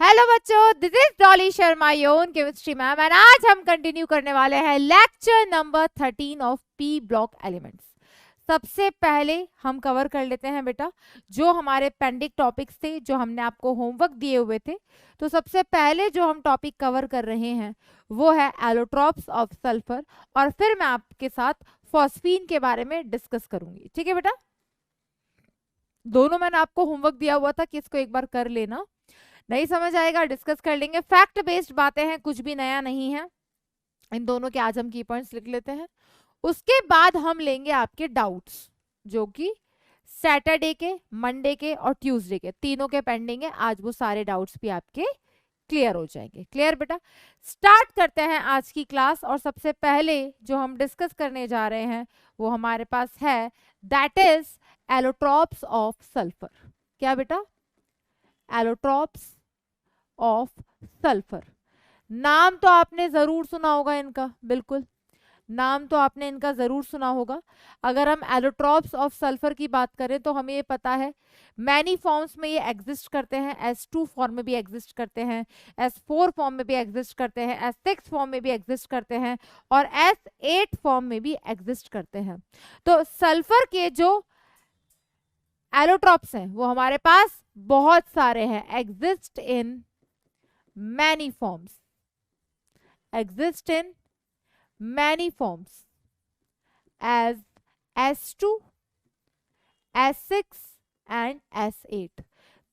Hello बच्चों, this is Dolly Sharma, your own chemistry ma'am, and आज हम कंटिन्यू करने वाले हैं lecture number 13 of P block elements. सबसे पहले हम कवर कर लेते हैं बेटा जो हमारे पेंडिंग टॉपिक्स थे, जो हमने आपको होमवर्क दिए हुए थे। तो सबसे पहले जो हम टॉपिक कवर कर रहे हैं वो है एलोट्रॉप्स ऑफ सल्फर, और फिर मैं आपके साथ फॉस्फीन के बारे में डिस्कस करूंगी। ठीक है बेटा, दोनों मैंने आपको होमवर्क दिया हुआ था कि इसको एक बार कर लेना, नहीं समझ आएगा डिस्कस कर लेंगे। फैक्ट बेस्ड बातें हैं, कुछ भी नया नहीं है। इन दोनों के आज हम की पॉइंट्स लिख लेते हैं। उसके बाद हम लेंगे आपके डाउट्स, जो कि सैटरडे के, मंडे के और ट्यूसडे के तीनों के पेंडिंग है। आज वो सारे डाउट्स भी आपके क्लियर हो जाएंगे। क्लियर बेटा, स्टार्ट करते हैं आज की क्लास। और सबसे पहले जो हम डिस्कस करने जा रहे हैं वो हमारे पास है, that is allotropes of sulphur. क्या बेटा? Allotropes of sulphur. नाम तो आपने जरूर सुना होगा इनका, बिल्कुल नाम तो आपने इनका जरूर सुना होगा। अगर हम एलोट्रॉप्स ऑफ सल्फर की बात करें तो हमें ये पता है मैनी फॉर्म्स में ये एग्जिस्ट करते हैं। S2 फॉर्म में भी एग्जिस्ट करते हैं, S4 फॉर्म में भी एग्जिस्ट करते हैं, S6 फॉर्म में भी एग्जिस्ट करते हैं और S8 फॉर्म में भी एग्जिस्ट करते हैं। तो सल्फर के जो एलोट्रॉप्स हैं वो हमारे पास बहुत सारे हैं। Exist in many forms, exist in many forms as S2, S6 and S8।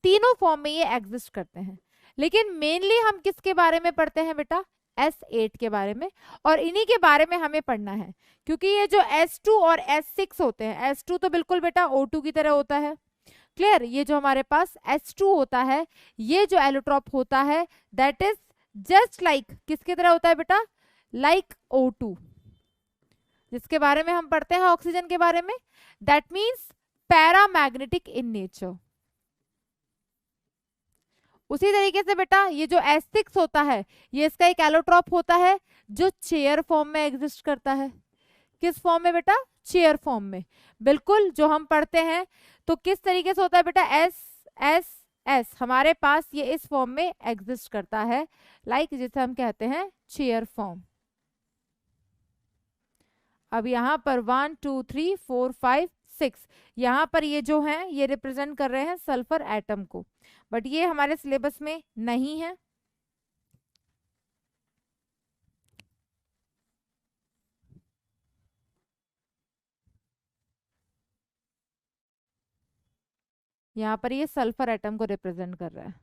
तीनों फॉर्म में ये एग्जिस्ट करते हैं, लेकिन मेनली हम किसके बारे में पढ़ते हैं बेटा? S8 के बारे में। और इन्हीं के बारे में हमें पढ़ना है, क्योंकि ये जो S2 और S6 होते हैं, S2 तो बिल्कुल बेटा O2 की तरह होता है। क्लियर? ये जो हमारे पास H2 होता है, ये जो एलोट्रॉप होता है, दैट इज जस्ट लाइक किसकी तरह होता है बेटा? लाइक O2, जिसके बारे में हम पढ़ते हैं ऑक्सीजन के बारे में। That means paramagnetic in nature. उसी तरीके से बेटा ये जो S6 होता है, ये इसका एक एलोट्रॉप होता है जो चेयर फॉर्म में एग्जिस्ट करता है। किस फॉर्म में बेटा? चेयर फॉर्म में। बिल्कुल जो हम पढ़ते हैं तो किस तरीके से होता है बेटा? S हमारे पास ये इस फॉर्म में एग्जिस्ट करता है, लाइक जिसे हम कहते हैं चेयर फॉर्म। अब यहाँ पर 1 2 3 4 5 6 यहाँ पर ये जो हैं ये रिप्रेजेंट कर रहे हैं सल्फर एटम को, बट ये हमारे सिलेबस में नहीं है। यहाँ पर ये सल्फर एटम को रिप्रेजेंट कर रहा है।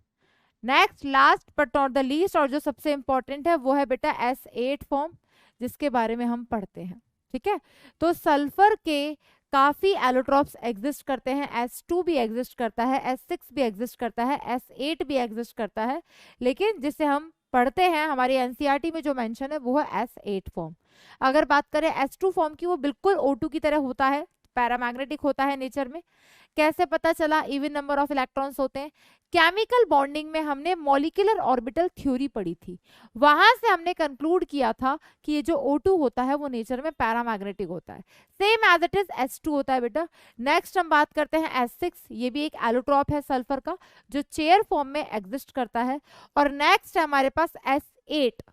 Next, last but not the least, और जो सबसे इंपॉर्टेंट है वो है बेटा S8 फॉर्म, जिसके बारे में हम पढ़ते हैं। ठीक है, तो सल्फर के काफी एलोट्रॉप्स एग्जिस्ट करते हैं। S2 भी एग्जिस्ट करता है, S6 भी एग्जिस्ट करता है, S8 भी एग्जिस्ट करता है, लेकिन जिसे हम पढ़ते हैं हमारी एनसीईआरटी में जो मेंशन है वो है S8 फॉर्म। अगर बात करें S2 फॉर्म की, वो बिल्कुल O2 की तरह होता है, पैरामैग्नेटिक होता है नेचर में। कैसे पता चला? इवन नंबर ऑफ इलेक्ट्रॉन्स होते हैं। केमिकल बॉन्डिंग में हमने मॉलिक्यूलर ऑर्बिटल थ्योरी पढ़ी थी, वहां से हमने कंक्लूड किया था कि ये जो O2 होता है वो नेचर में पैरामैग्नेटिक होता है, same as it is S2 होता है बेटा। नेक्स्ट हम बात करते हैं S6, ये भी एक एलोट्रॉप है सल्फर का जो चेयर फॉर्म में एग्जिस्ट करता है। और नेक्स्ट है हमारे पास S8।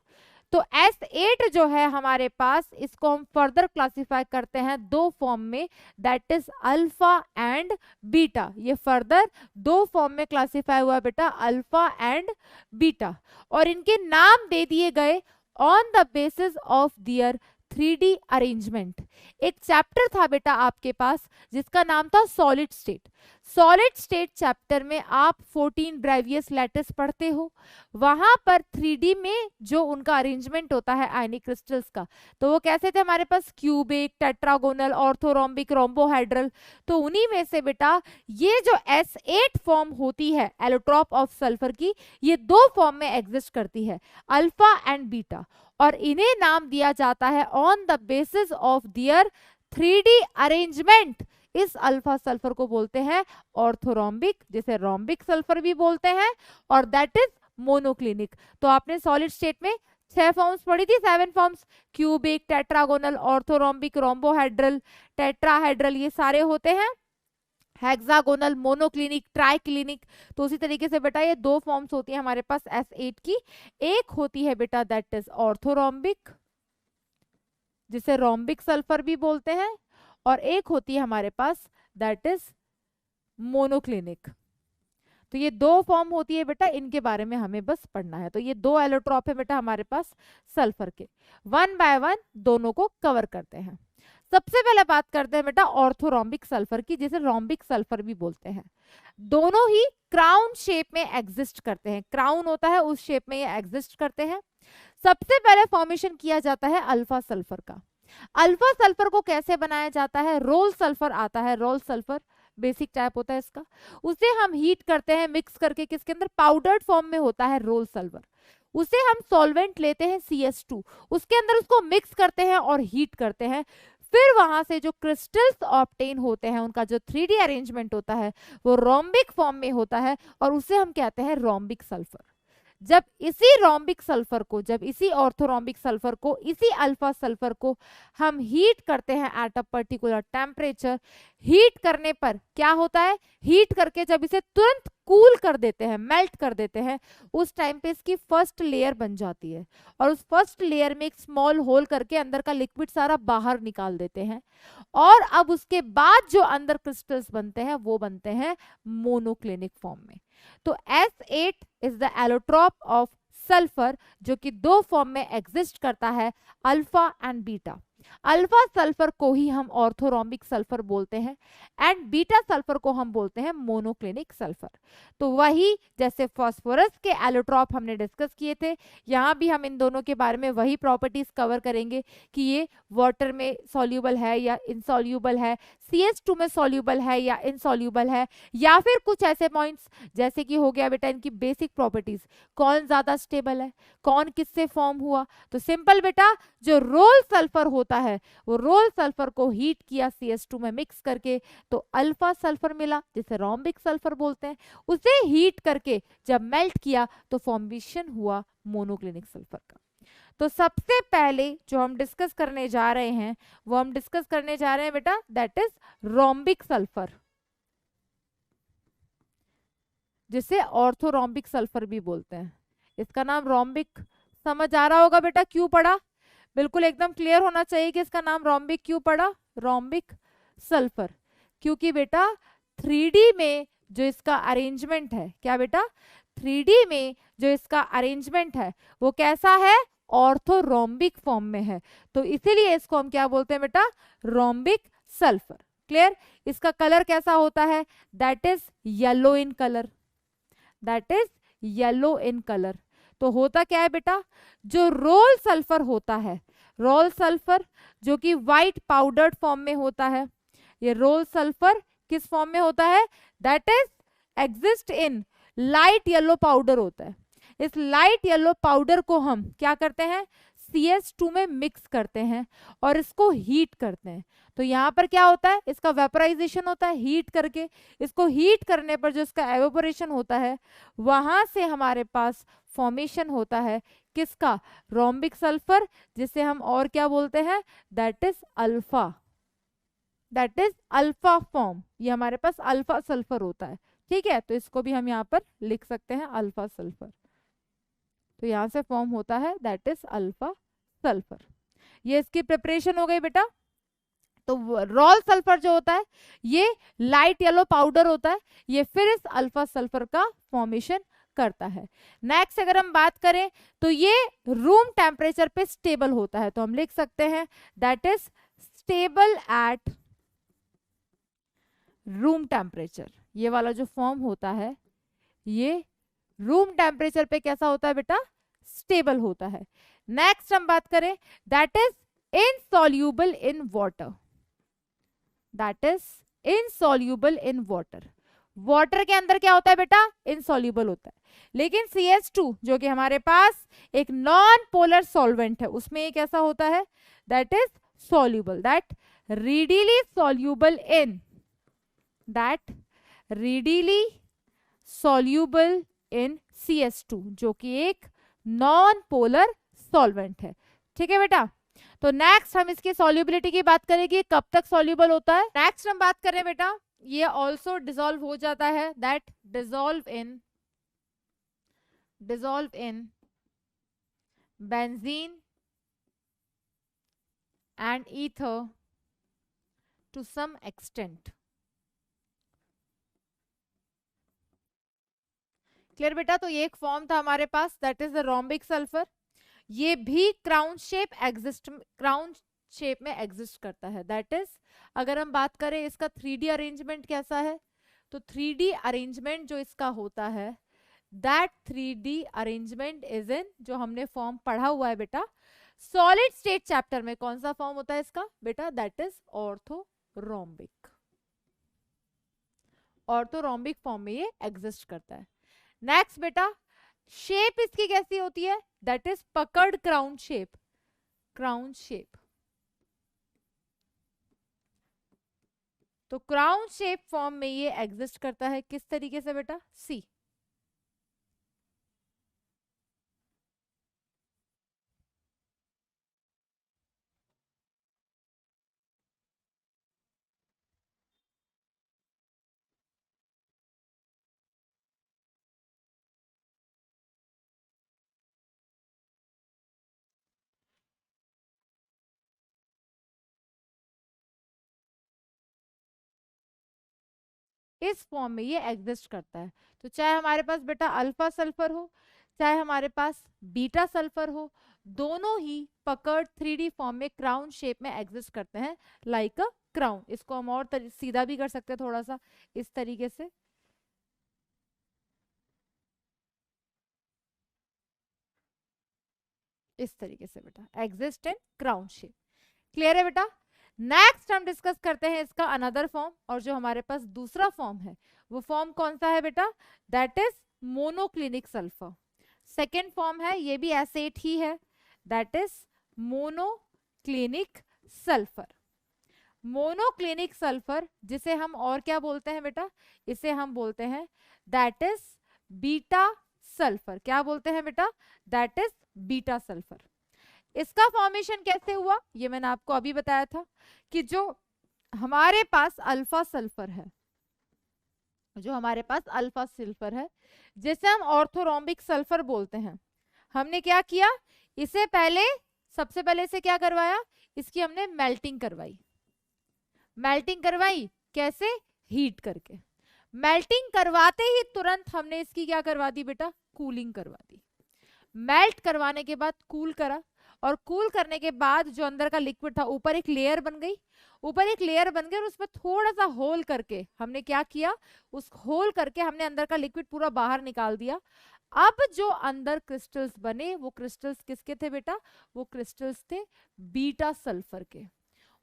तो S8 जो है हमारे पास, इसको हम फर्दर क्लासिफाई करते हैं दो फॉर्म में, that is alpha and beta. ये फर्दर दो फॉर्म में क्लासिफाई हुआ बेटा, अल्फा एंड बीटा, और इनके नाम दे दिए गए on the basis of their 3D arrangement. एक चैप्टर था बेटा आपके पास जिसका नाम था solid state. Solid state chapter में आप 14 ब्रेवियस लैटिस पढ़ते हो, वहां पर 3D में जो उनका अरेंजमेंट होता है आयनिक क्रिस्टल्स का, तो वो कैसे थे हमारे पास? Cubic, tetragonal, orthorhombic, rhombohedral. तो उन्हीं में से बेटा ये जो S8 फॉर्म होती है एलोट्रॉप ऑफ सल्फर की, ये दो फॉर्म में एग्जिस्ट करती है, अल्फा एंड बीटा, और इन्हें नाम दिया जाता है on the basis of their 3D arrangement. इस अल्फा सल्फर को बोलते हैं ऑर्थोरोम्बिक, जिसे रोम्बिक सल्फर भी बोलते हैं, और दैट इज मोनोक्लिनिक। तो आपने सॉलिड स्टेट में 6 फॉर्म्स पढ़ी थी, 7 forms, cubic, tetragonal, orthorhombic, rhombohedral, tetrahedral, ये सारे होते हैं हेक्सागोनल, मोनोक्लिनिक, ट्राइक्लिनिक। तो उसी तरीके से बेटा ये दो फॉर्म्स होती है हमारे पास S8 की। एक होती है बेटा दैट इज ऑर्थोरोम्बिक, जिसे रोम्बिक सल्फर भी बोलते हैं, और एक होती है हमारे पास दैट इज मोनोक्लिनिक। तो ये दो फॉर्म होती है बेटा, इनके बारे में हमें बस पढ़ना है। तो ये दो एलोट्रॉप है बेटा हमारे पास सल्फर के। वन बाय वन दोनों को कवर करते हैं। सबसे पहले बात करते हैं बेटा ऑर्थोरोम्बिक सल्फर की, जिसे रोम्बिक सल्फर भी बोलते हैं। दोनों ही क्राउन शेप में एग्जिस्ट करते हैं, क्राउन होता है उस शेप में ये एग्जिस्ट करते हैं। सबसे पहले फॉर्मेशन किया जाता है अल्फा सल्फर का। अल्फा सल्फर को कैसे बनाया जाता है? रोल सल्फर आता है, रोल सल्फर बेसिक टाइप होता है इसका, उसे हम हीट करते हैं मिक्स करके, किसके अंदर? पाउडर्ड फॉर्म में होता है रोल सल्फर। उसे हम सॉल्वेंट लेते हैं CS2, उसके अंदर उसको मिक्स करते हैं और हीट करते हैं। फिर वहां से जो क्रिस्टल्स ऑब्टेन होते हैं, उनका जो 3D अरेंजमेंट होता है वो रोम्बिक फॉर्म में होता है, और उसे हम कहते हैं रोम्बिक सल्फर। जब इसी रोम्बिक सल्फर को, जब इसी ऑर्थोरोम्बिक सल्फर को, इसी अल्फा सल्फर को हम हीट करते हैं at a particular temperature, heat करने पर क्या होता है? हीट करके जब इसे तुरंत कूल कर देते हैं, मेल्ट कर देते हैं, उस टाइम पे इसकी फर्स्ट लेयर बन जाती है, और उस फर्स्ट लेयर में एक स्मॉल होल करके अंदर का लिक्विड सारा बाहर निकाल देते हैं। और अब उसके बाद जो अंदर क्रिस्टल्स बनते हैं वो बनते हैं मोनोक्लिनिक फॉर्म में। तो S8 is the allotrope of sulphur, जो कि दो फॉर्म में एग्जिस्ट करता है, alpha and beta. Alpha sulphur को ही हम ऑर्थोरोम्बिक सल्फर बोलते हैं, एंड बीटा सल्फर को हम बोलते हैं मोनोक्लिनिक सल्फर। तो वही जैसे फास्फोरस के एलोट्रॉप हमने डिस्कस किए थे, यहाँ भी हम इन दोनों के बारे में वही प्रॉपर्टीज कवर करेंगे कि ये वाटर में सॉल्यूबल है या इनसॉल्यूबल है, CS2 में सॉल्यूबल है या इनसॉल्यूबल है, या फिर कुछ ऐसे पॉइंट्स जैसे कि हो गया बेटा इनकी बेसिक प्रॉपर्टीज, कौन ज्यादा स्टेबल है, कौन किससे फॉर्म हुआ। तो सिंपल बेटा, जो रोल सल्फर होता है वो रोल सल्फर को हीट किया CS2 में मिक्स करके, तो अल्फा सल्फर मिला जिसे रोम्बिक सल्फर बोलते हैं। उसे हीट करके जब मेल्ट किया तो फॉर्मेशन हुआ मोनोक्लिनिक सल्फर का। तो सबसे पहले जो हम डिस्कस करने जा रहे हैं वो हम डिस्कस करने जा रहे हैं बेटा दैट इज रोम्बिक सल्फर, जिसे ऑर्थोरोम्बिक सल्फर भी बोलते हैं। इसका नाम रोम्बिक समझ आ रहा होगा बेटा, क्यों पड़ा? बिल्कुल एकदम क्लियर होना चाहिए कि इसका नाम रोम्बिक क्यों पड़ा, रोम्बिक सल्फर। क्योंकि बेटा 3D में जो इसका अरेंजमेंट है, क्या बेटा? 3D में जो इसका अरेंजमेंट है वो कैसा है? ऑर्थोरोम्बिक फॉर्म में है। तो इसीलिए इसको हम क्या बोलते हैं बेटा? Rhombic sulphur. क्लियर? इसका कलर कैसा होता है? That is yellow in colour, that is yellow in colour. तो होता क्या है बेटा? जो रोल सल्फर होता है, रोल सल्फर जो कि व्हाइट पाउडर्ड फॉर्म में होता है, ये रोल सल्फर किस फॉर्म में होता है? That is exist in light yellow powder होता है। इस लाइट येलो पाउडर को हम क्या करते हैं? CS2 में मिक्स करते हैं और इसको हीट करते हैं। तो यहाँ पर क्या होता है? इसका वेपराइजेशन होता है हीट करके। इसको हीट करने पर जो इसका एवेपोरेशन होता है, वहां से हमारे पास फॉर्मेशन होता है किसका? रोम्बिक सल्फर, जिसे हम और क्या बोलते हैं? That is alpha, that is alpha form. ये हमारे पास अल्फा सल्फर होता है। ठीक है, तो इसको भी हम यहाँ पर लिख सकते हैं अल्फा सल्फर। तो यहाँ से फॉर्म होता है दैट इज अल्फा सल्फर। ये इसकी प्रिपरेशन हो गई बेटा। तो रोल सल्फर जो होता है ये लाइट येलो पाउडर होता है, ये फिर इस अल्फा सल्फर का फॉर्मेशन करता है। नेक्स्ट अगर हम बात करें तो ये रूम टेम्परेचर पे स्टेबल होता है, तो हम लिख सकते हैं that is stable at room temperature. ये वाला जो फॉर्म होता है ये रूम टेम्परेचर पे कैसा होता है बेटा? स्टेबल होता है। नेक्स्ट हम बात करें that is insoluble in water, that is insoluble in water. Water के अंदर क्या होता है बेटा? इनसॉल्यूबल होता है। लेकिन CS2 जो कि हमारे पास एक नॉन पोलर सॉल्वेंट है, उसमें ये कैसा होता है? That is soluble, that readily soluble in, that readily soluble in CS2 जो कि एक नॉन पोलर सॉल्वेंट है। ठीक है बेटा। तो नेक्स्ट हम इसकी सॉल्युबिलिटी की बात करेंगे, कब तक सॉल्युबल होता है। नेक्स्ट हम बात करें बेटा ये ऑल्सो डिजोल्व हो जाता है, that dissolve in benzene and ether to some extent. Clear बेटा? तो ये एक फॉर्म था हमारे पास, that is the rhombic sulphur. ये भी क्राउन शेप में एग्जिस्ट करता है। दैट इज, अगर हम बात करें इसका 3D अरेंजमेंट कैसा है, तो 3D अरेंजमेंट जो इसका होता है, that 3D arrangement is in, जो हमने फॉर्म पढ़ा हुआ है बेटा सॉलिड स्टेट चैप्टर में, कौन सा फॉर्म होता है इसका बेटा, that is orthorhombic. Orthorhombic form में ये एग्जिस्ट करता है। नेक्स्ट बेटा, शेप इसकी कैसी होती है, दैट इज पकड़ क्राउन शेप। क्राउन शेप, तो क्राउन शेप फॉर्म में ये एग्जिस्ट करता है किस तरीके से बेटा, सी। इस फॉर्म में ये एग्जिस्ट करता है। तो चाहे हमारे पास बेटा अल्फा सल्फर हो, चाहे हमारे पास बीटा सल्फर हो, दोनों ही पकड़ 3D फॉर्म में क्राउन शेप में एग्जिस्ट करते हैं, लाइक अ क्राउन। इसको हम और सीधा भी कर सकते हैं थोड़ा सा इस तरीके से, इस तरीके से बेटा exist in crown shape. Clear है बेटा? नेक्स्ट हम डिस्कस करते हैं इसका अनदर फॉर्म, और जो हमारे पास दूसरा फॉर्म है वो फॉर्म कौन सा है बेटा, that is monoclinic sulphur. Second form है, ये भी एसेट ही है, that is monoclinic sulphur. Monoclinic sulphur, जिसे हम और क्या बोलते हैं बेटा, इसे हम बोलते हैं दैट इज बीटा सल्फर। क्या बोलते हैं बेटा, दैट इज बीटा सल्फर। इसका फॉर्मेशन कैसे हुआ, ये मैंने आपको अभी बताया था कि जो हमारे पास अल्फा सल्फर है, जो हमारे पास अल्फा सल्फर है, जिसे हम ऑर्थोरोम्बिक सल्फर बोलते हैं, हमने क्या किया, इसे पहले सबसे पहले से क्या करवाया, इसकी हमने मेल्टिंग करवाई। मेल्टिंग करवाई कैसे, हीट करके। मेल्टिंग करवाते ही तुरंत हमने इसकी क्या करवा दी बेटा, कूलिंग करवा दी। मेल्ट करवाने के बाद कूल करा, और कूल करने के बाद जो अंदर का लिक्विड था, ऊपर एक लेयर बन गई, ऊपर एक लेयर बन गई, और उसमें थोड़ा सा होल करके हमने क्या किया, उस होल करके हमने अंदर का लिक्विड पूरा बाहर निकाल दिया। अब जो अंदर क्रिस्टल्स बने, वो क्रिस्टल्स किसके थे बेटा, वो क्रिस्टल्स थे बीटा सल्फर के।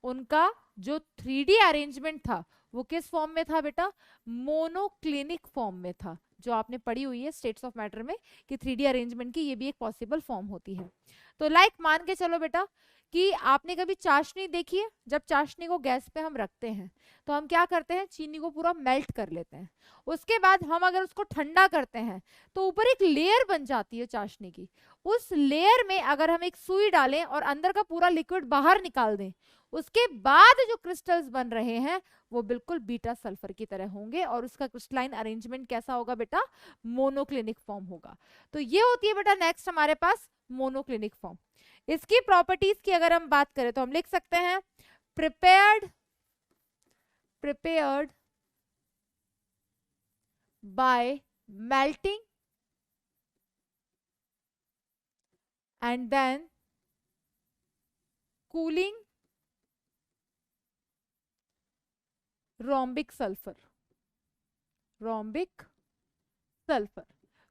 उनका जो 3D अरेंजमेंट था वो किस फॉर्म में था बेटा, मोनोक्लिनिक फॉर्म में था, जो आपने पढ़ी हुई है स्टेट्स ऑफ मैटर में कि 3D अरेंजमेंट की ये भी एक पॉसिबल फॉर्म होती है। तो लाइक मान के चलो बेटा कि आपने कभी चाशनी देखी है, जब चाशनी को गैस पे हम रखते हैं तो हम क्या करते हैं, चीनी को पूरा मेल्ट कर लेते हैं। उसके बाद हम अगर उसको ठंडा करते हैं तो ऊपर एक लेयर बन जाती है चाशनी की। उस लेयर में अगर हम एक सुई डालें और अंदर का पूरा लिक्विड बाहर निकाल दें, उसके बाद जो क्रिस्टल्स बन रहे हैं वो बिल्कुल बीटा सल्फर की तरह होंगे, और उसका क्रिस्टलाइन अरेंजमेंट कैसा होगा बेटा, मोनोक्लिनिक फॉर्म होगा। तो ये होती है बेटा नेक्स्ट हमारे पास मोनोक्लिनिक फॉर्म। इसकी प्रॉपर्टीज की अगर हम बात करें तो हम लिख सकते हैं prepared by melting and then cooling rhombic sulphur. Rhombic sulphur,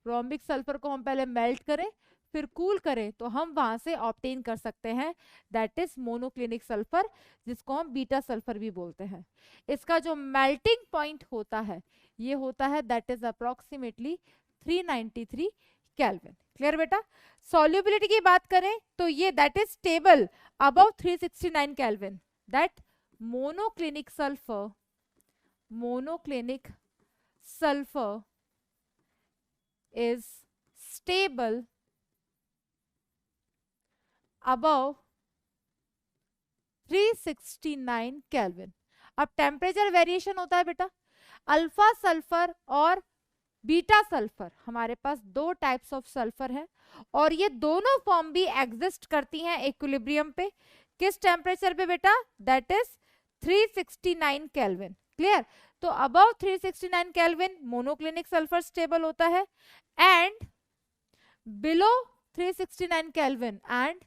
rhombic sulphur को हम पहले मेल्ट करें फिर कूल करें तो हम वहां से ऑब्टेन कर सकते हैं दैट इज मोनोक्लिनिक सल्फर, जिसको हम बीटा सल्फर भी बोलते हैं। इसका जो मेल्टिंग पॉइंट होता है ये होता है that is approximately 393 kelvin. Clear बेटा? सॉल्युबिलिटी की बात करें तो ये that is stable above 369 kelvin, that monoclinic sulphur is stable above 369 kelvin. अब टेम्परेचर वेरिएशन होता है बेटा, अल्फा सल्फर और बीटा सल्फर, हमारे पास दो टाइप्स ऑफ सल्फर है और ये दोनों फॉर्म भी एग्जिस्ट करती हैं इक्विलिब्रियम पे। किस टेम्परेचर पे बेटा? That is 369 kelvin. क्लियर? तो above 369 kelvin monoclinic sulphur stable होता है and below 369 kelvin and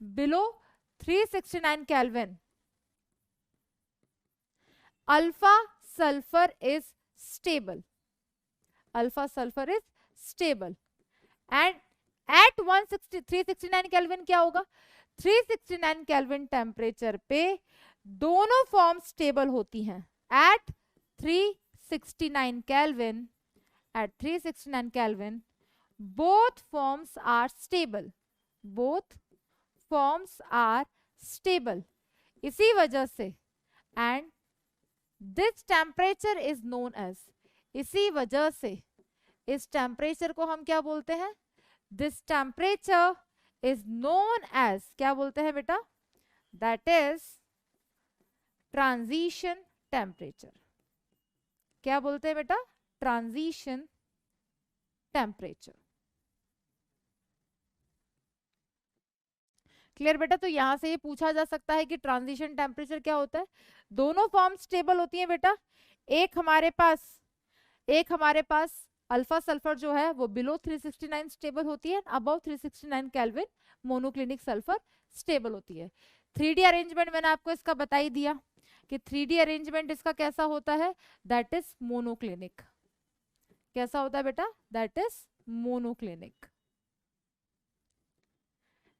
below 369 kelvin alpha sulphur is stable. Alpha sulphur is stable and at 369 kelvin क्या होगा? 369 केल्विन टेम्परेचर पे दोनों फॉर्म स्टेबल होती हैं। At 369 kelvin, at 369 Kelvin, both forms are stable. Both forms are stable. इसी वजह से and this temperature is known as, इसी वजह से इस टेम्परेचर को हम क्या बोलते हैं? This temperature is known as, क्या बोलते हैं बेटा? That is transition temperature. क्या बोलते हैं बेटा? Transition temperature. क्लियर बेटा? तो यहां से ये पूछा जा सकता है कि ट्रांजिशन टेम्परेचर क्या होता है। दोनों फॉर्म स्टेबल होती हैं बेटा। एक हमारे पास अल्फा सल्फर जो है वो बिलो 369 स्टेबल होती है, above 369 kelvin monoclinic sulphur stable होती है। 3D अरेंजमेंट मैंने आपको इसका बता ही दिया कि 3D अरेंजमेंट इसका कैसा होता है? That is monoclinic. कैसा होता है बेटा? That is monoclinic.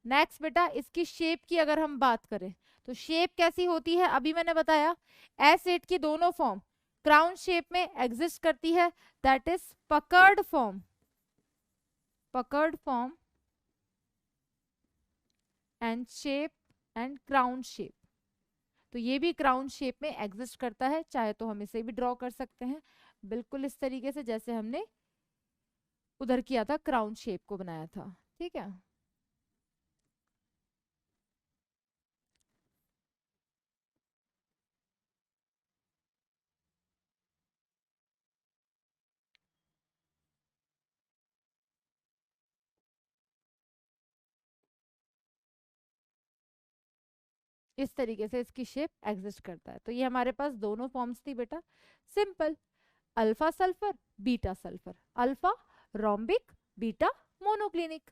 नेक्स्ट बेटा, इसकी शेप की अगर हम बात करें तो शेप कैसी होती है? अभी मैंने बताया S8 की दोनों फॉर्म क्राउन शेप में एग्जिस्ट करती है, that is puckered form. Puckered form and shape and crown shape. तो ये भी क्राउन शेप में एग्जिस्ट करता है, चाहे तो हम इसे भी ड्रॉ कर सकते हैं बिल्कुल इस तरीके से जैसे हमने उधर किया था, क्राउन शेप को बनाया था। ठीक है, इस तरीके से इसकी शेप एग्जिस्ट करता है। तो ये हमारे पास दोनों फॉर्म्स थी बेटा, simple, alpha sulphur beta sulphur, alpha rhombic beta monoclinic.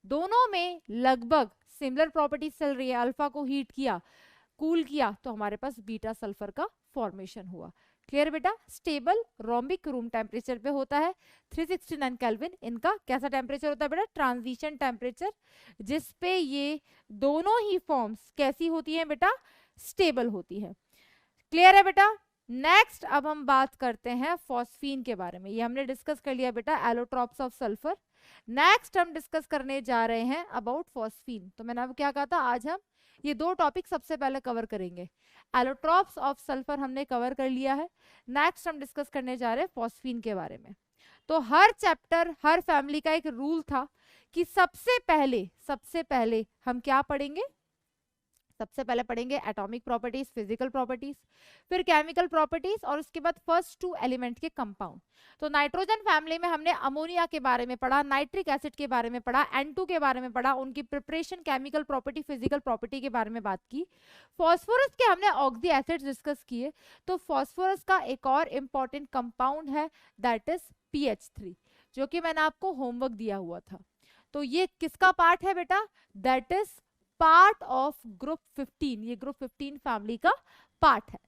दोनों में लगभग सिमिलर प्रॉपर्टीज चल रही है। अल्फा को हीट किया, कूल किया तो हमारे पास बीटा सल्फर का फॉर्मेशन हुआ। क्लियर बेटा? स्टेबल रोम्बिक रूम टेम्परेचर पे होता है 369 केल्विन। इनका कैसा टेम्परेचर होता है बेटा? ट्रांजिशन टेम्परेचर, जिसपे ये दोनों ही फॉर्म्स कैसी होती हैं बेटा? स्टेबल होती है। क्लियर है बेटा? नेक्स्ट अब हम बात करते हैं फॉस्फीन के बारे में। ये हमने डिस्कस कर लिया बेटा, एलोट्रॉप्स ऑफ सल्फर। नेक्स्ट हम डिस्कस करने जा रहे हैं अबाउट फॉस्फीन। तो मैंने अब क्या कहा था, आज हम ये दो टॉपिक सबसे पहले कवर करेंगे। एलोट्रॉप्स ऑफ सल्फर हमने कवर कर लिया है। नेक्स्ट हम डिस्कस करने जा रहे हैं फॉस्फीन के बारे में। तो हर चैप्टर, हर फैमिली का एक रूल था कि सबसे पहले हम क्या पढ़ेंगे? सबसे पहले पढ़ेंगे एटॉमिक प्रॉपर्टीज, फिजिकल प्रॉपर्टीज, फिर केमिकल प्रॉपर्टीज और उसके बाद फर्स्ट 2 एलिमेंट के कंपाउंड। तो नाइट्रोजन फैमिली में हमने अमोनिया के बारे में पढ़ा, नाइट्रिक एसिड के बारे में पढ़ा, N2 के बारे में पढ़ा, उनकी preparation, chemical property, physical property के बारे में बात की। फॉस्फोरस के हमने ऑक्सी एसिड डिस्कस किए। तो फॉस्फोरस का एक और इंपॉर्टेंट कंपाउंड है, दैट इज PH3, जो कि मैंने आपको होमवर्क दिया हुआ था। तो ये किसका पार्ट है बेटा? That is part of group 15। ये ग्रुप 15 फैमिली का पार्ट है।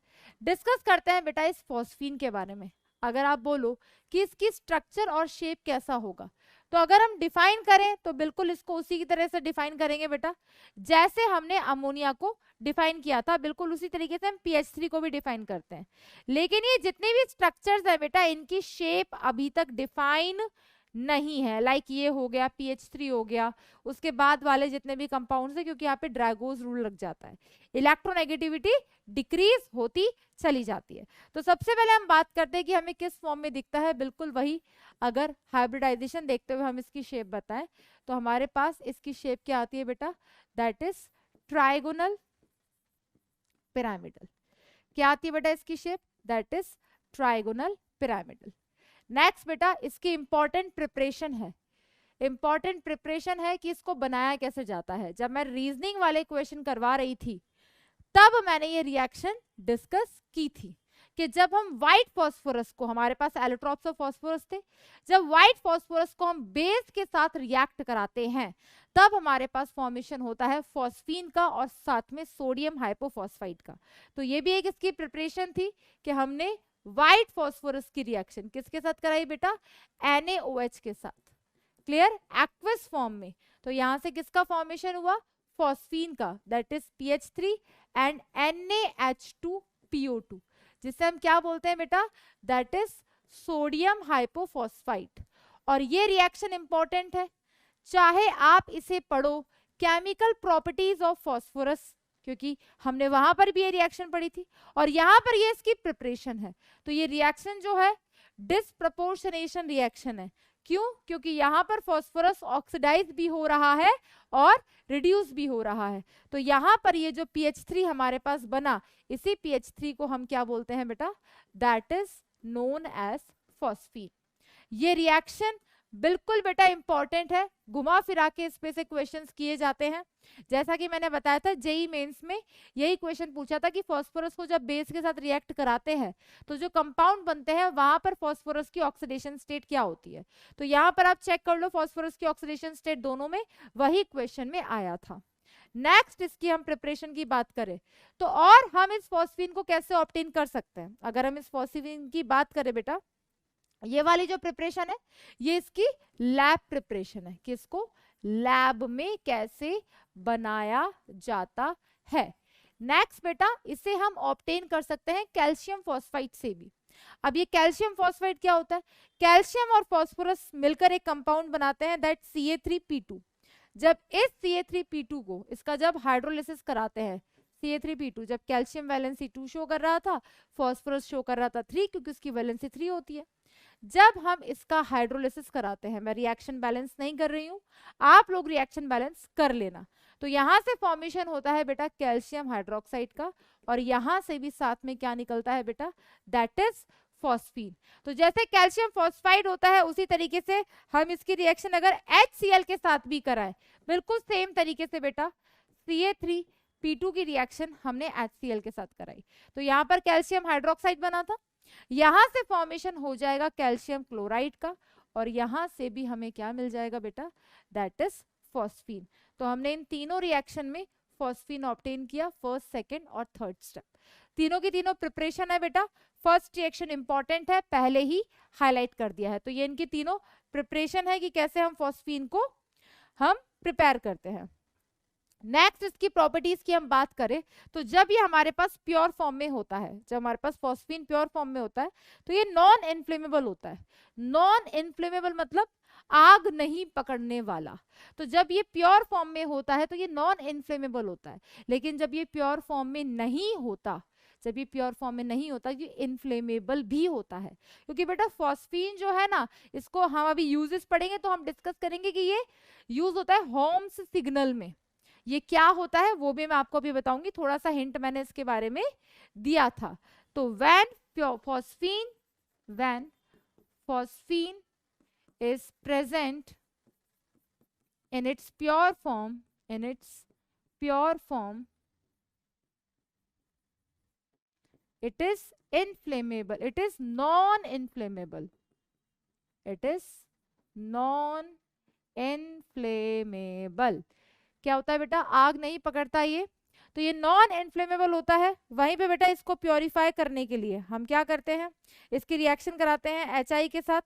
डिस्कस करते हैं बेटा इस फॉस्फीन के बारे में। अगर आप बोलो कि इसकी स्ट्रक्चर और शेप कैसा होगा, तो अगर हम डिफाइन करें तो बिल्कुल इसको उसी की तरह से डिफाइन करेंगे बेटा, जैसे हमने अमोनिया को डिफाइन किया था, बिल्कुल उसी तरीके से हम PH3 को भी डिफाइन करते हैं। लेकिन ये जितने भी स्ट्रक्चर्स है बेटा, इनकी शेप अभी तक डिफाइन नहीं है। लाइक ये हो गया, PH3 हो गया, उसके बाद वाले जितने भी कंपाउंड्स है, क्योंकि यहाँ पे ड्रैगोज रूल लग जाता है, इलेक्ट्रोनेगेटिविटी डिक्रीज होती चली जाती है। तो सबसे पहले हम बात करते हैं कि हमें किस फॉर्म में दिखता है। बिल्कुल वही, अगर हाइब्रिडाइजेशन देखते हुए हम इसकी शेप बताएं तो हमारे पास इसकी शेप क्या आती है बेटा? That is trigonal pyramidal. क्या आती है बेटा इसकी shape? That is trigonal pyramidal. Next बेटा इसकी इंपॉर्टेंट प्रिपरेशन है, इंपॉर्टेंट प्रिपरेशन है कि इसको बनाया कैसे जाता है। जब मैं रीजनिंग वाले क्वेश्चन करवा रही थी तब मैंने ये रिएक्शन डिस्कस की थी कि जब हम व्हाइट फॉस्फोरस को, हमारे पास एलोट्रॉप्स ऑफ फॉस्फोरस थे, जब व्हाइट फॉस्फोरस को हम बेस के साथ रिएक्ट कराते हैं तब हमारे पास फॉर्मेशन होता है फॉस्फीन का और साथ में सोडियम हाइपोफॉस्फाइड का। तो ये भी एक इसकी प्रिपरेशन थी कि हमने व्हाइट फॉस्फोरस की रिएक्शन किसके साथ कराई बेटा, NaOH के साथ। क्लियर, एक्वस फॉर्म में। तो यहां से किसका फॉर्मेशन हुआ, फॉस्फीन का, that is PH3 and NaH2PO2, जिसे हम क्या बोलते हैं बेटा, दैट इज सोडियम हाइपोफॉस्फाइड। और ये रिएक्शन इंपॉर्टेंट है, चाहे आप इसे पढ़ो केमिकल प्रॉपर्टीज ऑफ फॉस्फोरस, क्योंकि हमने वहां पर भी ये रिएक्शन पढ़ी थी और यहां पर ये इसकी प्रिपरेशन है। तो ये रिएक्शन जो है डिस्प्रपोर्शनेशन रिएक्शन है। क्यों, क्योंकि यहां पर फॉस्फोरस ऑक्सीडाइज भी हो रहा है और रिड्यूस भी हो रहा है। तो यहां पर ये जो PH3 हमारे पास बना, इसी PH3 को हम क्या बोलते हैं बेटा, that is known as phosphine. ये रिएक्शन बिल्कुल बेटा इंपॉर्टेंट है, घुमा फिरा के इस पे से क्वेश्चंस किए जाते हैं। जैसा कि मैंने बताया था जेईई मेंस में यही क्वेश्चन पूछा था कि फॉस्फोरस को जब बेस के साथ रिएक्ट कराते हैं तो जो कंपाउंड बनते हैं वहां पर फॉस्फोरस की ऑक्सीडेशन स्टेट क्या होती है। तो यहाँ पर आप चेक कर लो फॉस्फोरस की ऑक्सीडेशन स्टेट दोनों में, वही क्वेश्चन में आया था। नेक्स्ट इसकी हम प्रिपरेशन की बात करें तो और हम इस फॉस्फीन को कैसे ऑब्टेन कर सकते हैं। अगर हम इस फॉस्फीन की बात करें बेटा, ये वाली जो प्रिपरेशन है ये इसकी लैब प्रिपरेशन है कि इसको लैब में कैसे बनाया जाता है। नेक्स्ट बेटा इसे हम ऑब्टेन कर सकते हैं कैल्शियम फॉस्फाइड से भी। अब ये कैल्शियम फॉस्फाइड क्या होता है, कैल्शियम और फॉस्फोरस मिलकर एक कंपाउंड बनाते हैं दैट Ca3P2। जब इस Ca3P2 को, इसका जब हाइड्रोलिसिस कराते हैं, Ca3P2 जब कैल्शियम वैलेंसी 2 शो कर रहा था, फॉस्फोरस शो कर रहा था 3, क्योंकि उसकी वैलेंसी 3 होती है। जब हम इसका हाइड्रोलिसिस कराते हैं, मैं रिएक्शन बैलेंस नहीं कर रही हूं, आप लोग रिएक्शन बैलेंस कर लेना, तो यहां से फॉर्मेशन होता है बेटा कैल्शियम हाइड्रोक्साइड का और यहां से भी साथ में क्या निकलता है बेटा, दैट इज फॉस्फीन। तो जैसे कैल्शियम फॉस्फाइड होता है उसी तरीके से हम इसकी रिएक्शन अगर HCl के साथ भी कराएं, बिल्कुल सेम तरीके से बेटा Ca3P2 की रिएक्शन हमने HCl के साथ कराई, तो यहाँ पर कैल्शियम हाइड्रोक्साइड बना था, यहां से फॉर्मेशन हो जाएगा कैल्शियम क्लोराइड का और यहां से भी हमें क्या मिल जाएगा बेटा, दैट इज फॉस्फीन। तो हमने इन तीनों रिएक्शन में फॉस्फीन ऑब्टेन किया, फर्स्ट, सेकंड और थर्ड स्टेप। तीनों की तीनों प्रिपरेशन है बेटा, फर्स्ट रिएक्शन इंपॉर्टेंट है, पहले ही हाईलाइट कर दिया है। तो ये इनकी तीनों प्रिपरेशन है कि कैसे हम फॉस्फीन को हम प्रिपेयर करते हैं। नेक्स्ट इसकी प्रॉपर्टीज की हम बात करें तो जब ये हमारे पास प्योर फॉर्म में होता है, जब हमारे पास फॉस्फीन प्योर फॉर्म में होता है तो ये नॉन इन्फ्लेमेबल होता है। नॉन इन्फ्लेमेबल मतलब आग नहीं पकड़ने वाला। तो जब ये प्योर फॉर्म में होता है तो ये नॉन इन्फ्लेमेबल होता है, लेकिन जब ये प्योर फॉर्म में नहीं होता, जब ये प्योर फॉर्म में नहीं होता ये इन्फ्लेमेबल भी होता है। क्योंकि बेटा फॉस्फीन जो है ना, इसको हम अभी यूजेस पढ़ेंगे तो हम डिस्कस करेंगे कि ये यूज होता है होम्स सिग्नल में। ये क्या होता है वो भी मैं आपको अभी बताऊंगी, थोड़ा सा हिंट मैंने इसके बारे में दिया था। तो when phosphine is present in its pure form, it is inflammable, it is non-inflammable, क्या होता है बेटा, आग नहीं पकड़ता ये, तो ये नॉन इन्फ्लेमेबल होता है। वहीं पे बेटा इसको प्योरीफाई करने के लिए हम क्या करते हैं, इसकी रिएक्शन कराते हैं HI के साथ,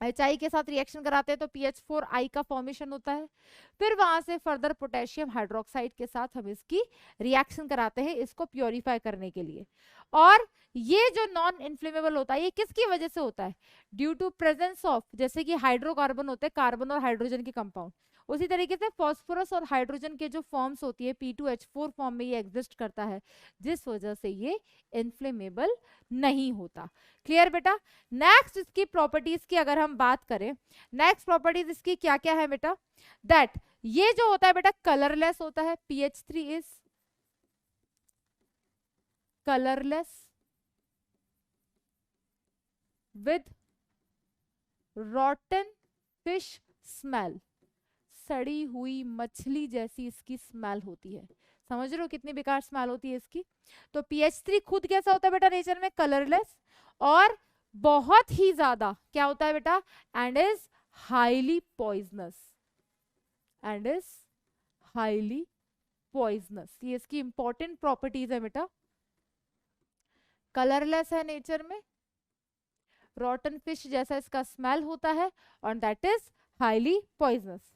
HI के साथ रिएक्शन कराते हैं तो PH4I का फॉर्मेशन होता है। फिर वहां से फर्दर पोटेशियम हाइड्रोक्साइड के साथ हम इसकी रिएक्शन कराते हैं इसको प्योरीफाई करने के लिए। और ये जो नॉन इन्फ्लेमेबल होता है ये किसकी वजह से होता है, ड्यू टू प्रेजेंस ऑफ, जैसे कि हाइड्रोकार्बन होते हैं, कार्बन और हाइड्रोजन के कंपाउंड, उसी तरीके से फॉस्फोरस और हाइड्रोजन के जो फॉर्म्स होती है P2H4 फॉर्म में ये एग्जिस्ट करता है, जिस वजह से ये इन्फ्लेमेबल नहीं होता। क्लियर बेटा। नेक्स्ट इसकी प्रॉपर्टीज की अगर हम बात करें, नेक्स्ट प्रॉपर्टीज इसकी क्या क्या है बेटा, दैट ये जो होता है बेटा कलरलेस होता है, PH3 is colourless, with रॉटन fish smell, सड़ी हुई मछली जैसी इसकी स्मेल होती है। समझ रहे हो कितनी बेकार स्मेल होती है इसकी। तो pH3 खुद कैसा होता है बेटा नेचर में, कलरलेस, और बहुत ही ज्यादा क्या होता है बेटा, and is highly poisonous, and is highly poisonous. ये इसकी इंपॉर्टेंट प्रॉपर्टीज है बेटा। कलरलेस है नेचर में, रॉटन फिश जैसा इसका स्मेल होता है, और दैट इज हाईली पॉइजनस।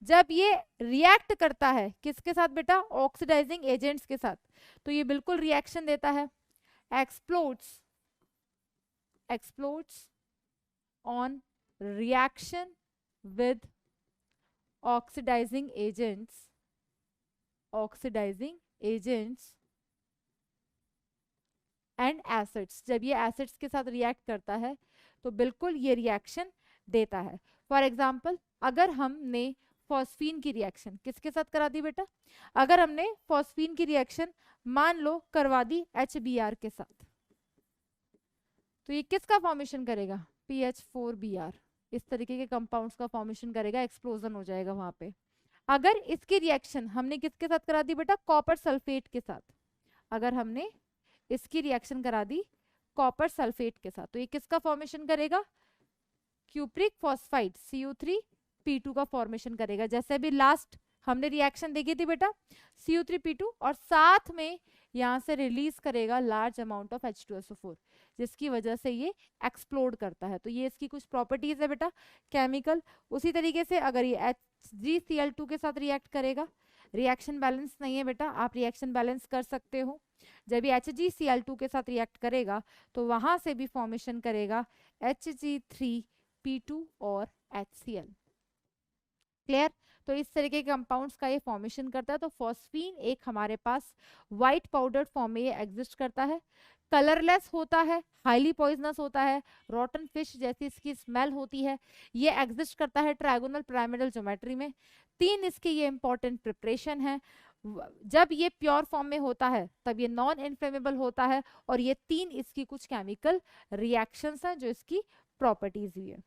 जब ये रिएक्ट करता है किसके साथ बेटा, ऑक्सीडाइजिंग एजेंट्स के साथ, तो ये बिल्कुल रिएक्शन देता है, explodes, explodes on reaction with oxidising agents, oxidising agents and acids. जब ये एसिड्स के साथ रिएक्ट करता है तो बिल्कुल ये रिएक्शन देता है। फॉर एग्जाम्पल, अगर हमने फॉस्फीन की रिएक्शन किसके साथ करा दी बेटा, अगर हमने फॉस्फीन की रिएक्शन मान लो करवा दी HBr के साथ, तो ये किसका फॉर्मेशन करेगा, PH4Br। इस तरीके के कंपाउंड्स का फॉर्मेशन करेगा, एक्सप्लोजन हो जाएगा वहां पे। अगर इसकी रिएक्शन हमने किसके साथ करा दी बेटा, कॉपर सल्फेट के साथ, अगर हमने इसकी रिएक्शन करा दी कॉपर सल्फेट के साथ, तो ये किसका फॉर्मेशन करेगा, क्यूप्रिक फॉस्फाइड CU3P2 का फॉर्मेशन करेगा। जैसे भी लास्ट हमने रिएक्शन देखी थी बेटा, CU3P2, और साथ में यहाँ से रिलीज करेगा लार्ज अमाउंट ऑफ H2SO4, जिसकी वजह से ये एक्सप्लोड करता है। तो ये इसकी कुछ प्रॉपर्टीज है बेटा केमिकल। उसी तरीके से अगर ये HgCl2 के साथ रिएक्ट करेगा, रिएक्शन बैलेंस नहीं है बेटा, आप रिएक्शन बैलेंस कर सकते हो। जब ये HgCl2 के साथ रिएक्ट करेगा तो वहां से भी फॉर्मेशन करेगा Hg3P2 और HCl। क्लियर। तो इस तरीके के कंपाउंड्स का ये फॉर्मेशन करता है। तो फॉस्फीन एक हमारे पास व्हाइट पाउडर फॉर्म में ये एग्जिस्ट करता है, कलरलेस होता है, हाईली पॉइजनस होता है, रॉटन फिश जैसी इसकी स्मेल होती है, ये एग्जिस्ट करता है ट्रायगोनल पिरामिडल ज्योमेट्री में। 3 इसके ये इंपॉर्टेंट प्रिपरेशन है। जब ये प्योर फॉर्म में होता है तब ये नॉन इनफ्लेमेबल होता है, और ये 3 इसकी कुछ केमिकल रिएक्शंस हैं जो इसकी प्रॉपर्टीज हुई है।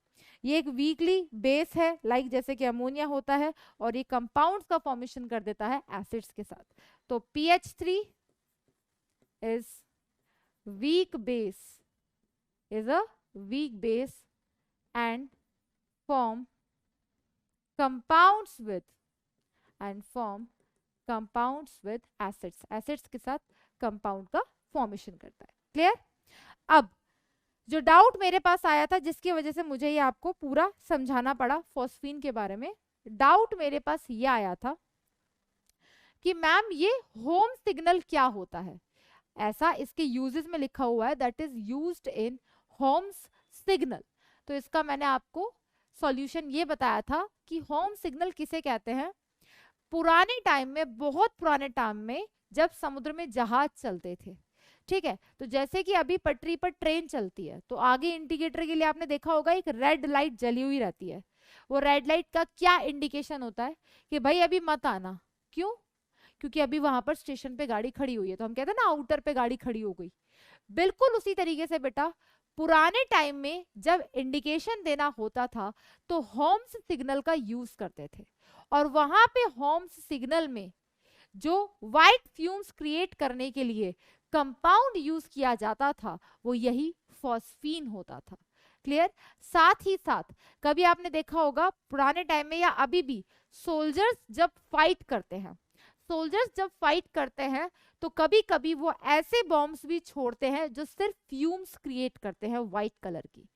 ये एक वीकली बेस है, लाइक जैसे कि अमोनिया होता है, और ये कंपाउंड्स का फॉर्मेशन कर देता है एसिड्स के साथ। तो PH3 is weak base, is a weak base and form compounds with compounds with acids, acids के साथ कंपाउंड का फॉर्मेशन करता है। क्लियर। अब जो डाउट मेरे पास आया था जिसकी वजह से मुझे ये आपको पूरा समझाना पड़ा फॉस्फीन के बारे में, डाउट मेरे पास ये आया था कि मैम ये होम सिग्नल क्या होता है। ऐसा इसके यूजेस में लिखा हुआ है, that is used in homes signal. तो इसका मैंने आपको सॉल्यूशन ये बताया था कि होम सिग्नल किसे कहते हैं। पुराने टाइम में, बहुत पुराने टाइम में, जब समुद्र में जहाज चलते थे, ठीक है, तो जैसे कि अभी पटरी पर ट्रेन चलती है तो आगे इंडिकेटर के लिए आपने देखा होगा एक रेड लाइट जली हुई रहती है। वो रेड लाइट का क्या इंडिकेशन होता है कि भाई अभी मत आना। क्यों? क्योंकि अभी वहां पर स्टेशन पे गाड़ी खड़ी हुई है, तो हम कहते हैं ना आउटर पे गाड़ी खड़ी हो गई। बिल्कुल उसी तरीके से बेटा पुराने टाइम में जब इंडिकेशन देना होता था तो होम्स सिग्नल का यूज करते थे, और वहां पे होम्स सिग्नल में जो व्हाइट फ्यूम्स क्रिएट करने के लिए कंपाउंड यूज किया जाता था वो यही फॉस्फीन होता था। क्लियर। साथ ही साथ कभी आपने देखा होगा पुराने टाइम में या अभी भी सोल्जर्स जब फाइट करते हैं, सोल्जर्स जब फाइट करते हैं तो कभी कभी वो ऐसे बॉम्ब्स भी छोड़ते हैं जो सिर्फ फ्यूम्स क्रिएट करते हैं व्हाइट कलर की।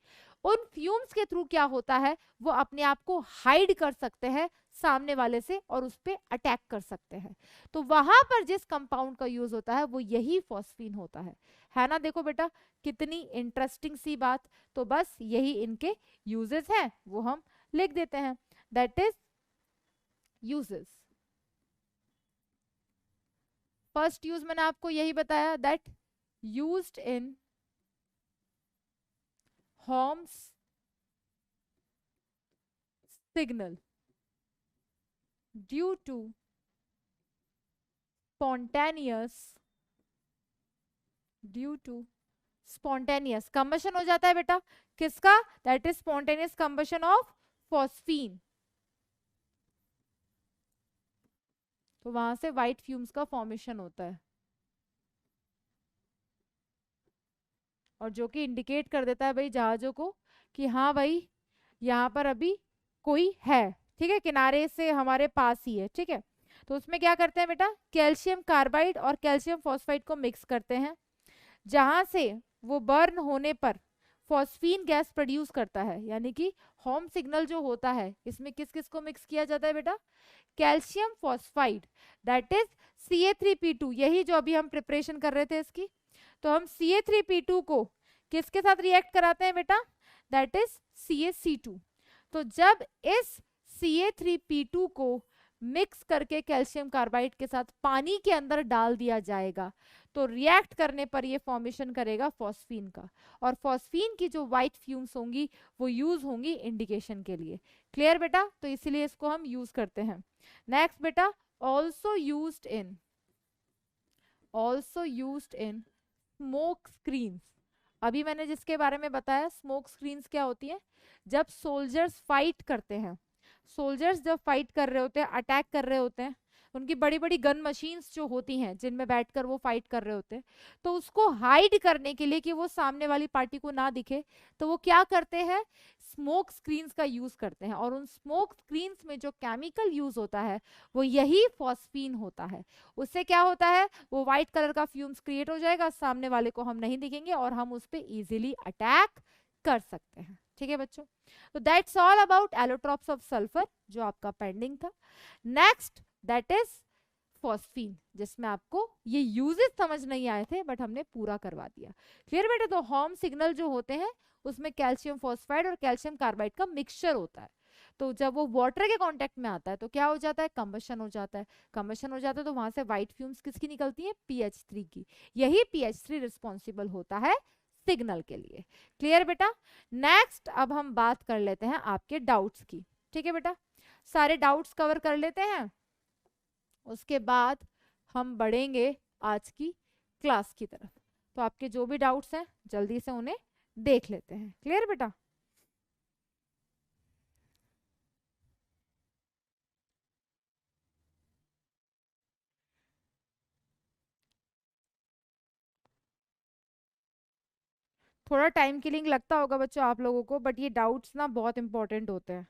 उन फ्यूम्स के थ्रू क्या होता है, वो अपने आप को हाइड कर सकते हैं सामने वाले से और उस पर अटैक कर सकते हैं। तो वहां पर जिस कंपाउंड का यूज होता है वो यही फॉस्फीन होता है ना। देखो बेटा कितनी इंटरेस्टिंग सी बात। तो बस यही इनके यूजेस हैं, वो हम लिख देते हैं, that is uses. First use मैंने आपको यही बताया, that used in homes signal due to spontaneous spontaneous combustion हो जाता है बेटा, किसका? That is spontaneous combustion of phosphine. तो वहां से व्हाइट फ्यूम्स का फॉर्मेशन होता है, और जो कि इंडिकेट कर देता है भाई जहाजों को कि हाँ भाई यहाँ पर अभी कोई है, ठीक है, किनारे से हमारे पास ही है, ठीक है। तो उसमें क्या करते हैं बेटा, कैल्शियम कार्बाइड और कैल्शियम फॉस्फाइड को मिक्स करते हैं, जहां से वो बर्न होने पर फॉस्फीन गैस प्रोड्यूस करता है। यानी कि होम सिग्नल जो होता है इसमें किस किस को मिक्स किया जाता है बेटा, calcium phosphide, that is Ca3P2, यही जो अभी हम प्रिपरेशन कर रहे थे इसकी। तो हम Ca3P2 को किसके साथ रिएक्ट कराते हैं बेटा, दैट इज CaC2। तो जब इस Ca3P2 को मिक्स करके कैल्शियम कार्बाइड के साथ पानी के अंदर डाल दिया जाएगा, तो रिएक्ट करने पर ये फॉर्मेशन करेगा फॉस्फीन का, और फॉस्फीन की जो व्हाइट फ्यूम्स होंगी वो यूज होंगी इंडिकेशन के लिए। क्लियर बेटा? तो इसीलिए इसको हम यूज करते हैं। नेक्स्ट बेटा, also used in smoke screens. अभी मैंने जिसके बारे में बताया, स्मोक स्क्रीन्स क्या होती है, जब सोल्जर्स फाइट करते हैं, सोल्जर्स जब फाइट कर रहे होते हैं, अटैक कर रहे होते हैं, उनकी बड़ी बड़ी गन मशीन्स जो होती हैं जिनमें बैठकर वो फाइट कर रहे होते हैं, तो उसको हाइड करने के लिए कि वो सामने वाली पार्टी को ना दिखे, तो वो क्या करते हैं, स्मोक स्क्रीन्स का यूज करते हैं। और उन स्मोक स्क्रीन्स में जो केमिकल यूज होता है वो यही फॉस्फीन होता है। उससे क्या होता है, वो व्हाइट कलर का फ्यूम्स क्रिएट हो जाएगा, सामने वाले को हम नहीं दिखेंगे और हम उस पर इजिली अटैक कर सकते हैं। ठीक है बच्चों, तो that's all about allotropes of sulphur जो आपका पेंडिंग था। नेक्स्ट दैट इज फॉस्फीन, जिसमें आपको ये यूजेस समझ नहीं आए थे बट हमने पूरा करवा दिया। क्लियर बेटा? तो होम सिग्नल जो होते हैं उसमें कैल्शियम फॉस्फाइड और कैल्शियम कार्बाइड का मिक्सचर होता है। तो जब वो वाटर के कांटेक्ट में आता है तो क्या हो जाता है, कंबशन हो जाता है। कंबशन हो जाता है तो वहां से व्हाइट फ्यूम्स किसकी निकलती है, PH3 की। यही PH3 रिस्पॉन्सिबल होता है सिग्नल के लिए। क्लियर बेटा? नेक्स्ट अब हम बात कर लेते हैं आपके डाउट्स की। ठीक है बेटा, सारे डाउट्स कवर कर लेते हैं, उसके बाद हम बढ़ेंगे आज की क्लास की तरफ। तो आपके जो भी डाउट्स हैं जल्दी से उन्हें देख लेते हैं। क्लियर बेटा? थोड़ा टाइम किलिंग लगता होगा बच्चों आप लोगों को, बट ये डाउट्स ना बहुत इंपॉर्टेंट होते हैं।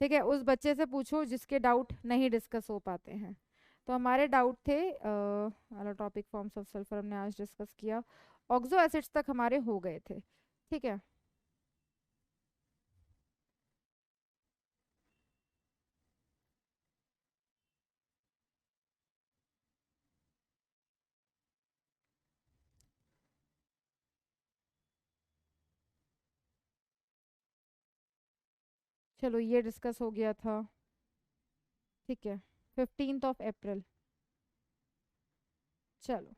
ठीक है, उस बच्चे से पूछो जिसके डाउट नहीं डिस्कस हो पाते हैं। तो हमारे डाउट थे टॉपिक फॉर्म्स ऑफ सल्फर हमने आज डिस्कस किया, ऑक्सो एसिड्स तक हमारे हो गए थे। ठीक है, चलो ये डिस्कस हो गया था। ठीक है, 15 अप्रैल। चलो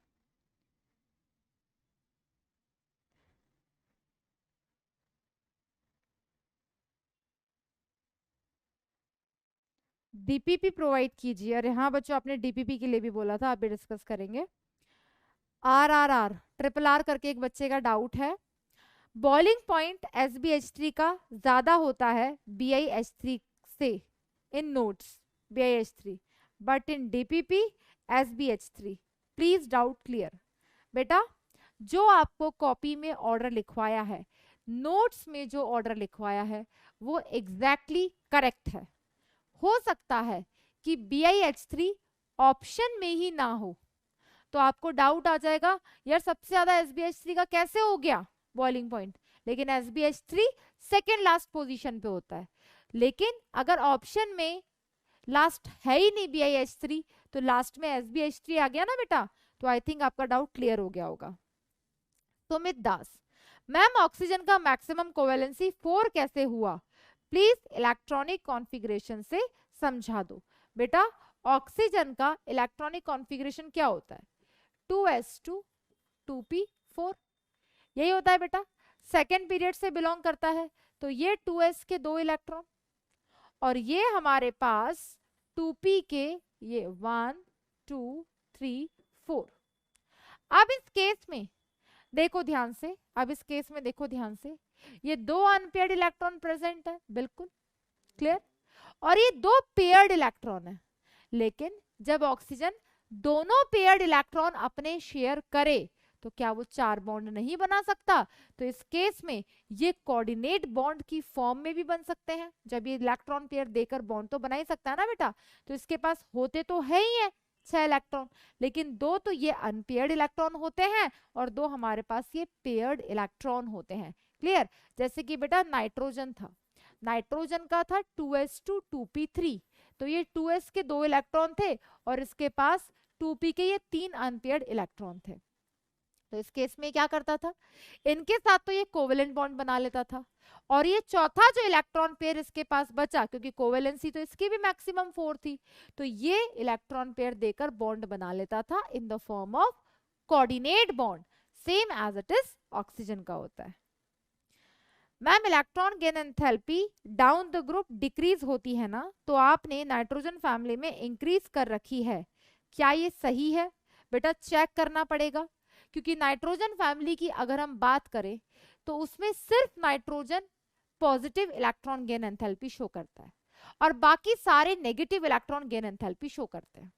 DPP प्रोवाइड कीजिए। अरे हाँ बच्चों, आपने DPP के लिए भी बोला था, आप भी डिस्कस करेंगे। RRR करके एक बच्चे का डाउट है, बॉइलिंग पॉइंट SbH3 का ज्यादा होता है BiH3 से in notes BiH3, but in DPP SbH3, please doubt clear. बेटा, जो आपको कॉपी में ऑर्डर लिखवाया है, नोट्स में जो ऑर्डर लिखवाया है वो एग्जैक्टली करेक्ट है। हो सकता है कि BiH3 ऑप्शन में ही ना हो, तो आपको डाउट आ जाएगा यार सबसे ज्यादा SbH3 का कैसे हो गया बॉइलिंग पॉइंट, लेकिन SbH3 सेकेंड लास्ट पोजीशन पे होता है। लेकिन अगर ऑप्शन में लास्ट है ही नहीं BiH3, तो लास्ट में SbH3 आ गया ना बेटा, तो आई थिंक आपका डाउट क्लियर हो गया होगा। सुमित दास, मैम ऑक्सीजन का मैक्सिमम कोवेलेंसी 4 कैसे हुआ, प्लीज इलेक्ट्रॉनिक कॉन्फ़िगरेशन से समझा दो। बेटा, ऑक्सीजन का इलेक्ट्रॉनिक कॉन्फ़िगरेशन क्या होता है, 2s2 2p4, यही होता है बेटा। सेकेंड पीरियड से बिलोंग करता है, तो ये 2s के 2 इलेक्ट्रॉन, और ये हमारे पास 2p के ये 1 2 3 4। अब इस केस में देखो ध्यान से, अब इस केस में देखो ध्यान से, ये दो अनपेयर्ड इलेक्ट्रॉन प्रेजेंट है, बिल्कुल क्लियर, और ये दो पेयर्ड इलेक्ट्रॉन है। लेकिन जब ऑक्सीजन दोनों पेयर्ड इलेक्ट्रॉन अपने शेयर करे तो क्या वो 4 बॉन्ड नहीं बना सकता? तो इस केस में ये कोऑर्डिनेट बॉन्ड की फॉर्म में भी बन सकते हैं। जब ये इलेक्ट्रॉन पेयर देकर बॉन्ड तो बना ही सकता है ना बेटा, तो इसके पास होते तो है ही है 6 इलेक्ट्रॉन, लेकिन 2 तो ये अनपेयर्ड इलेक्ट्रॉन होते हैं और 2 हमारे पास ये पेयर्ड इलेक्ट्रॉन होते हैं। क्लियर? जैसे कि बेटा नाइट्रोजन था, नाइट्रोजन का था 2s2 2p3, तो ये 2s के 2 इलेक्ट्रॉन थे और इसके पास 2p के ये 3 अनपेयर्ड इलेक्ट्रॉन थे। तो इस केस में क्या करता था, इनके साथ तो ये कोवेलेंट बॉन्ड बना लेता था, और ये चौथा जो इलेक्ट्रॉन पेयर इसके पास बचा, क्योंकि कोवेलेंसी तो इसकी भी मैक्सिमम 4 थी, तो ये इलेक्ट्रॉन पेयर देकर बॉन्ड बना लेता था in the form of coordinate bond, same as it is oxygen का होता है। Ma'am electron gain enthalpy down the group decrease होती है ना, तो आपने नाइट्रोजन फैमिली में इंक्रीज कर रखी है, क्या ये सही है? बेटा चेक करना पड़ेगा, क्योंकि नाइट्रोजन फैमिली की अगर हम बात करें तो उसमें सिर्फ nitrogen positive electron gain enthalpy show करता है और बाकी सारे negative electron gain enthalpy show करते हैं।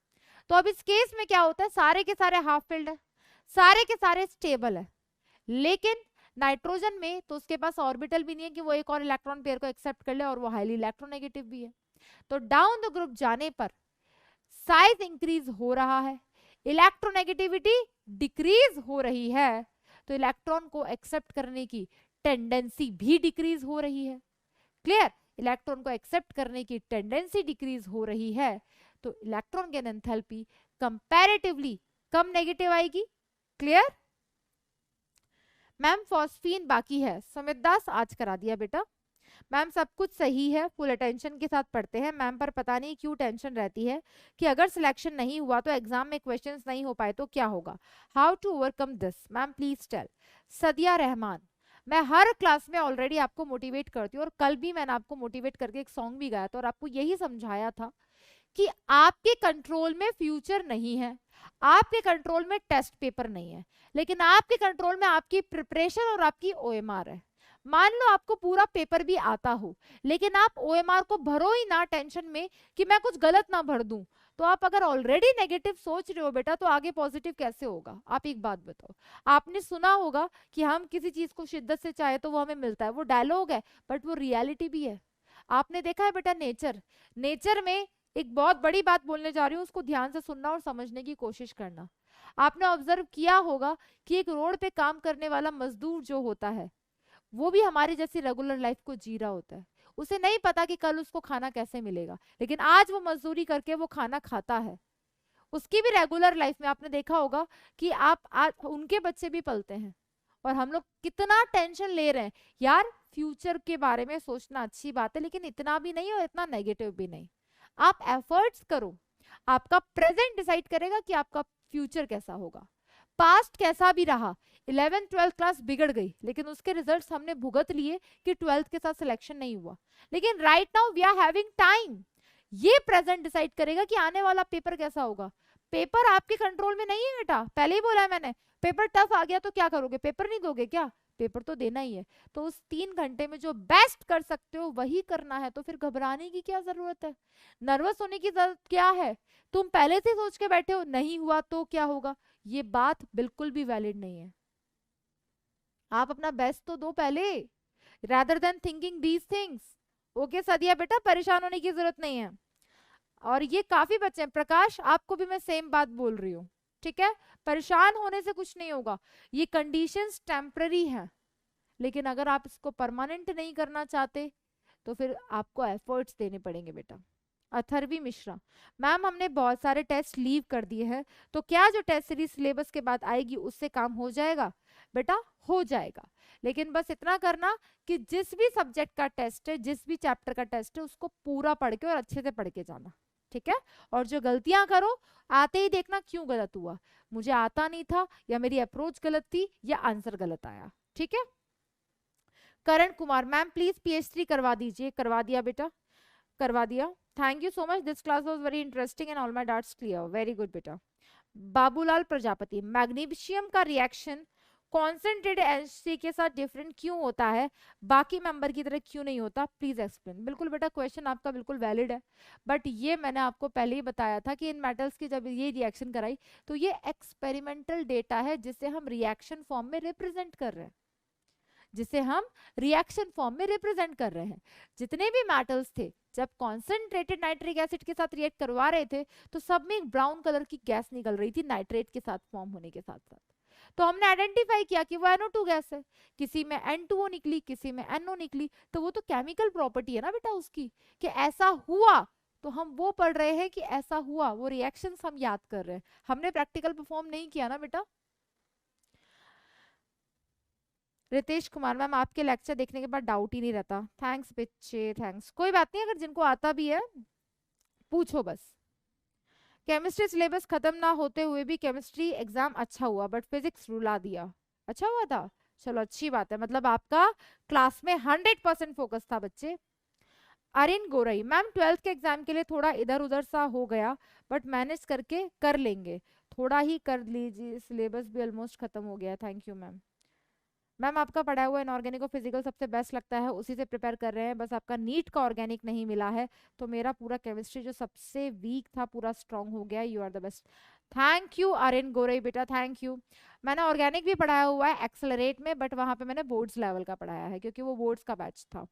तो अब इस केस में क्या होता है, सारे के सारे हाफ फिल्ड है, सारे के सारे स्टेबल है, लेकिन नाइट्रोजन में तो उसके पास ऑर्बिटल भी नहीं है कि वो एक और इलेक्ट्रॉन पेयर को एक्सेप्ट कर ले, और वो हाईली इलेक्ट्रोनेगेटिव भी है। तो डाउन द ग्रुप जाने पर साइज इंक्रीज हो रहा है, इलेक्ट्रोनेगेटिविटी डिक्रीज हो रही है, तो इलेक्ट्रॉन को एक्सेप्ट करने की टेंडेंसी भी डिक्रीज हो रही है। क्लियर? इलेक्ट्रॉन को एक्सेप्ट करने की टेंडेंसी डिक्रीज हो रही है, तो इलेक्ट्रॉन गेन एंथैल्पी कंपैरेटिवली कम नेगेटिव आएगी। क्लियर? मैम फॉस्फीन बाकी है, सुमित दास आज करा दिया बेटा। मैम सब कुछ सही है, फुल अटेंशन के साथ पढ़ते हैं। मैम पर पता नहीं क्यों टेंशन रहती है कि अगर सिलेक्शन नहीं हुआ तो एग्जाम में क्वेश्चंस नहीं हो पाए तो क्या होगा, how to overcome this. Ma'am please tell. Sadia Rahman, मैं हर क्लास में ऑलरेडी आपको मोटिवेट करती हूँ, और कल भी मैंने आपको मोटिवेट करके एक सॉन्ग भी गाया था और आपको यही समझाया था कि आपके कंट्रोल में फ्यूचर नहीं है, आपके कंट्रोल में टेस्ट पेपर नहीं है, लेकिन आपके कंट्रोल में आपकी प्रिपरेशन और आपकी ओएमआर है। मान लो आपको पूरा पेपर भी आता हो, लेकिन आप ओएमआर को भरो ही ना टेंशन में कि मैं कुछ गलत ना भर दूं, तो आप अगर ऑलरेडी नेगेटिव सोच रहे हो बेटा, तो आगे पॉजिटिव कैसे होगा? आप एक बात बताओ, आपने सुना होगा कि हम किसी चीज को शिद्दत से चाहे तो वो हमें मिलता है, वो डायलॉग है, बट वो रियलिटी भी है। आपने देखा है बेटा नेचर में एक बहुत बड़ी बात बोलने जा रही हूँ, उसको ध्यान से सुनना और समझने की कोशिश करना। आपने ऑब्जर्व किया होगा कि एक रोड पे काम करने वाला मजदूर जो होता है, वो भी हमारी जैसी रेगुलर लाइफ को जी रहा होता है। उसे नहीं पता कि कल उसको खाना कैसे मिलेगा, लेकिन आज वो मजदूरी करके वो खाना खाता है। उसकी भी रेगुलर लाइफ में आपने देखा होगा कि आप आज उनके बच्चे भी पलते हैं, और हम लोग कितना टेंशन ले रहे हैं यार। फ्यूचर के बारे में सोचना अच्छी बात है, लेकिन इतना भी नहीं और इतना नेगेटिव भी नहीं। आप एफर्ट्स करो, आपका प्रेजेंट डिसाइड करेगा कि आपका फ्यूचर कैसा होगा। पास्ट कैसा भी रहा, 11th 12th क्लास बिगड़ गई, लेकिन उसके रिजल्ट्स हमने भुगत लिए कि 12th के साथ सिलेक्शन नहीं हुआ, लेकिन right now we are having time. ये प्रेजेंट डिसाइड करेगा कि आने वाला पेपर कैसा होगा। पेपर आपके कंट्रोल में नहीं है बेटा, पहले ही बोला है मैंने। पेपर टफ आ गया तो क्या करोगे, पेपर नहीं दोगे क्या? पेपर तो देना ही है। तो उस 3 घंटे में जो बेस्ट कर सकते हो वही करना है, तो फिर घबराने की क्या जरूरत है, नर्वस होने की जरूरत क्या है? तुम पहले से सोच के बैठे हो नहीं हुआ तो क्या होगा, ये बात बिल्कुल भी वैलिड नहीं है। आप अपना बेस्ट तो दो पहले, rather than thinking these things। Okay Sadia बेटा, परेशान होने की जरूरत नहीं है। और ये काफी बच्चे हैं, प्रकाश आपको भी मैं सेम बात बोल रही हूँ, ठीक है? परेशान होने से कुछ नहीं होगा, ये कंडीशंस टेम्पररी हैं, लेकिन अगर आप इसको परमानेंट नहीं करना चाहते तो फिर आपको एफर्ट्स देने पड़ेंगे बेटा। अथर्वी मिश्रा, मैम हमने बहुत सारे टेस्ट लीव कर दिए हैं, तो क्या जो टेस्ट सीरीज सिलेबस के बाद आएगी उससे काम हो जाएगा? बेटा हो जाएगा, लेकिन बस इतना करना कि जिस भी सब्जेक्ट का टेस्ट है, जिस भी चैप्टर का टेस्ट है, उसको पूरा पढ़ के और अच्छे से पढ़ के जाना, ठीक है? और जो गलतियां करो आते ही देखना क्यों गलत हुआ, मुझे आता नहीं था, या मेरी अप्रोच गलत थी, या आंसर गलत आया, ठीक है? Karan Kumar, ma'am please PhD करवा दीजिए। करवा दिया बेटा, करवा दिया। Thank you so much, this class was very interesting and all my doubts clear. Very good बेटा। बाबूलाल प्रजापति, मैग्नीशियम का रिएक्शन कॉन्सेंट्रेटेड एनसी के साथ डिफरेंट क्यों होता है, बाकी मेंबर की तरह क्यों नहीं होता, प्लीज एक्सप्लेन। बिल्कुल बेटा क्वेश्चन आपका बिल्कुल वैलिड है, बट ये मैंने आपको पहले ही बताया था कि इन मेटल्स की जब ये रिएक्शन कराई तो ये एक्सपेरिमेंटल डेटा है जिसे हम रिएक्शन फॉर्म में रिप्रेजेंट कर रहे हैं, जिसे हम रिएक्शन फॉर्म में रिप्रेजेंट कर रहे हैं। जितने भी मेटल्स थे जब कॉन्सेंट्रेटेड नाइट्रिक एसिड के साथ रिएक्ट करवा रहे थे तो सब में एक ब्राउन कलर की गैस निकल रही थी नाइट्रेट के साथ फॉर्म होने के साथ साथ। तो हमने आइडेंटिफाई किया कि वो NO2 गैस है, किसी में N2O निकली, किसी में NO निकली, तो वो तो केमिकल प्रॉपर्टी है ना बेटा उसकी कि ऐसा हुआ, तो हम वो पढ़ रहे हैं कि ऐसा हुआ, वो रिएक्शंस हम याद कर रहे हैं, हमने प्रैक्टिकल परफॉर्म नहीं किया ना बेटा। रितेश कुमार मैम आपके लेक्चर देखने के बाद डाउट ही नहीं रहता, थैंक्स बच्चे थैंक्स। कोई बात नहीं, अगर जिनको आता भी है पूछो बस। केमिस्ट्री सिलेबस खत्म ना होते हुए भी केमिस्ट्री एग्जाम अच्छा हुआ बट फिजिक्स रुला दिया, अच्छा हुआ था, चलो अच्छी बात है, मतलब आपका क्लास में 100% फोकस था बच्चे। अरिन गोरई मैम 12th के एग्जाम के लिए थोड़ा इधर उधर सा हो गया बट मैनेज करके कर लेंगे, थोड़ा ही कर लीजिए, सिलेबस भी ऑलमोस्ट खत्म हो गया, थैंक यू मैम। मैम आपका पढ़ा हुआ इनऑर्गेनिक और फिजिकल सबसे बेस्ट लगता है, उसी से प्रिपेयर कर रहे हैं, बस आपका नीट का ऑर्गेनिक नहीं मिला है, तो मेरा पूरा केमिस्ट्री जो सबसे वीक था पूरा स्ट्रांग हो गया, you are the best. Thank you Aryan Gorai बेटा, थैंक यू। मैंने ऑर्गेनिक भी पढ़ाया हुआ है एक्सेलरेट में, बट वहां पे मैंने बोर्ड्स लेवल का पढ़ाया है क्योंकि वो बोर्ड्स का बैच था।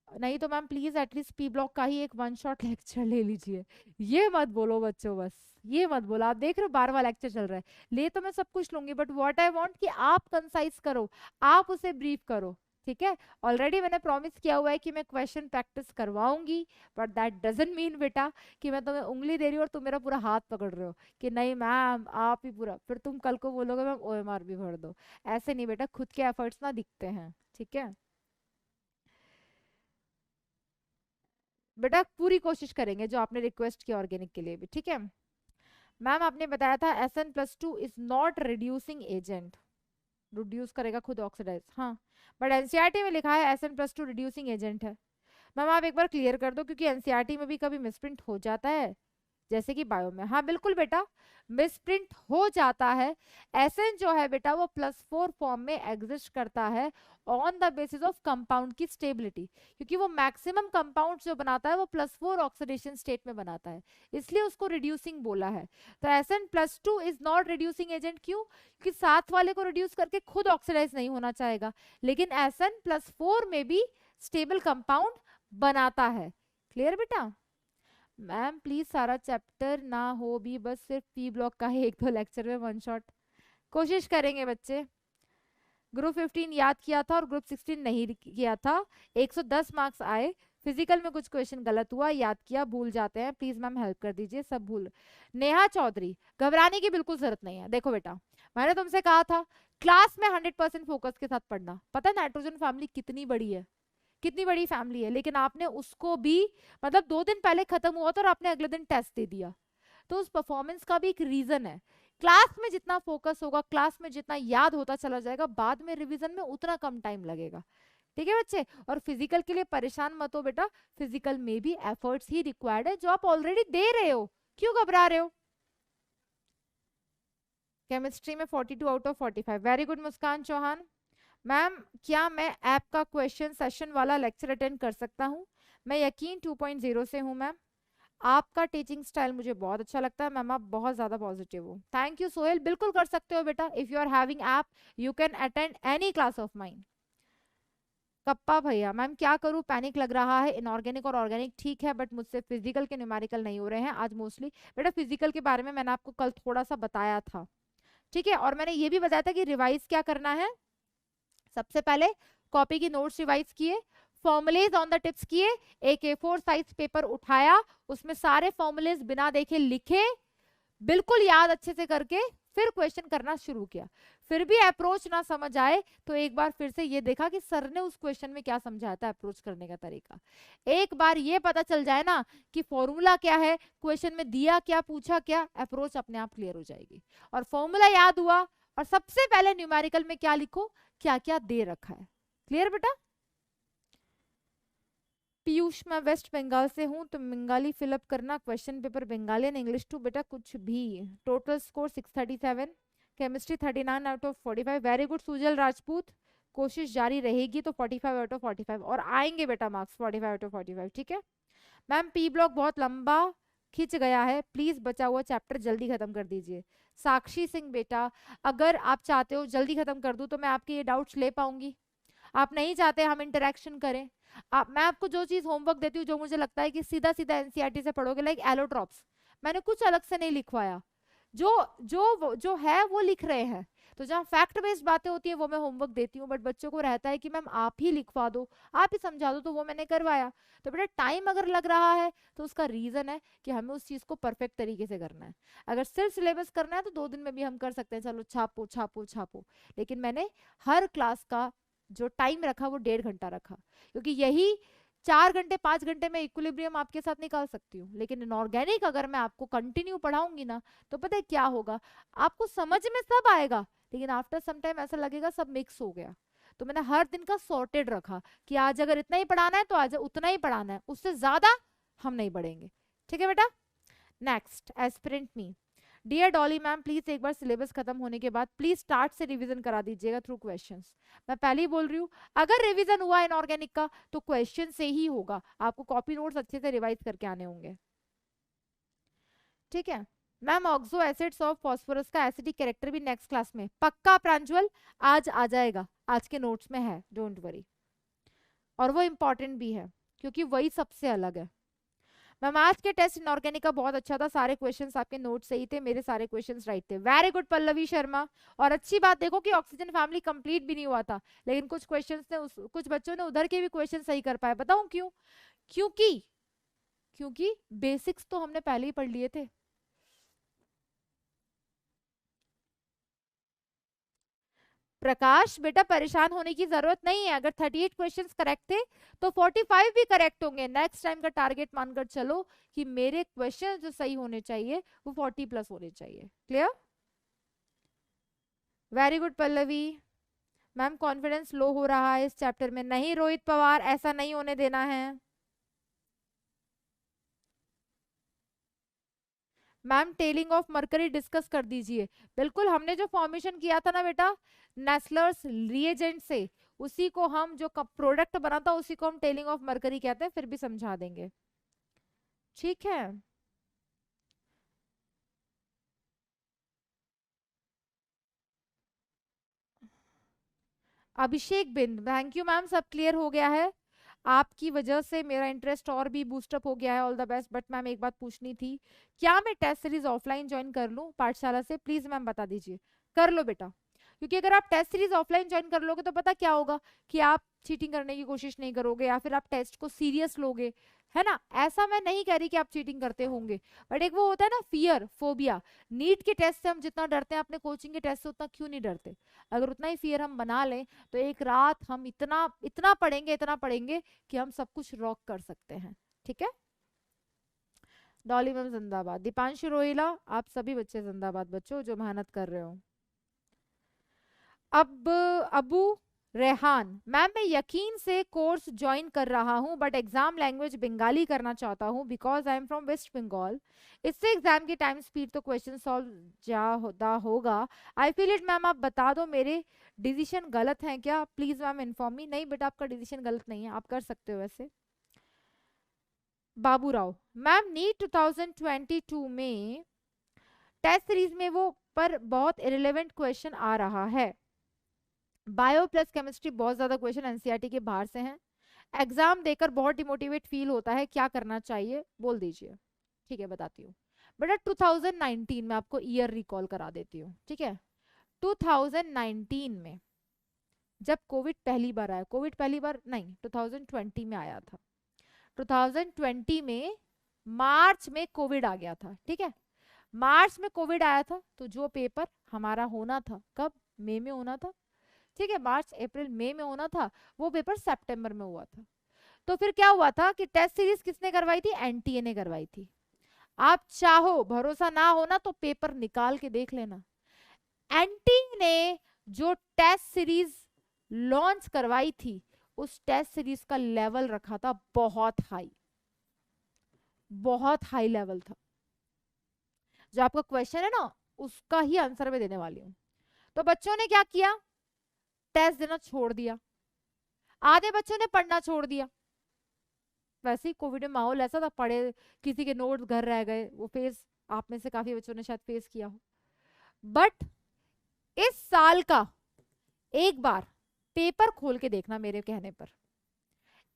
नहीं तो ma'am please at least P block का ही एक वन शॉट लेक्चर ले लीजिए, ये मत बोलो बच्चों, बस ये मत बोलो। आप देख रहे हो 12वां लेक्चर चल रहा है, ले तो मैं सब कुछ लूंगी बट व्हाट आई वांट कि आप कंसाइज करो, आप उसे ब्रीफ करो, ठीक है। ऑलरेडी मैंने प्रॉमिस किया हुआ है कि मैं क्वेश्चन प्रैक्टिस करवाऊंगी, बट दैट डजंट मीन बेटा कि मैं तुम्हें उंगली दे रही हूँ और तुम मेरा पूरा हाथ पकड़ रहे हो कि नहीं मैम आप ही पूरा, फिर तुम कल को बोलोगे मैम OMR भी भर दो, ऐसे नहीं बेटा, खुद के एफर्ट्स ना दिखते हैं, ठीक है बेटा, पूरी कोशिश करेंगे जो आपने रिक्वेस्ट की ऑर्गेनिक के लिए भी, ठीक है। मैम आपने बताया था SN+2 is not reducing agent, reduce करेगा खुद ऑक्सीडाइज, हाँ, बट एनसीईआरटी में लिखा है SN+2 रिड्यूसिंग एजेंट है। मैम आप एक बार क्लियर कर दो क्योंकि एनसीईआरटी में भी कभी मिसप्रिंट हो जाता है, जैसे कि बायो में, हाँ बिल्कुल बेटा मिसप्रिंट हो जाता है। एसएन जो है बेटा वो +4 फॉर्म में एग्जिस्ट करता है on the basis of compound की स्टेबिलिटी, क्योंकि वो मैक्सिमम कंपाउंड जो बनाता है वो +4 ऑक्सीडेशन स्टेट में बनाता है, इसलिए उसको रिड्यूसिंग बोला है। तो SN+2 is not reducing agent, क्यों, क्योंकि साथ वाले को रिड्यूस करके खुद ऑक्सीडाइज नहीं होना चाहेगा, लेकिन SN+4 में भी स्टेबल कंपाउंड बनाता है। क्लियर बेटा। मैम प्लीज सारा चैप्टर ना हो भी, बस सिर्फ पी ब्लॉक का ही 1-2 लेक्चर में वन शॉट, कोशिश करेंगे बच्चे। ग्रुप 15 याद किया था और ग्रुप 16 नहीं किया था, 110 मार्क्स आए, फिजिकल में कुछ क्वेश्चन गलत हुआ, याद किया, भूल जाते हैं, प्लीज मैम हेल्प कर दीजिए, सब भूल। नेहा चौधरी घबराने की बिल्कुल जरूरत नहीं है, देखो बेटा मैंने तुमसे कहा था क्लास में 100% फोकस के साथ पढ़ना, पता है नाइट्रोजन फैमिली कितनी बड़ी है, कितनी बड़ी फैमिली है, लेकिन आपने उसको भी मतलब 2 दिन पहले खत्म हुआ था और आपने अगले दिन टेस्ट दे दिया, तो उस परफॉर्मेंस का भी एक रीजन है। क्लास में जितना फोकस होगा, क्लास में जितना याद होता चला जाएगा, बाद में रिवीजन में उतना कम टाइम लगेगा, ठीक है बच्चे। और फिजिकल के लिए परेशान मत हो बेटा, फिजिकल में भी एफर्ट्स ही रिक्वायर्ड है जो आप ऑलरेडी दे रहे हो, क्यों घबरा रहे हो। केमिस्ट्री में 42 out of 45, very good Muskan Chauhan. Ma'am क्या मैं ऐप का क्वेश्चन सेशन वाला लेक्चर अटेंड कर सकता हूँ, मैं यकीन 2.0 से हूँ मैम, आपका टीचिंग स्टाइल मुझे बहुत अच्छा लगता है मैम, आप बहुत ज्यादा पॉजिटिव हो, थैंक यू सोहेल, बिल्कुल कर सकते हो बेटा, if you are having app you can attend any class of mine. कप्पा भैया मैम क्या करूँ, पैनिक लग रहा है, इनऑर्गेनिक और ऑर्गेनिक ठीक है बट मुझसे फिजिकल के न्यूमेरिकल नहीं हो रहे हैं आज मोस्टली। बेटा फिजिकल के बारे में मैंने आपको कल थोड़ा सा बताया था, ठीक है, और मैंने ये भी बताया था कि रिवाइज क्या करना है। सबसे पहले कॉपी की नोट्स रिवाइज किए, फॉर्मुलेज ऑन द टिप्स किए, एक A4 साइज पेपर उठाया, उसमें सारे फॉर्मुलेज बिना देखे लिखे, बिल्कुल याद अच्छे से करके फिर क्वेश्चन करना शुरू किया। फिर भी अप्रोच ना समझ आए तो एक बार फिर से ये देखा कि सर ने उस क्वेश्चन में क्या समझाया था, अप्रोच करने का तरीका। एक बार ये पता चल जाए ना कि फॉर्मूला क्या है, क्वेश्चन में दिया क्या, पूछा क्या, अप्रोच अपने आप क्लियर हो जाएगी। और फॉर्मूला याद हुआ और सबसे पहले न्यूमेरिकल में क्या लिखो, क्या क्या दे रखा है। क्लियर बेटा। पीयूष मैं वेस्ट बंगाल से हूँ, तो बंगाली फिलअप करना, question paper Bengali and English too बेटा कुछ भी, total score 637, chemistry 39 out of 45। Very good Sujal Rajput, कोशिश जारी रहेगी तो 45 आउट ऑफ 45 और आएंगे बेटा मार्क्स 45 आउट ऑफ 45, ठीक है। मैम पी ब्लॉक बहुत लंबा खिंच गया है, प्लीज बचा हुआ चैप्टर जल्दी खत्म कर दीजिए। साक्षी सिंह बेटा, अगर आप चाहते हो जल्दी खत्म कर दूं तो मैं आपके ये डाउट्स ले पाऊंगी। आप नहीं चाहते हम इंटरेक्शन करें, मैं आपको जो चीज होमवर्क देती हूँ जो मुझे लगता है कि सीधा सीधा एनसीईआरटी से पढ़ोगे, लाइक एलोट्रॉप्स, मैंने कुछ अलग से नहीं लिखवाया, जो है वो लिख रहे हैं। तो जहाँ फैक्ट बेस्ड बातें होती है वो मैं होमवर्क देती हूँ, बट बच्चों को रहता है कि मैम आप ही लिखवा दो, आप ही समझा दो, तो वो मैंने करवाया। तो बेटा टाइम अगर लग रहा है तो उसका रीजन है कि हमें उस चीज को परफेक्ट तरीके से करना है। अगर सिर्फ सिलेबस करना है तो 2 दिन में भी हम कर सकते हैं, चलो छापो छापो छापो, लेकिन मैंने हर क्लास का जो टाइम रखा वो 1.5 घंटा रखा, क्योंकि यही 4 घंटे 5 घंटे में इक्विलिब्रियम आपके साथ निकाल सकती हूँ। लेकिन इनऑर्गेनिक अगर मैं आपको कंटिन्यू पढ़ाऊंगी ना तो पता है क्या होगा, आपको समझ में सब आएगा, लेकिन आफ्टर सम टाइम ऐसा लगेगा सब मिक्स हो गया। तो मैंने हर दिन का सॉर्टेड रखा कि आज अगर इतना ही पढ़ाना है तो आज उतना ही पढ़ाना है, उससे ज्यादा हम नहीं पढ़ेंगे, ठीक है बेटा। Next aspirant me, dear Dolly ma'am please एक बार सिलेबस खत्म होने के बाद प्लीज स्टार्ट से रिवीजन करा दीजिएगा थ्रू क्वेश्चंस। मैं पहले ही बोल रही हूँ, अगर रिवीजन हुआ इनऑर्गेनिक का तो क्वेश्चन से ही होगा, आपको कॉपी नोट्स अच्छे से रिवाइज करके आने होंगे, ठीक है। Ma'am oxo acids of phosphorus का एसिडिक कैरेक्टर भी नेक्स्ट क्लास में पक्का प्रांजल आज आ जाएगा, आज के नोट्स में है, डोंट वरी, और वो इंपॉर्टेंट भी है क्योंकि वही सबसे अलग है। मैम आज के टेस्ट इनऑर्गेनिक का बहुत अच्छा था, सारे क्वेश्चंस आपके नोट सही थे, मेरे सारे क्वेश्चंस राइट थे। वेरी गुड पल्लवी शर्मा, और अच्छी बात देखो कि ऑक्सीजन फैमिली कंप्लीट भी नहीं हुआ था, लेकिन कुछ क्वेश्चंस ने कुछ बच्चों ने उधर के भी क्वेश्चन सही कर पाए, बताऊं क्यों? क्योंकि क्योंकि बेसिक्स तो हमने पहले ही पढ़ लिए थे। प्रकाश बेटा परेशान होने की जरूरत नहीं है, अगर 38 क्वेश्चंस करेक्ट थे तो 45 भी करेक्ट होंगे। नेक्स्ट टाइम का टारगेट मानकर चलो कि मेरे क्वेश्चन जो सही होने चाहिए वो 40 प्लस होने चाहिए। Clear? Very good Pallavi. Ma'am confidence low हो रहा है इस चैप्टर में, नहीं रोहित पवार ऐसा नहीं होने देना है। Ma'am telling of mercury discuss कर दीजिए। बिल्कुल, हमने जो फॉर्मेशन किया था ना बेटा नेस्लर्स रिएजेंट से, उसी को हम जो प्रोडक्ट बना था उसी को हम टेलिंग ऑफ मरकरी कहते हैं, फिर भी समझा देंगे, ठीक है। अभिषेक बिंद, थैंक यू मैम, सब क्लियर हो गया है। आपकी वजह से मेरा इंटरेस्ट और भी बूस्टअप हो गया है, all the best. But ma'am एक बात पूछनी थी, क्या मैं टेस्ट सीरीज ऑफलाइन ज्वाइन कर लूं पाठशाला से? प्लीज मैम बता दीजिए। कर लो बेटा, क्योंकि अगर आप टेस्ट सीरीज ऑफलाइन ज्वाइन कर लोगे तो पता क्या होगा कि आप चीटिंग करने की कोशिश नहीं करोगे, या फिर आप टेस्ट को सीरियस लोगे, है ना। ऐसा मैं नहीं कह रही कि आप चीटिंग करते होंगे, बट एक वो होता है ना फियर फोबिया, नीट के टेस्ट से हम जितना डरते हैं अपने कोचिंग के टेस्ट से उतना क्यों नहीं डरते। अगर उतना ही फियर हम बना लें तो एक रात हम इतना इतना पढ़ेंगे कि हम सब कुछ रॉक कर सकते हैं, ठीक है। डॉली मैम जिंदाबाद, दीपांशु रोहिला, आप सभी बच्चे जिंदाबाद बच्चों जो मेहनत कर रहे हो। अब अबू रेहान, मैम मैं यकीन से कोर्स ज्वाइन कर रहा हूं बट एग्जाम लैंग्वेज बंगाली करना चाहता हूं because I am from West Bengal. इससे एग्जाम की टाइम स्पीड तो क्वेश्चन सॉल्व ज्यादा होगा। I feel it. मैम आप बता दो मेरे डिसीजन गलत है क्या? Please ma'am inform me. नहीं बेटा आपका डिसीजन गलत नहीं है, आप कर सकते हो वैसे। बाबू राव, मैम नीट 2022 में टेस्ट सीरीज में वो पर बहुत इरेलेवेंट क्वेश्चन आ रहा है, बायो प्लस केमिस्ट्री बहुत ज्यादा क्वेश्चन एनसीईआरटी के बाहर से हैं, एग्जाम देकर बहुत डिमोटिवेट फील होता है, क्या करना चाहिए बोल दीजिए। ठीक है बताती हूँ बेटा, 2019 में आपको ईयर रिकॉल करा देती हूँ, ठीक है। 2019 में जब कोविड पहली बार आया, कोविड पहली बार नहीं 2020 में आया था, 2020 में मार्च में कोविड आ गया था, ठीक है। मार्च में कोविड आया था तो जो पेपर हमारा होना था कब, मई में होना था, ठीक है। मार्च अप्रैल मई में होना था, वो पेपर सितंबर में हुआ था। तो फिर क्या हुआ था कि टेस्ट सीरीज किसने करवाई थी? एनटीए ने करवाई थी। आप चाहो भरोसा ना होना तो पेपर निकाल के देख लेना। एनटीए ने जो टेस्ट सीरीज लॉन्च करवाई थी उस टेस्ट सीरीज का लेवल रखा था बहुत हाई, बहुत हाई लेवल था। जो आपका क्वेश्चन है ना उसका ही आंसर मैं देने वाली हूँ। तो बच्चों ने क्या किया, टेस्ट देना छोड़ दिया, आधे बच्चों ने पढ़ना छोड़ दिया। वैसे ही कोविड में माहौल ऐसा था, पढ़े, किसी के नोट्स घर रह गए, वो फेस आप में से काफी बच्चों ने शायद फेस किया हो। बट इस साल का एक बार पेपर खोल के देखना मेरे कहने पर,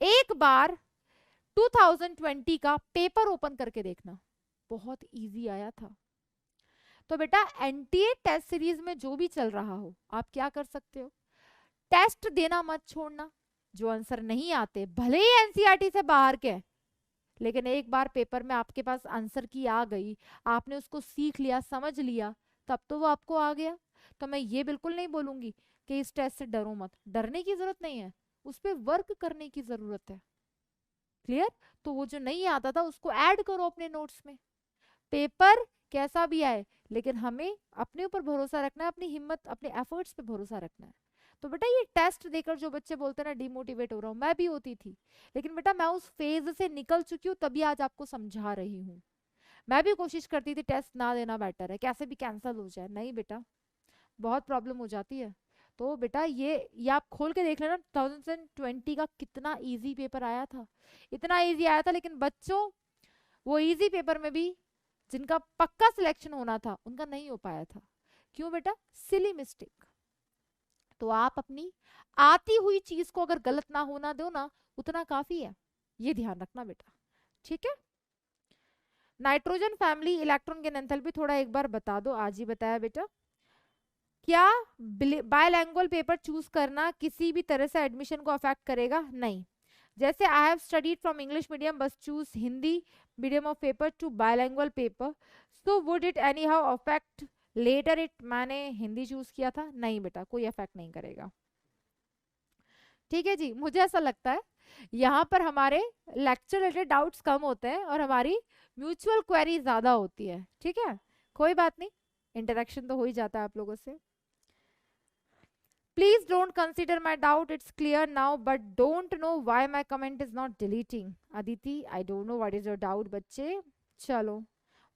एक बार 2020 का पेपर ओपन करके देखना, बहुत इजी आया था। तो बेटा एनटीए टेस्ट सीरीज में जो भी चल रहा हो, आप क्या कर सकते हो, टेस्ट देना मत छोड़ना। जो आंसर नहीं आते, भले ही एनसीईआरटी से बाहर के, लेकिन एक बार पेपर में आपके पास आंसर की आ गई, आपने उसको सीख लिया, समझ लिया, तब तो वो आपको आ गया। तो मैं ये बिल्कुल नहीं बोलूंगी कि इस टेस्ट से डरो मत, डरने की जरूरत नहीं है, उस पर वर्क करने की जरूरत है। क्लियर? तो वो जो नहीं आता था उसको ऐड करो अपने नोट्स में। पेपर कैसा भी आए, लेकिन हमें अपने ऊपर भरोसा रखना है, अपनी हिम्मत, अपने एफर्ट्स पे भरोसा रखना है। तो बेटा ये टेस्ट देकर जो बच्चे बोलते हैं ना डिमोटिवेट हो रहा हूँ, मैं भी होती थी, लेकिन बेटा मैं उस फेज से निकल चुकी हूँ, तभी आज आपको समझा रही हूँ। मैं भी कोशिश करती थी टेस्ट ना देना बेटर है, कैसे भी कैंसिल हो जाए, नहीं बेटा बहुत प्रॉब्लम हो जाती है। तो बेटा ये आप खोल के देख लेना 2020 का कितना इजी पेपर आया था, इतना इजी आया था, लेकिन बच्चों वो इजी पेपर में भी जिनका पक्का सिलेक्शन होना था उनका नहीं हो पाया था। क्यों बेटा? Silly mistake. तो आप अपनी आती हुई चीज को अगर गलत ना होना दो ना, उतना काफी है, ये ध्यान रखना बेटा। ठीक है? नाइट्रोजन फैमिली इलेक्ट्रॉन की एंथैल्पी थोड़ा एक बार बता दो, आज ही बताया बेटा। क्या बायलैंग्वेज पेपर चूज करना किसी भी तरह से एडमिशन को अफेक्ट करेगा? नहीं। जैसे I have studied from English medium बस choose Hindi medium of paper to bilanguage paper, so would it any how affect later it? मैंने हिंदी चूज किया था, नहीं बेटा कोई अफेक्ट नहीं करेगा। ठीक है जी, मुझे ऐसा लगता है यहाँ पर हमारे लेक्चर रिलेटेड डाउट्स कम होते हैं और हमारी म्यूचुअल क्वेरी ज्यादा होती है। ठीक है, कोई बात नहीं, इंटरेक्शन तो हो ही जाता है आप लोगों से। Please don't consider my doubt. It's clear now, but don't know why my comment is not deleting. Aditi, I don't know what is your doubt, बच्चे. चलो.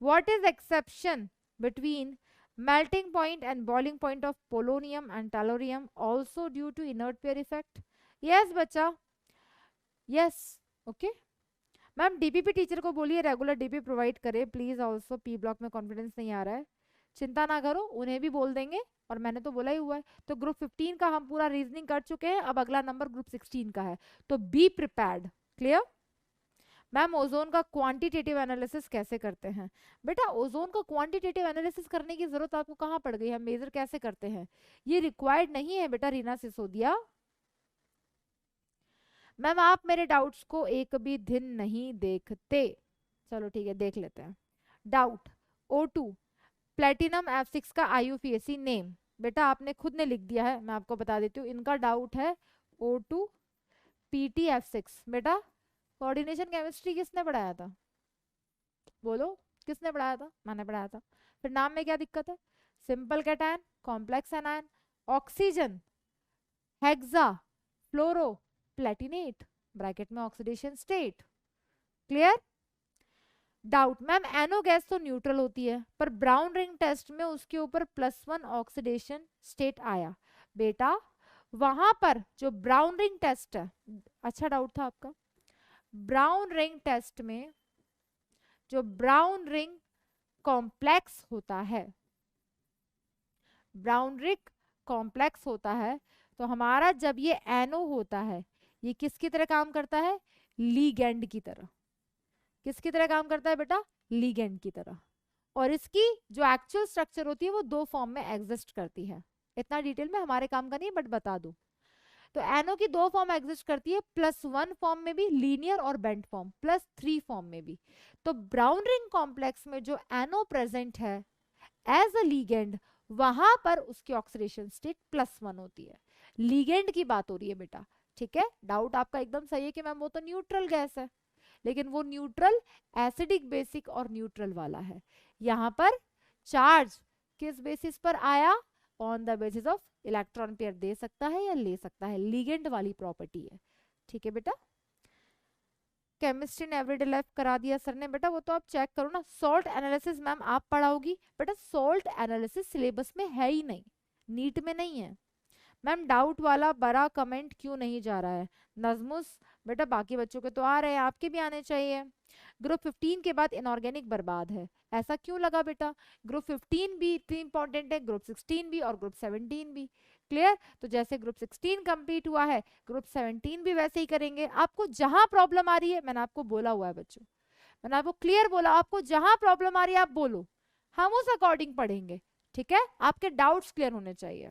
What is exception between melting point and boiling point of polonium and tellurium also due to inert pair effect? Yes, बच्चा. Yes. Okay. Ma'am DPP teacher को बोलिए regular DP provide करे please. Also P block में confidence नहीं आ रहा है, चिंता ना करो, उन्हें भी बोल देंगे, और मैंने तो बोला ही हुआ है। तो ग्रुप 15 का हम पूरा रीजनिंग कर चुके हैं, अब अगला नंबर ग्रुप 16 का है, तो be prepared. Clear? Ma'am ozone का क्वांटिटेटिव एनालिसिस कैसे करते हैं? बेटा ओजोन का क्वांटिटेटिव एनालिसिस करने की जरूरत आपको कहाँ पड़ गई है, मेजर कैसे करते हैं ये रिक्वायर्ड नहीं है बेटा। रीना सिसोदिया मैम आप मेरे डाउट्स को एक भी दिन नहीं देखते, चलो ठीक है देख लेते हैं। डाउट O2 प्लेटिनम F6 का IUPAC नेम, बेटा आपने खुद ने लिख दिया है, मैं आपको बता देती हूँ। इनका डाउट है O2 PT F6। बेटा कोऑर्डिनेशन केमिस्ट्री किसने पढ़ाया था? बोलो किसने पढ़ाया था? मैंने पढ़ाया था। फिर नाम में क्या दिक्कत है? Simple cation, complex anion, oxygen, hexa, fluoro, platinate, bracket में oxidation state. Clear? Doubt ma'am एनो गैस तो न्यूट्रल होती है, पर ब्राउन रिंग टेस्ट में उसके ऊपर +1 ऑक्सीडेशन स्टेट आया। बेटा वहां पर जो ब्राउन रिंग टेस्ट है, अच्छा डाउट था आपका, ब्राउन रिंग टेस्ट में जो ब्राउन रिंग कॉम्प्लेक्स होता है, ब्राउन रिंग कॉम्प्लेक्स होता है, तो हमारा जब ये एनो होता है, ये किसकी तरह काम करता है? लीगेंड की तरह। किसकी तरह काम करता है बेटा? लीगेंड की तरह। और इसकी जो एक्चुअल स्ट्रक्चर होती है वो दो फॉर्म में एग्जिस्ट करती है। इतना डिटेल में हमारे काम का नहीं, बट बता दूं तो एनो की दो फॉर्म एग्जिस्ट करती है, +1 फॉर्म में भी लीनियर और बेंट फॉर्म, +3 फॉर्म में भी। तो ब्राउन रिंग कॉम्प्लेक्स में जो एनो प्रेजेंट है एज अ लीगेंड, वहां पर उसकी ऑक्सीडेशन स्टेट +1 होती है। लीगेंड की बात हो रही है बेटा। ठीक है, डाउट आपका एकदम सही है कि मैम वो तो न्यूट्रल गैस है, लेकिन वो न्यूट्रल एसिडिक, बेसिक और न्यूट्रल वाला है। यहाँ पर चार्ज किस बेसिस पर आया? On the basis of electron pair दे सकता है या ले सकता है, लीगेंड वाली प्रॉपर्टी है। ठीक है बेटा, केमिस्ट्री ने एवरीडे लाइफ करा दिया सर ने, बेटा वो तो आप चेक करो ना। सॉल्ट एनालिसिस मैम आप पढ़ाओगी, बेटा सॉल्ट एनालिसिस सिलेबस में है ही नहीं, नीट में नहीं है। मैम डाउट वाला बड़ा कमेंट क्यों नहीं जा रहा है? नजमुस बेटा बाकी बच्चों के तो आ रहे हैं, आपके भी आने चाहिए। ग्रुप 15 के बाद इनऑर्गेनिक बर्बाद है, ऐसा क्यों लगा बेटा? ग्रुप 15 भी इतनी इंपॉर्टेंट है, ग्रुप 16 भी और ग्रुप 17 भी। क्लियर? तो जैसे ग्रुप 16 कंप्लीट हुआ है, ग्रुप 17 भी वैसे ही करेंगे। आपको जहां प्रॉब्लम आ रही है, मैंने आपको बोला हुआ है बच्चों, मैंने आपको क्लियर बोला, आपको जहां प्रॉब्लम आ रही है आप बोलो, हम उस अकॉर्डिंग पढ़ेंगे। ठीक है, आपके डाउट्स क्लियर होने चाहिए।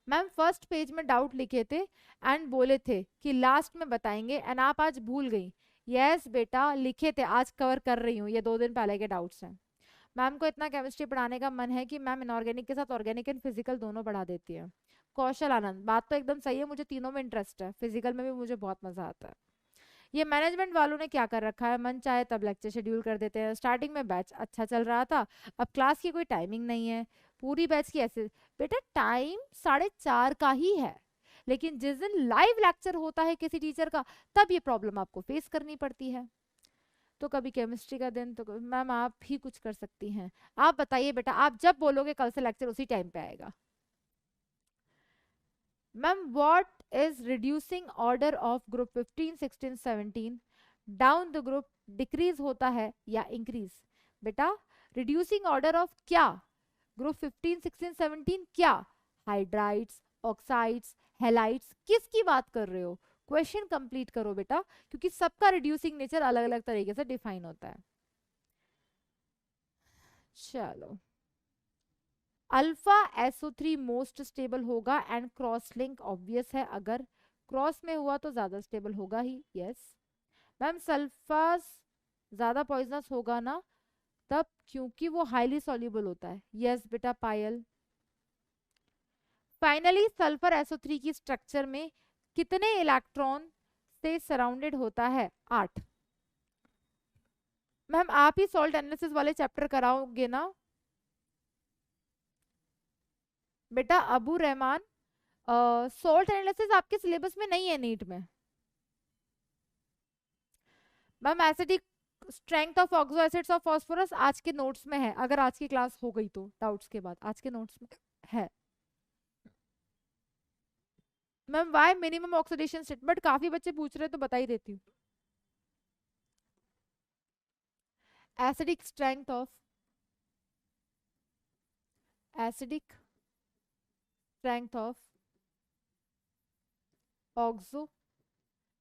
मैम फर्स्ट पेज में डाउट लिखे थे एंड बोले थे कि लास्ट में बताएंगे, एंड आप आज भूल गई। यस बेटा लिखे थे, आज कवर कर रही हूँ, ये 2 दिन पहले के डाउट्स हैं। मैम को इतना केमिस्ट्री पढ़ाने का मन है कि मैम इनऑर्गेनिक के साथ ऑर्गेनिक एंड फिजिकल दोनों पढ़ा देती है। कौशल आनंद, बात तो एकदम सही है, मुझे तीनों में इंटरेस्ट है, फिजिकल में भी मुझे बहुत मजा आता है। ये मैनेजमेंट वालों ने क्या कर रखा है, मन चाहे तब लेक्चर शेड्यूल कर देते हैं। स्टार्टिंग में बैच अच्छा चल रहा था, अब क्लास की कोई टाइमिंग नहीं है, पूरी बैच की ऐसे। बेटा टाइम 4:30 का ही है, लेकिन जिस दिन लाइव लेक्चर होता है किसी टीचर का, तब ये प्रॉब्लम आपको फेस करनी पड़ती है। तो कभी केमिस्ट्री का दिन, तो मैम आप ही कुछ कर सकती हैं। आप बताइए बेटा, आप जब बोलोगे कल से लेक्चर उसी टाइम पे आएगा। Ma'am what is reducing order of group 15, 16, 17 down the group, decrease होता है या इंक्रीज? बेटा रिड्यूसिंग ऑर्डर ऑफ क्या? ग्रुप 15, 16, 17 क्या? हाइड्राइड्स, ऑक्साइड्स, हेलाइड्स, किसकी बात कर रहे हो? क्वेश्चन कंप्लीट करो बेटा, क्योंकि सबका रिड्यूसिंग नेचर अलग अलग तरीके से डिफाइन होता है। चलो, अल्फा SO3 मोस्ट स्टेबल होगा एंड क्रॉस लिंक ऑब्वियस है, अगर क्रॉस में हुआ तो ज्यादा स्टेबल होगा ही। यस मैम सल्फास ज्यादा पॉइजनस होगा ना तब, क्योंकि वो हाईली सॉल्युबल होता है। यस बेटा पायल। फाइनली सल्फर SO3 की स्ट्रक्चर में कितने इलेक्ट्रॉन से सराउंडेड होता है? 8। मैम आप ही सॉल्ट एनालिसिस वाले चैप्टर कराओगे ना? बेटा अबू रहमान, सॉल्ट एनालिसिस आपके सिलेबस में नहीं है नीट में। Ma'am acidic strength of oxo acids of phosphorus आज के नोट्स में है, अगर आज की क्लास हो गई तो डाउट्स के बाद आज के नोट्स में है। Ma'am Y minimum oxidation state, but काफी बच्चे पूछ रहे हैं तो बता ही देती हूँ। Acidic strength of oxo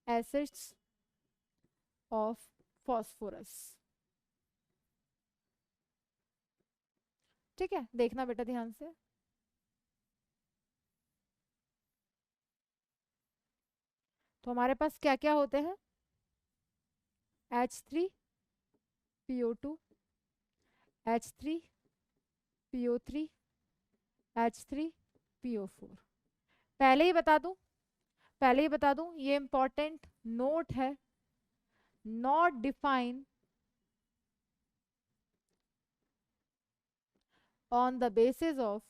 acids of phosphorus. ठीक है, देखना बेटा ध्यान से। तो हमारे पास क्या क्या होते हैं? H3 PO2, H3 PO3, H3 PO4। पहले ही बता दूं ये इंपॉर्टेंट नोट है, not define on the basis of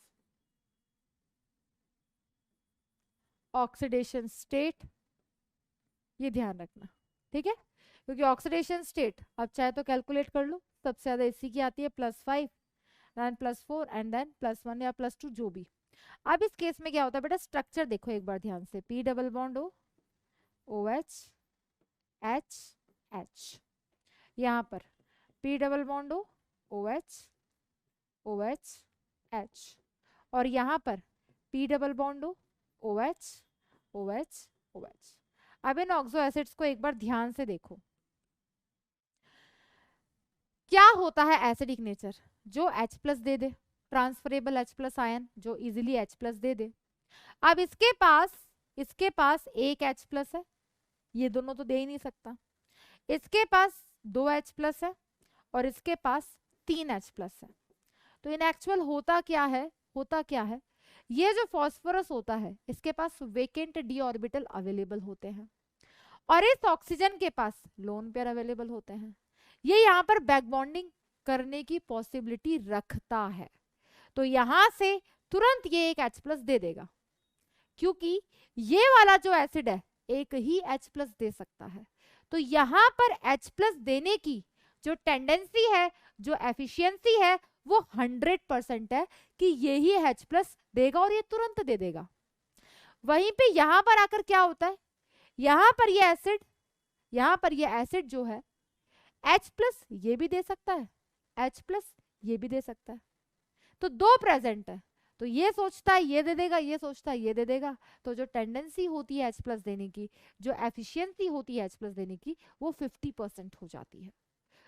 oxidation state, ये ध्यान रखना। ठीक है, क्योंकि ऑक्सीडेशन स्टेट अब चाहे तो कैलकुलेट कर लो, सबसे ज्यादा इसी की आती है +5 एंड +4 एंड देन +1 या +2 जो भी। अब इस केस में क्या होता है बेटा, स्ट्रक्चर देखो एक बार ध्यान से, P double bond O, OH H H, यहाँ पर P double bond O, OH OH H, और यहाँ पर P double bond O, OH OH OH। अब इन ऑक्सो एसिड्स को एक बार ध्यान से देखो, क्या होता है एसिडिक नेचर? जो H+ दे दे, ट्रांसफरेबल H+ आयन जो इजीली H+ दे दे। अब इसके पास एक H+ है, ये दोनों तो दे ही नहीं सकता। इसके पास 2 H+ है और इसके पास 3 H+ है। तो इन एक्चुअल होता क्या है, ये जो फॉस्फोरस होता है इसके पास वेकेंट d ऑर्बिटल अवेलेबल होते हैं और इस ऑक्सीजन के पास लोन पेयर अवेलेबल होते हैं। ये यहाँ पर बैक बॉन्डिंग करने की पॉसिबिलिटी रखता है, तो यहां से तुरंत ये एक H+ दे देगा, क्योंकि ये वाला जो एसिड है एक ही H+ दे सकता है। तो यहाँ पर H+ देने की जो टेंडेंसी है, जो एफिशिएंसी है, वो 100% है कि यही H+ देगा और ये तुरंत दे देगा। वहीं पे यहां पर आकर क्या होता है, यहां पर ये एसिड जो है H+ ये भी दे सकता है, H+ ये भी दे सकता है, तो दो प्रेजेंट है, तो ये सोचता है ये दे देगा, ये सोचता है ये दे देगा, तो जो टेंडेंसी होती है H+ देने की, जो एफिशिएंसी होती है H+ देने की, वो 50% हो जाती है।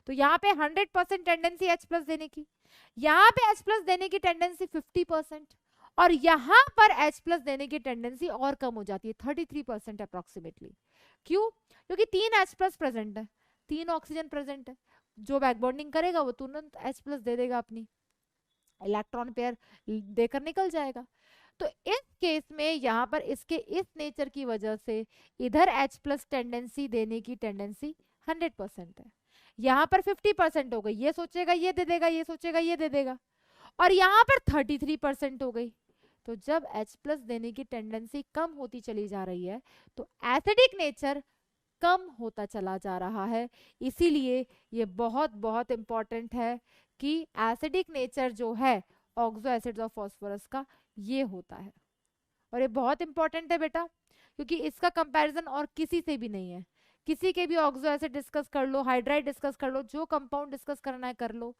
तो यहाँ पे 100% टेंडेंसी H+ देने की, यहाँ पे H+ देने की टेंडेंसी 50%, और यहाँ पर H+ देने की टेंडेंसी और कम हो जाती है 33% अप्रोक्सीमेटली। क्यों? क्योंकि 3 H+ प्रेजेंट है, 3 ऑक्सीजन प्रेजेंट है, जो बैक बॉन्डिंग करेगा वो तुरंत H+ दे देगा, अपनी इलेक्ट्रॉन पेयर देकर निकल जाएगा। तो इस केस में यहाँ पर इसके इस नेचर की वजह से इधर H+ टेंडेंसी देने की टेंडेंसी 100% है, यहाँ पर 50% हो गई, ये सोचेगा ये दे देगा, ये सोचेगा ये दे देगा, और यहाँ पर 33% हो गई। तो जब H+ देने की टेंडेंसी कम होती चली जा रही है तो एसिडिक नेचर कम होता चला जा रहा है। इसीलिए ये बहुत बहुत इंपॉर्टेंट है कि एसिडिक नेचर जो है ऑक्सो एसिड्स ऑफ फास्फोरस का ये होता है, और ये बहुत इंपॉर्टेंट है बेटा, क्योंकि इसका कंपैरिजन और किसी से भी नहीं है। किसी के भी ऑक्सो एसिड डिस्कस कर लो, हाइड्राइड डिस्कस कर लो, जो कंपाउंड डिस्कस करना है कर लो,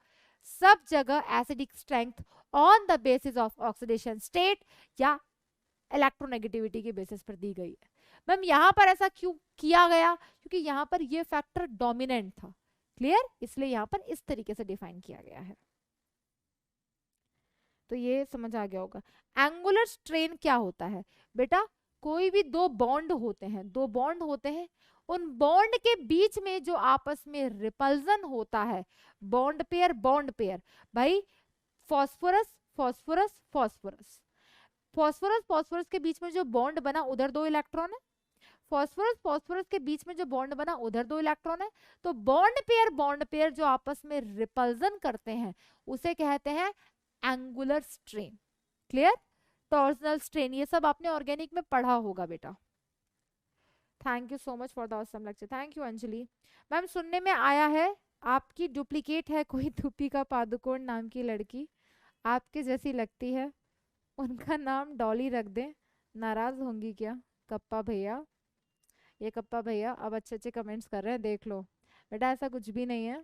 सब जगह acidic strength on the basis of oxidation state या इलेक्ट्रोनेगेटिविटी के बेसिस पर दी गई है। मैम यहाँ पर ऐसा क्यों किया गया? क्योंकि यहाँ पर ये फैक्टर डोमिनेंट था। क्लियर? इसलिए यहाँ पर इस तरीके से डिफाइन किया गया है। तो ये समझ आ गया होगा। एंगुलर स्ट्रेन क्या होता है बेटा? कोई भी दो बॉन्ड होते हैं, दो बॉन्ड होते हैं, उन बॉन्ड के बीच में जो आपस में रिपल्जन होता है, बॉन्ड पेयर भाई, phosphorus phosphorus phosphorus phosphorus phosphorus के बीच में जो बॉन्ड बना उधर 2 इलेक्ट्रॉन है, फॉस्फोरस फॉस्फोरस के बीच में जो बॉन्ड बना उधर 2 इलेक्ट्रॉन है। तो बॉन्ड पेयर जो आपस में रिपल्जन करते हैं उसे कहते हैं angular strain. Clear? Torsional strain, ये सब आपने ऑर्गेनिक में पढ़ा होगा बेटा। Thank you so much for the awesome lecture. Thank you Anjali. Ma'am सुनने में आया है आपकी डुप्लीकेट है कोई, दीपिका पादुकोण नाम की लड़की, आपके जैसी लगती है, उनका नाम डॉली रख दें, नाराज होंगी क्या? कप्पा भैया, ये कप्पा भैया अब अच्छे अच्छे कमेंट्स कर रहे हैं, देख लो बेटा, ऐसा कुछ भी नहीं है।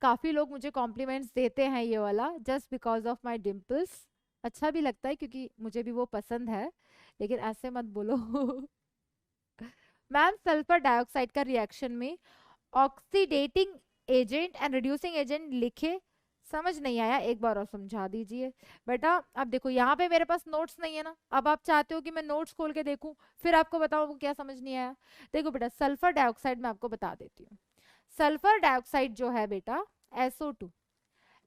काफी लोग मुझे कॉम्प्लीमेंट्स देते हैं ये वाला, just because of my dimples. अच्छा भी लगता है क्योंकि मुझे भी वो पसंद है, लेकिन ऐसे मत बोलो। मैम सल्फर डाइऑक्साइड का रिएक्शन में ऑक्सीडेटिंग एजेंट एंड रिड्यूसिंग एजेंट लिखे, समझ नहीं आया, एक बार और समझा दीजिए बेटा। अब देखो यहाँ पे मेरे पास नोट्स नहीं है ना, अब आप चाहते हो कि मैं नोट्स खोल के देखूं फिर आपको बताऊं क्या समझ नहीं आया। देखो बेटा, सल्फर डाइऑक्साइड मैं आपको बता देती हूँ। सल्फर डाइऑक्साइड जो है बेटा SO2,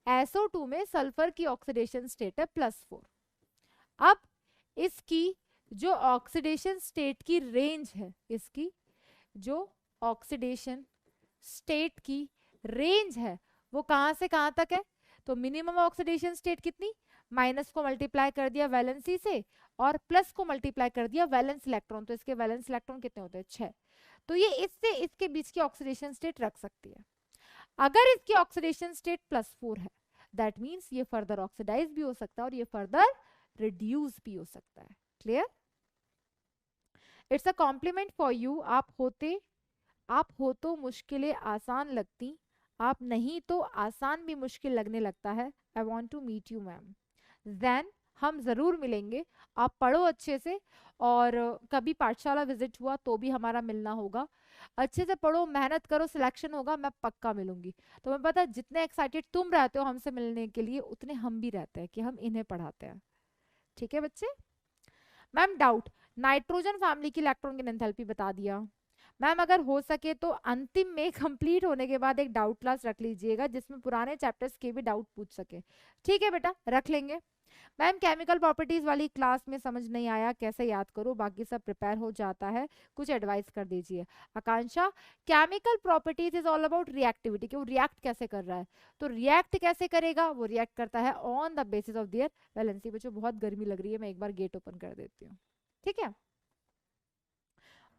SO2 में सल्फर की ऑक्सीडेशन स्टेट है +4। अब इसकी जो ऑक्सीडेशन स्टेट की रेंज है, इसकी जो ऑक्सीडेशन स्टेट की रेंज है वो कहां से कहां तक है? तो मिनिमम ऑक्सीडेशन स्टेट कितनी? माइनस को मल्टीप्लाई कर दिया वैलेंसी से और प्लस को मल्टीप्लाई कर दिया वैलेंस इलेक्ट्रॉन, तो इसके वैलेंस इलेक्ट्रॉन कितने होते हैं? 6। तो ये इससे इसके बीच की ऑक्सीडेशन स्टेट रख सकती है। अगर इसकी ऑक्सीडेशन स्टेट +4 है, दैट मीन्स ये फर्दर ऑक्सीडाइज भी हो सकता है और ये फर्दर रिड्यूस भी हो सकता है। Clear? It's a compliment for you. आप हो तो मुश्किलें आसान लगती, आप नहीं तो आसान भी मुश्किल लगने लगता है। I want to meet you ma'am. Then हम ज़रूर मिलेंगे। आप पढ़ो अच्छे से, और कभी पाठशाला विजिट हुआ तो भी हमारा मिलना होगा। अच्छे से पढ़ो, मेहनत करो, सिलेक्शन होगा, मैं पक्का मिलूंगी। तो मैं पता जितने एक्साइटेड तुम रहते हो हमसे मिलने के लिए, उतने हम भी रहते हैं कि हम इन्हें पढ़ाते हैं। ठीक है बच्चे? मैम डाउट, नाइट्रोजन फैमिली की इलेक्ट्रॉन की एंथैल्पी बता दिया। मैम अगर हो सके तो अंतिम में कंप्लीट होने के बाद एक डाउट क्लास रख लीजिएगा जिसमें पुराने चैप्टर्स के भी डाउट पूछ सके। ठीक है बेटा, रख लेंगे। मैम केमिकल प्रॉपर्टीज वाली क्लास में समझ नहीं आया, कैसे याद करो? बाकी सब प्रिपेयर हो जाता है, कुछ एडवाइस कर दीजिए। Akanksha, chemical properties is all about reactivity, कि वो रिएक्ट कैसे कर रहा है। तो रिएक्ट कैसे करेगा? वो रिएक्ट करता है on the basis of their valency. बच्चों बहुत गर्मी लग रही है, मैं एक बार गेट ओपन कर देती हूँ। ठीक है,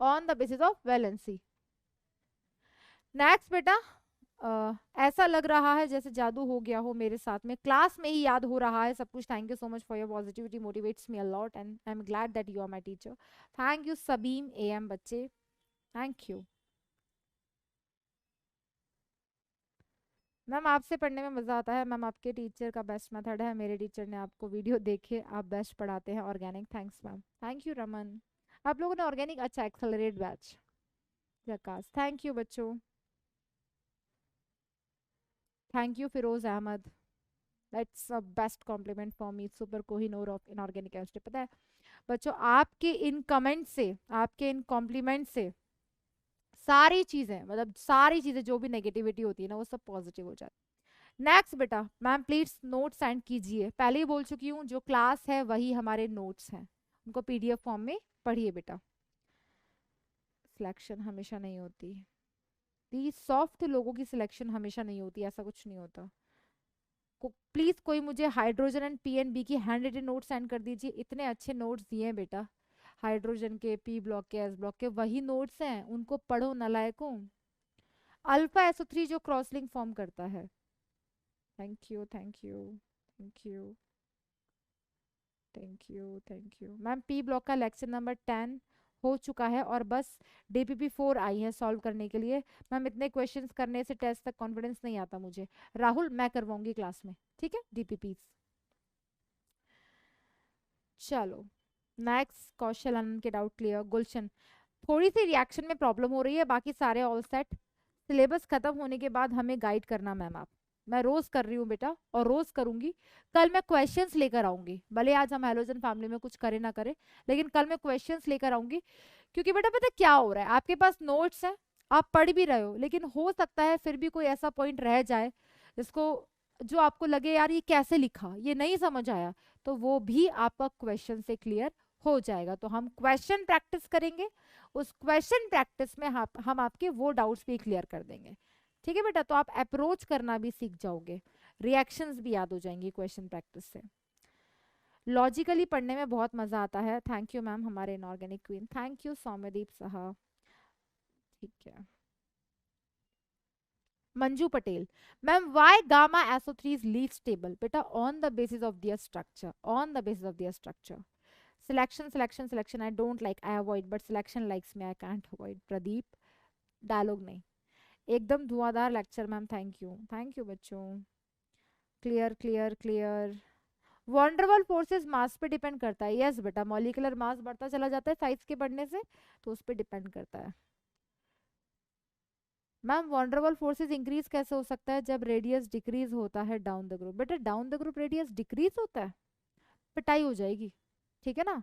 on the basis of valency. Next बेटा, ऐसा लग रहा है जैसे जादू हो गया हो मेरे साथ में, क्लास में ही याद हो रहा है सब कुछ। Thank you so much for your positivity, motivates me a lot and I am glad that you are my teacher. Thank you Sabeem A M बच्चे, थैंक यू मैम। आपसे पढ़ने में मज़ा आता है मैम, आपके टीचर का बेस्ट मेथड है। मेरे टीचर ने आपको वीडियो देखे, आप बेस्ट पढ़ाते हैं organic. Thanks ma'am, thank you Raman. आप लोगों ने ऑर्गेनिक अच्छा एक्सेलरेट बैच जकास, थैंक यू बच्चों, thank you Firoz Ahmad. That's a best compliment for me, super Kohinoor of inorganic chemistry. पता है बच्चों, आपके इन कमेंट से, आपके इन कॉम्प्लीमेंट से सारी चीजें, मतलब सारी चीजें जो भी नेगेटिविटी होती है ना, वो सब पॉजिटिव हो जाती है। नेक्स्ट बेटा, मैम प्लीज नोट सेंड कीजिए। पहले ही बोल चुकी हूँ, जो क्लास है वही हमारे नोट्स हैं, उनको पीडीएफ फॉर्म में पढ़िए बेटा। सिलेक्शन हमेशा नहीं होती, प्लीज सॉफ्ट लोगों की सिलेक्शन हमेशा नहीं होती, ऐसा कुछ नहीं होता। प्लीज कोई मुझे हाइड्रोजन एंड पीएनबी की हैंड रिटन नोट सेंड कर दीजिए। इतने अच्छे नोट्स दिए हैं बेटा, हाइड्रोजन के, पी ब्लॉक के, एस ब्लॉक के, वही नोट्स हैं, उनको पढ़ो नालायकों। अल्फा SO3 जो क्रॉस लिंक फॉर्म करता है। Thank you thank you thank you thank you thank you ma'am. P block का लेक्चर नंबर 10 हो चुका है और बस DPP4 आई है सॉल्व करने के लिए। मैम इतने क्वेश्चंस करने से टेस्ट तक कॉन्फिडेंस नहीं आता मुझे। राहुल मैं करवाऊंगी क्लास में, ठीक है DPP। चलो नेक्स्ट, कौशल आनंद के डाउट क्लियर। गुलशन, थोड़ी सी रिएक्शन में प्रॉब्लम हो रही है, बाकी सारे ऑल सेट। सिलेबस खत्म होने के बाद हमें गाइड करना मैम आप। मैं रोज कर रही हूँ बेटा और रोज करूंगी। कल मैं क्वेश्चंस लेकर आऊंगी, भले आज हम हेलोजन फैमिली में कुछ करे ना करे, लेकिन कल मैं क्वेश्चंस लेकर आऊंगी। क्योंकि बेटा पता क्या हो रहा है, आपके पास नोट्स है, आप पढ़ भी रहे हो, लेकिन हो सकता है फिर भी कोई ऐसा पॉइंट रह जाए जिसको, जो आपको लगे यार ये कैसे लिखा, ये नहीं समझ आया, तो वो भी आपका क्वेश्चन से क्लियर हो जाएगा। तो हम क्वेश्चन प्रैक्टिस करेंगे, उस क्वेश्चन प्रैक्टिस में हम आपके वो डाउट्स भी क्लियर कर देंगे। ठीक है बेटा, तो आप अप्रोच करना भी सीख जाओगे, रिएक्शंस भी याद हो जाएंगी क्वेश्चन प्रैक्टिस से। लॉजिकली पढ़ने में बहुत मजा आता है। थैंक यू मैम, हमारे inorganic queen, thank you Saumyadeep साहब। ठीक है Manju Patel, ma'am why gamma SO3 is least stable? बेटा on the basis of their structure, on the basis of their structure. Selection I don't like, I avoid, but selection likes me, I can't avoid. Pradeep, dialogue नहीं, एकदम धुआंधार lecture ma'am, thank you बच्चों। Clear clear clear. Van der Waals forces mass पे depend करता है, yes बेटा, molecular mass बढ़ता चला जाता है साइज के बढ़ने से, तो उस पर डिपेंड करता है। मैम वंडरवल फोर्सेस इंक्रीज कैसे हो सकता है जब रेडियस डिक्रीज होता है डाउन द ग्रुप? बेटा down the group radius decrease होता है, पिटाई हो जाएगी, ठीक है ना।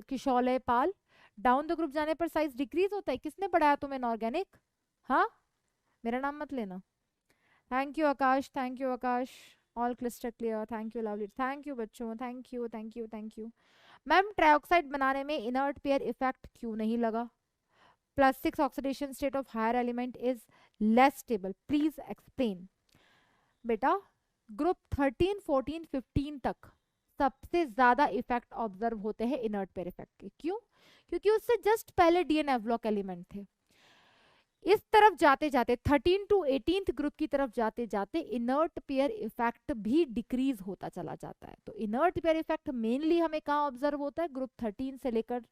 किशोले पाल, डाउन द ग्रुप जाने पर साइज डिक्रीज होता है? किसने पढ़ाया तुम्हें इनऑर्गेनिक? हाँ, मेरा नाम मत लेना। Thank you Akash, thank you Akash, all crystal clear, thank you lovely, thank you बच्चों, thank you thank you thank you. Ma'am trioxide बनाने में इनर्ट पेयर इफेक्ट क्यों नहीं लगा? +6 oxidation state of higher element is less stable, please explain. बेटा group 13 14 15 तक सबसे ज्यादा इफेक्ट ऑब्जर्व होते हैं इनर्ट पेयर इफेक्ट के। क्यों? क्योंकि उससे जस्ट पहले DNF ब्लॉक एलिमेंट थे। इस तरफ जाते जाते 13 टू 18th ग्रुप की तरफ जाते जाते इनर्ट पेयर इफेक्ट भी डिक्रीज होता चला जाता है। तो इनर्ट पेयर इफेक्ट मेनली हमें कहाँ ऑब्जर्व होता है? ग्रुप 13 से लेकर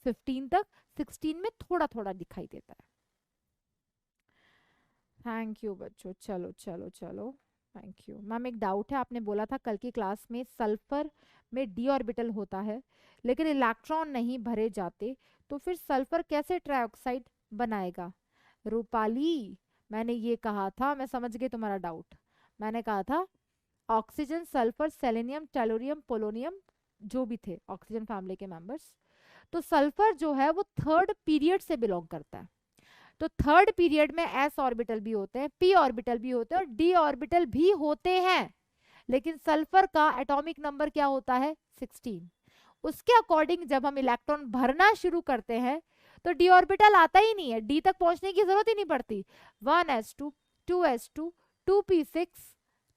15 तक, 16 में थोड़ा थोड़ा दिखाई देता है। थैंक यू बच्चों, चलो चलो चलो, थैंक यू मैम। एक डाउट है, आपने बोला था कल की क्लास में सल्फर में d ऑर्बिटल होता है लेकिन इलेक्ट्रॉन नहीं भरे जाते, तो फिर सल्फर कैसे ट्राइऑक्साइड बनाएगा? रूपाली, मैंने ये कहा था, मैं समझ गई तुम्हारा डाउट। मैंने कहा था oxygen, sulphur, selenium, tellurium, polonium, जो भी थे ऑक्सीजन फैमिली के मेंबर्स, तो सल्फर जो है वो थर्ड पीरियड से बिलोंग करता है। तो थर्ड पीरियड में s ऑर्बिटल भी होते हैं, p ऑर्बिटल भी होते हैं और d ऑर्बिटल भी होते हैं, लेकिन सल्फर का एटॉमिक नंबर क्या होता है? 16। उसके अकॉर्डिंग जब हम इलेक्ट्रॉन भरना शुरू करते हैं तो d ऑर्बिटल आता ही नहीं है, d तक पहुंचने की जरूरत ही नहीं पड़ती। 1s2 2s2 2p6,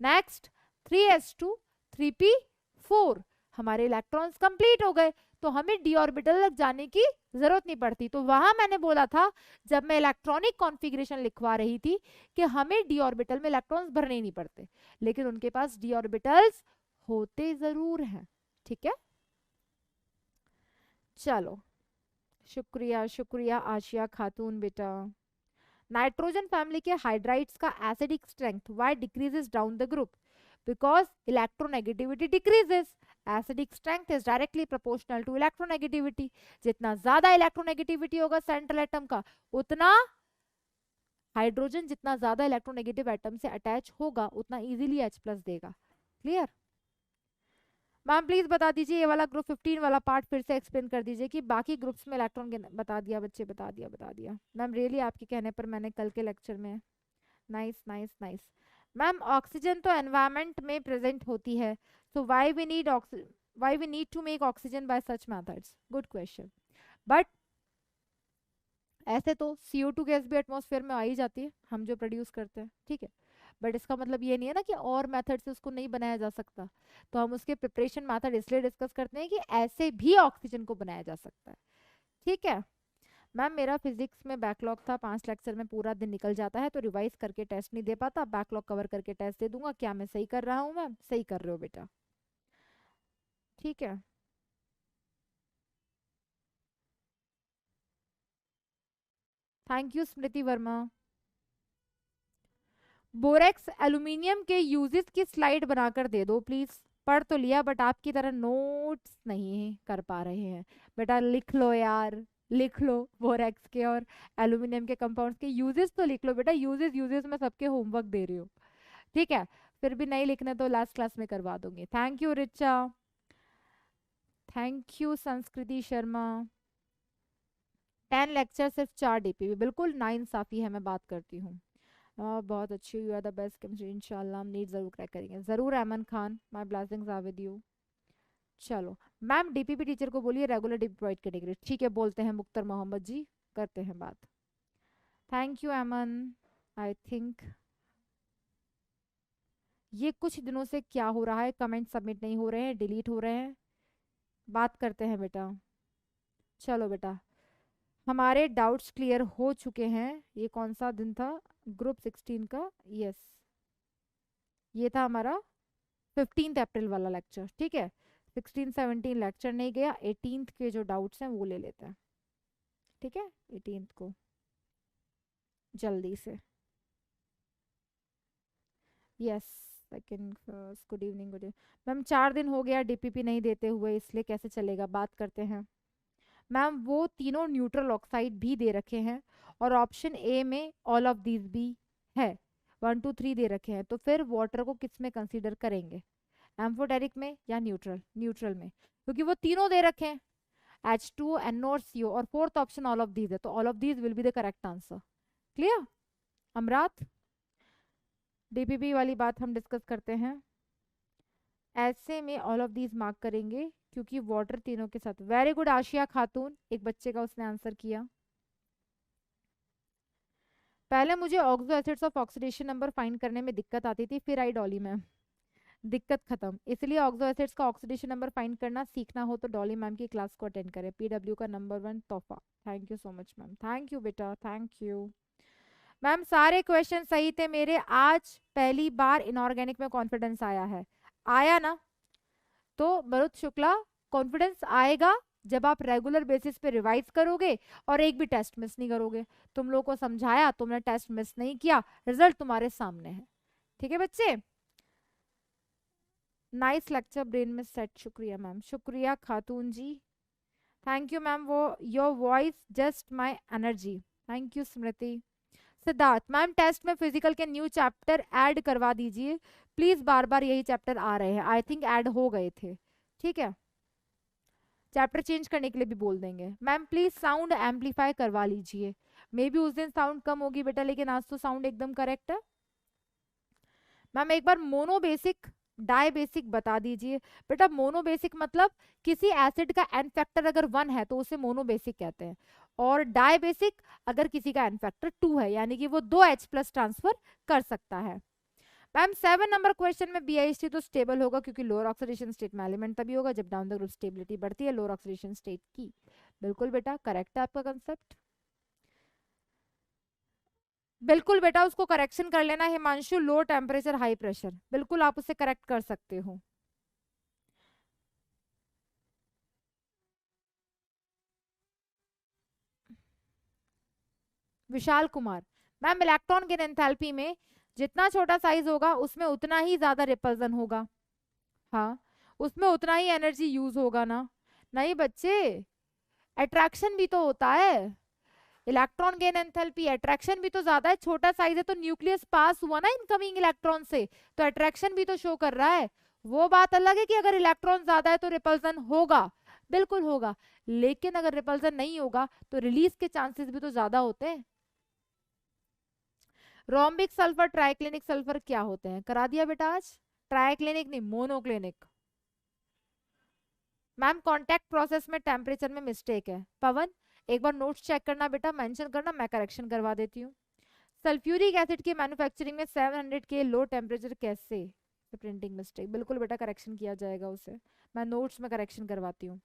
next 3s2 3p4, हमारे इलेक्ट्रॉन्स कंप्लीट हो गए। तो हमें डी ऑर्बिटल तक जाने की जरूरत नहीं पड़ती। तो वहां मैंने बोला था जब मैं इलेक्ट्रॉनिक कॉन्फ़िगरेशन लिखवा रही थी कि हमें डी ऑर्बिटल में इलेक्ट्रॉन्स भरने ही नहीं पड़ते, लेकिन उनके पास डी ऑर्बिटल्स होते जरूर हैं। ठीक है, चलो शुक्रिया शुक्रिया आशिया खातून बेटा। नाइट्रोजन फैमिली के हाइड्राइड्स का acidic strength why decreases down the group? Because electronegativity decreases. Acidic strength is directly proportional to electronegativity. जितना ज्यादा इलेक्ट्रोनेगेटिविटी होगा सेंट्रल एटम का, उतना हाइड्रोजन जितना ज्यादा इलेक्ट्रोनेगेटिव एटम से अटैच होगा उतना इजीली H+ देगा। क्लियर? मैम प्लीज बता दीजिए ये वाला ग्रुप 15 वाला पार्ट फिर से एक्सप्लेन कर दीजिए कि बाकी ग्रुप्स में इलेक्ट्रॉन बता दिया बच्चे, बता दिया मैम। रियली आपके कहने पर मैंने कल के लेक्चर में। Nice nice nice ma'am. Oxygen तो एनवायरनमेंट में प्रेजेंट होती है, so why we need to make oxygen by such methods? Good question. But ऐसे तो CO2 गैस भी एटमॉस्फेयर में आ ही जाती है, हम जो प्रोड्यूस करते हैं। ठीक है, बट इसका मतलब ये नहीं है ना कि और मेथड से उसको नहीं बनाया जा सकता। तो हम उसके प्रिपरेशन मेथड इसलिए डिस्कस करते हैं कि ऐसे भी ऑक्सीजन को बनाया जा सकता है। ठीक है मैम, मेरा फिजिक्स में बैकलॉग था, 5 लेक्चर में पूरा दिन निकल जाता है, तो रिवाइज करके टेस्ट नहीं दे पाता, बैकलॉग कवर करके टेस्ट दे दूंगा। क्या मैं सही कर रहा हूँ मैम? सही कर रहे हो बेटा। ठीक है, thank you Smriti Verma. Borax aluminium के यूजेस की स्लाइड बनाकर दे दो प्लीज। पढ़ तो लिया बट आपकी तरह नोट्स नहीं कर पा रहे हैं बेटा। लिख लो यार, लिख लो बोरेक्स के और एल्यूमिनियम के कंपाउंड्स के यूजेस तो लिख लो बेटा। यूजेस यूजेस में सबके होमवर्क दे रही हूँ। ठीक है, फिर भी नहीं लिखना तो लास्ट क्लास में करवा दूंगी। Thank you Richa, thank you संस्कृति शर्मा। 10 लेक्चर सिर्फ 4 DPP, बिल्कुल नाइंसाफी है, मैं बात करती हूँ। बहुत अच्छी, you are the best chemistry, इंशाल्लाह हम नीट जरूर क्रैक करेंगे। जरूर Aman Khan, my blessings are with you. चलो मैम DPP टीचर को बोलिए रेगुलर DPP प्रोवाइड करेंगे। ठीक है, बोलते हैं मुख्तर मोहम्मद जी, करते हैं बात। Thank you Aman. I think ये कुछ दिनों से क्या हो रहा है, कमेंट सबमिट नहीं हो रहे हैं, डिलीट हो रहे हैं। बात करते हैं बेटा। चलो बेटा, हमारे डाउट्स क्लियर हो चुके हैं। ये कौन सा दिन था? ग्रुप 16 का, यस ये था हमारा 15 अप्रैल वाला लेक्चर। ठीक है, 16 17 लेक्चर नहीं गया, 18 के जो डाउट्स हैं वो ले लेते हैं। ठीक है, 18 को जल्दी से। Yes second first, good evening good evening ma'am. 4 दिन हो गया DPP नहीं देते हुए, इसलिए कैसे चलेगा? बात करते हैं मैम। वो तीनों न्यूट्रल ऑक्साइड भी दे रखे हैं और ऑप्शन ए में ऑल ऑफ दीज भी है, 1 2 3 दे रखे हैं। तो फिर वाटर को किस में कंसीडर करेंगे, एम्फोटेरिक में या न्यूट्रल? न्यूट्रल में, क्योंकि वो तीनों दे रखे हैं, H2O NO और fourth option all of these है, तो all of these will be the correct answer. Clear Amrat? DPP वाली बात हम डिस्कस करते हैं। ऐसे में ऑल ऑफ दीज मार्क करेंगे क्योंकि वाटर तीनों के साथ। वेरी गुड आशिया खातून, एक बच्चे का उसने आंसर किया। पहले मुझे oxo acids of oxidation number find करने में दिक्कत आती थी, फिर आई डॉली मैम, दिक्कत खत्म। इसलिए ऑक्सो एसिड्स का ऑक्सीडेशन नंबर फाइंड करना सीखना हो तो डॉली मैम की क्लास को अटेंड करें। PW का नंबर 1 तोहफा। Thank you so much ma'am, thank you बेटा, थैंक यू मैम। सारे क्वेश्चन सही थे मेरे। आज पहली बार इनऑर्गेनिक में कॉन्फिडेंस आया है, आया ना? तो भरत शुक्ला, कॉन्फिडेंस आएगा जब आप रेगुलर बेसिस पे रिवाइज करोगे और एक भी टेस्ट मिस नहीं करोगे। तुम लोगों को समझाया, तुमने टेस्ट मिस नहीं किया, रिजल्ट तुम्हारे सामने है। ठीक है बच्चे, नाइस लेक्चर, ब्रेन में सेट। शुक्रिया मैम, शुक्रिया Khatoon ji, thank you ma'am. वो your voice just my energy, thank you Smriti. Siddharth ma'am, test में फिजिकल के न्यू चैप्टर ऐड करवा दीजिए प्लीज, बार बार यही चैप्टर आ रहे हैं। आई थिंक ऐड हो गए थे। ठीक है, चैप्टर चेंज करने के लिए भी बोल देंगे। मैम प्लीज साउंड एम्पलीफाई करवा लीजिए। मे बी उस दिन साउंड कम होगी बेटा, लेकिन आज तो साउंड एकदम करेक्ट है। मैम एक बार मोनो बेसिक डाई बेसिक बता दीजिए बेटा। मोनो बेसिक मतलब किसी एसिड का एन फैक्टर अगर 1 है तो उसे मोनो बेसिक कहते हैं, और डाई बेसिक अगर किसी का एन फैक्टर 2 है, यानी कि वो 2 H+ ट्रांसफर कर सकता है। मैम 7 नंबर क्वेश्चन में BIST तो स्टेबल होगा, क्योंकि लोअर ऑक्सीडेशन स्टेट में एलिमेंट तभी होगा जब डाउन द ग्रुप स्टेबिलिटी बढ़ती है लोअर ऑक्सीडेशन स्टेट की। बिल्कुल बेटा करेक्ट है आपका कंसेप्ट। बिल्कुल बेटा उसको करेक्शन कर लेना Himanshu, low temperature high pressure, बिल्कुल आप उसे करेक्ट कर सकते हो। Vishal Kumar, ma'am electron gain enthalpy में जितना छोटा साइज होगा उसमें उतना ही ज्यादा रिपल्जन होगा। हाँ, उसमें उतना ही एनर्जी यूज होगा ना। नहीं बच्चे, अट्रैक्शन भी तो होता है। इलेक्ट्रॉन गेन एंथैल्पी, अट्रैक्शन भी तो ज्यादा है, छोटा साइज है तो न्यूक्लियस पास हुआ ना इनकमिंग इलेक्ट्रॉन से, तो अट्रैक्शन भी तो शो कर रहा है। वो बात अलग है कि अगर इलेक्ट्रॉन ज्यादा है तो रिपल्जन होगा, बिल्कुल होगा, लेकिन अगर रिपल्जन नहीं होगा तो रिलीज के चांसेस भी तो ज्यादा होते हैं। रोम्बिक सल्फर ट्राइक्लिनिक सल्फर क्या होते हैं, करा दिया बेटा आज। ट्राइक्लिनिक नहीं, मोनोक्लिनिक। मैम कांटेक्ट प्रोसेस में टेम्परेचर में मिस्टेक है। पवन एक बार नोट्स चेक करना बेटा, मेंशन करना, मैं करेक्शन करवा देती हूँ। सल्फ्यूरिक एसिड की मैन्युफैक्चरिंग में 700 के लो टेम्परेचर कैसे, प्रिंटिंग मिस्टेक, बिल्कुल बेटा करेक्शन किया जाएगा उसे, मैं नोट्स में करेक्शन करवाती हूँ।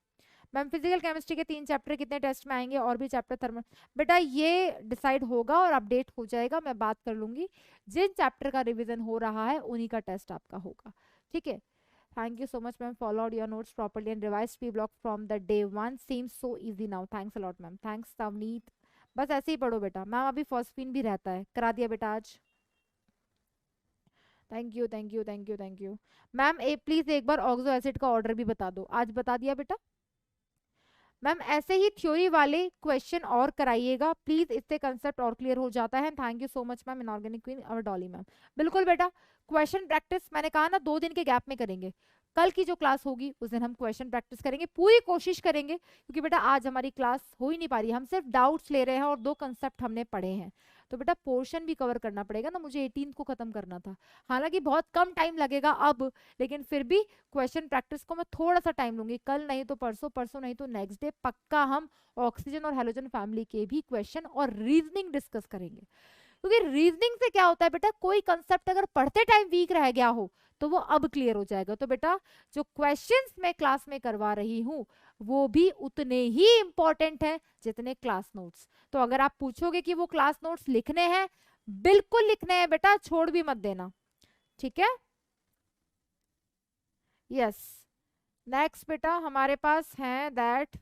मैम फिजिकल केमिस्ट्री के 3 चैप्टर कितने टेस्ट में आएंगे, और भी चैप्टर थर्मल, बेटा ये डिसाइड होगा और अपडेट हो जाएगा, मैं बात कर लूंगी। जिन चैप्टर का रिवीजन हो रहा है उन्हीं का टेस्ट आपका होगा, ठीक है। Thank you so much ma'am, followed your notes properly and revise P block from the day 1 seems so easy now, thanks a lot ma'am, thanks Navneet. बस ऐसे ही पढ़ो बेटा, मैम अभी फॉस्फीन भी रहता है, करा दिया बेटा आज। Thank you thank you thank you thank you. Ma'am please एक बार ऑक्सो एसिड का ऑर्डर भी बता दो, आज बता दिया बेटा। मैम ऐसे ही थ्योरी वाले क्वेश्चन और कराइएगा प्लीज, इससे कंसेप्ट और क्लियर हो जाता है। Thank you so much ma'am, inorganic queen और डॉली मैम। बिल्कुल बेटा, क्वेश्चन प्रैक्टिस मैंने कहा ना 2 दिन के गैप में करेंगे। कल की जो क्लास होगी उस दिन हम क्वेश्चन प्रैक्टिस करेंगे, पूरी कोशिश करेंगे, क्योंकि बेटा आज हमारी क्लास हो ही नहीं पा रही, हम सिर्फ डाउट्स ले रहे हैं और 2 कंसेप्ट हमने पढ़े हैं, तो बेटा पोर्शन भी कवर करना पड़ेगा ना, मुझे 18 को खत्म करना था। हालांकि बहुत कम टाइम लगेगा अब, लेकिन फिर भी क्वेश्चन प्रैक्टिस को मैं थोड़ा सा टाइम लूंगी, कल नहीं तो परसों, परसों नहीं तो नेक्स्ट डे पक्का हम ऑक्सीजन और हेलोजन फैमिली के भी क्वेश्चन और रीजनिंग डिस्कस करेंगे। क्योंकि रीजनिंग से क्या होता है बेटा, कोई कंसेप्ट अगर पढ़ते टाइम वीक रह गया हो तो वो अब क्लियर हो जाएगा। तो बेटा जो क्वेश्चंस मैं क्लास में करवा रही हूँ वो भी उतने ही इंपॉर्टेंट हैं जितने क्लास नोट्स। तो अगर आप पूछोगे कि वो क्लास नोट्स लिखने हैं, बिल्कुल लिखने हैं बेटा, छोड़ भी मत देना, ठीक है। यस, नेक्स्ट बेटा हमारे पास है दैट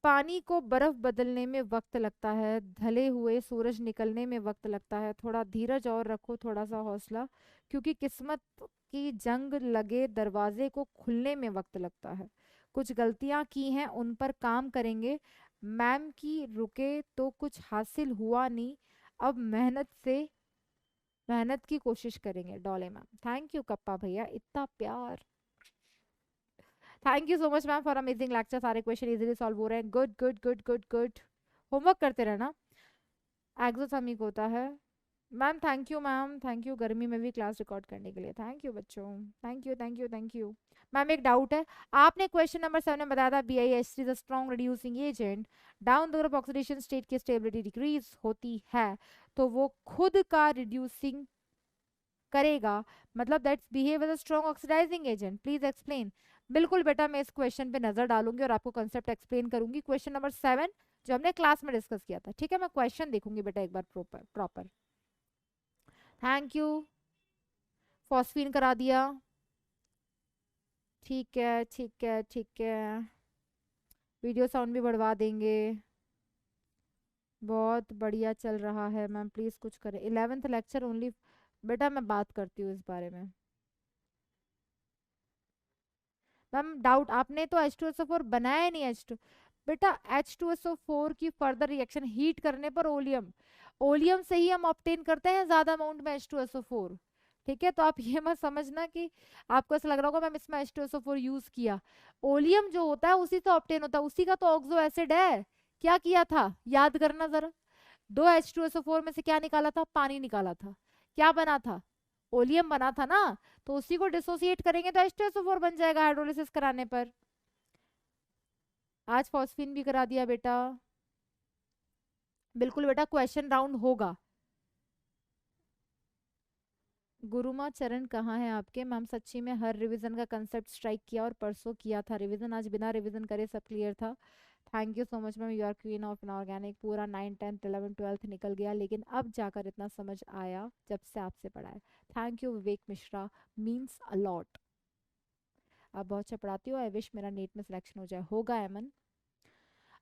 पानी को बर्फ बदलने में वक्त लगता है, ढले हुए सूरज निकलने में वक्त लगता है, थोड़ा धीरज और रखो, थोड़ा सा हौसला, क्योंकि किस्मत की जंग लगे दरवाजे को खुलने में वक्त लगता है, कुछ गलतियां की हैं उन पर काम करेंगे, मैम की रुके तो कुछ हासिल हुआ नहीं, अब मेहनत की कोशिश करेंगे, डॉले मैम। थैंक यू कप्पा भैया, इतना प्यार। Thank you so much ma'am for amazing lecture, सारे क्वेश्चन इजीली सॉल्व हो रहे हैं, good good good good good. Homework करते रहना, एक्सोसमिक होता है। Ma'am thank you ma'am, thank you, गर्मी में भी क्लास रिकॉर्ड करने के लिए थैंक यू बच्चों, thank you thank you thank you. Ma'am एक डाउट है, आपने क्वेश्चन नंबर 7 में बताया था BIST is a strong reducing agent, down the group oxidation state की स्टेबिलिटी डिक्रीज होती है, तो वो खुद का रिड्यूसिंग करेगा, मतलब that's behave as a strong oxidising agent, please explain. बिल्कुल बेटा मैं इस क्वेश्चन पे नजर डालूंगी और आपको कंसेप्ट एक्सप्लेन करूंगी, क्वेश्चन नंबर 7 जो हमने क्लास में डिस्कस किया था, ठीक है। मैं क्वेश्चन देखूंगी बेटा एक बार proper proper. Thank you, phosphine करा दिया, ठीक है ठीक है ठीक है, वीडियो साउंड भी बढ़वा देंगे, बहुत बढ़िया चल रहा है मैम, प्लीज कुछ करें, 11th लेक्चर ओनली, बेटा मैं बात करती हूँ इस बारे में। मैम डाउट, आपने तो H2SO4 बनाया नहीं, H2 बेटा H2SO4 की फर्दर रिएक्शन हीट करने पर ओलियम, ओलियम से ही हम ऑब्टेन करते हैं ज्यादा अमाउंट में H2SO4, ठीक है। तो आप ये मत समझना कि आपको ऐसा लग रहा होगा मैम इसमें H2SO4 यूज किया, ओलियम जो होता है उसी से ऑब्टेन होता है, उसी का तो ऑक्सो एसिड है। क्या किया था याद करना जरा, 2 H2SO4 में से क्या निकाला था, पानी निकाला था, क्या बना था, ओलियम बना था ना, तो उसी को डिसोसिएट करेंगे तो H2SO4 बन जाएगा हाइड्रोलिसिस कराने पर। आज फॉस्फीन भी करा दिया बेटा, बिल्कुल बेटा क्वेश्चन राउंड होगा। गुरुमा चरण कहाँ है आपके? मैम सच्ची में हर रिवीजन का कंसेप्ट स्ट्राइक किया और परसों किया था रिवीजन, आज बिना रिवीजन करे सब क्लियर था। Thank you so much ma'am, you are queen of inorganic. पूरा 9 10 11 12 निकल गया, लेकिन अब जाकर इतना समझ आया जब से आपसे पढ़ा है। Thank you Vivek Mishra, means a lot. आप बहुत अच्छा पढ़ाती हो, आई विश मेरा नीट में सिलेक्शन हो जाए। होगा Eman.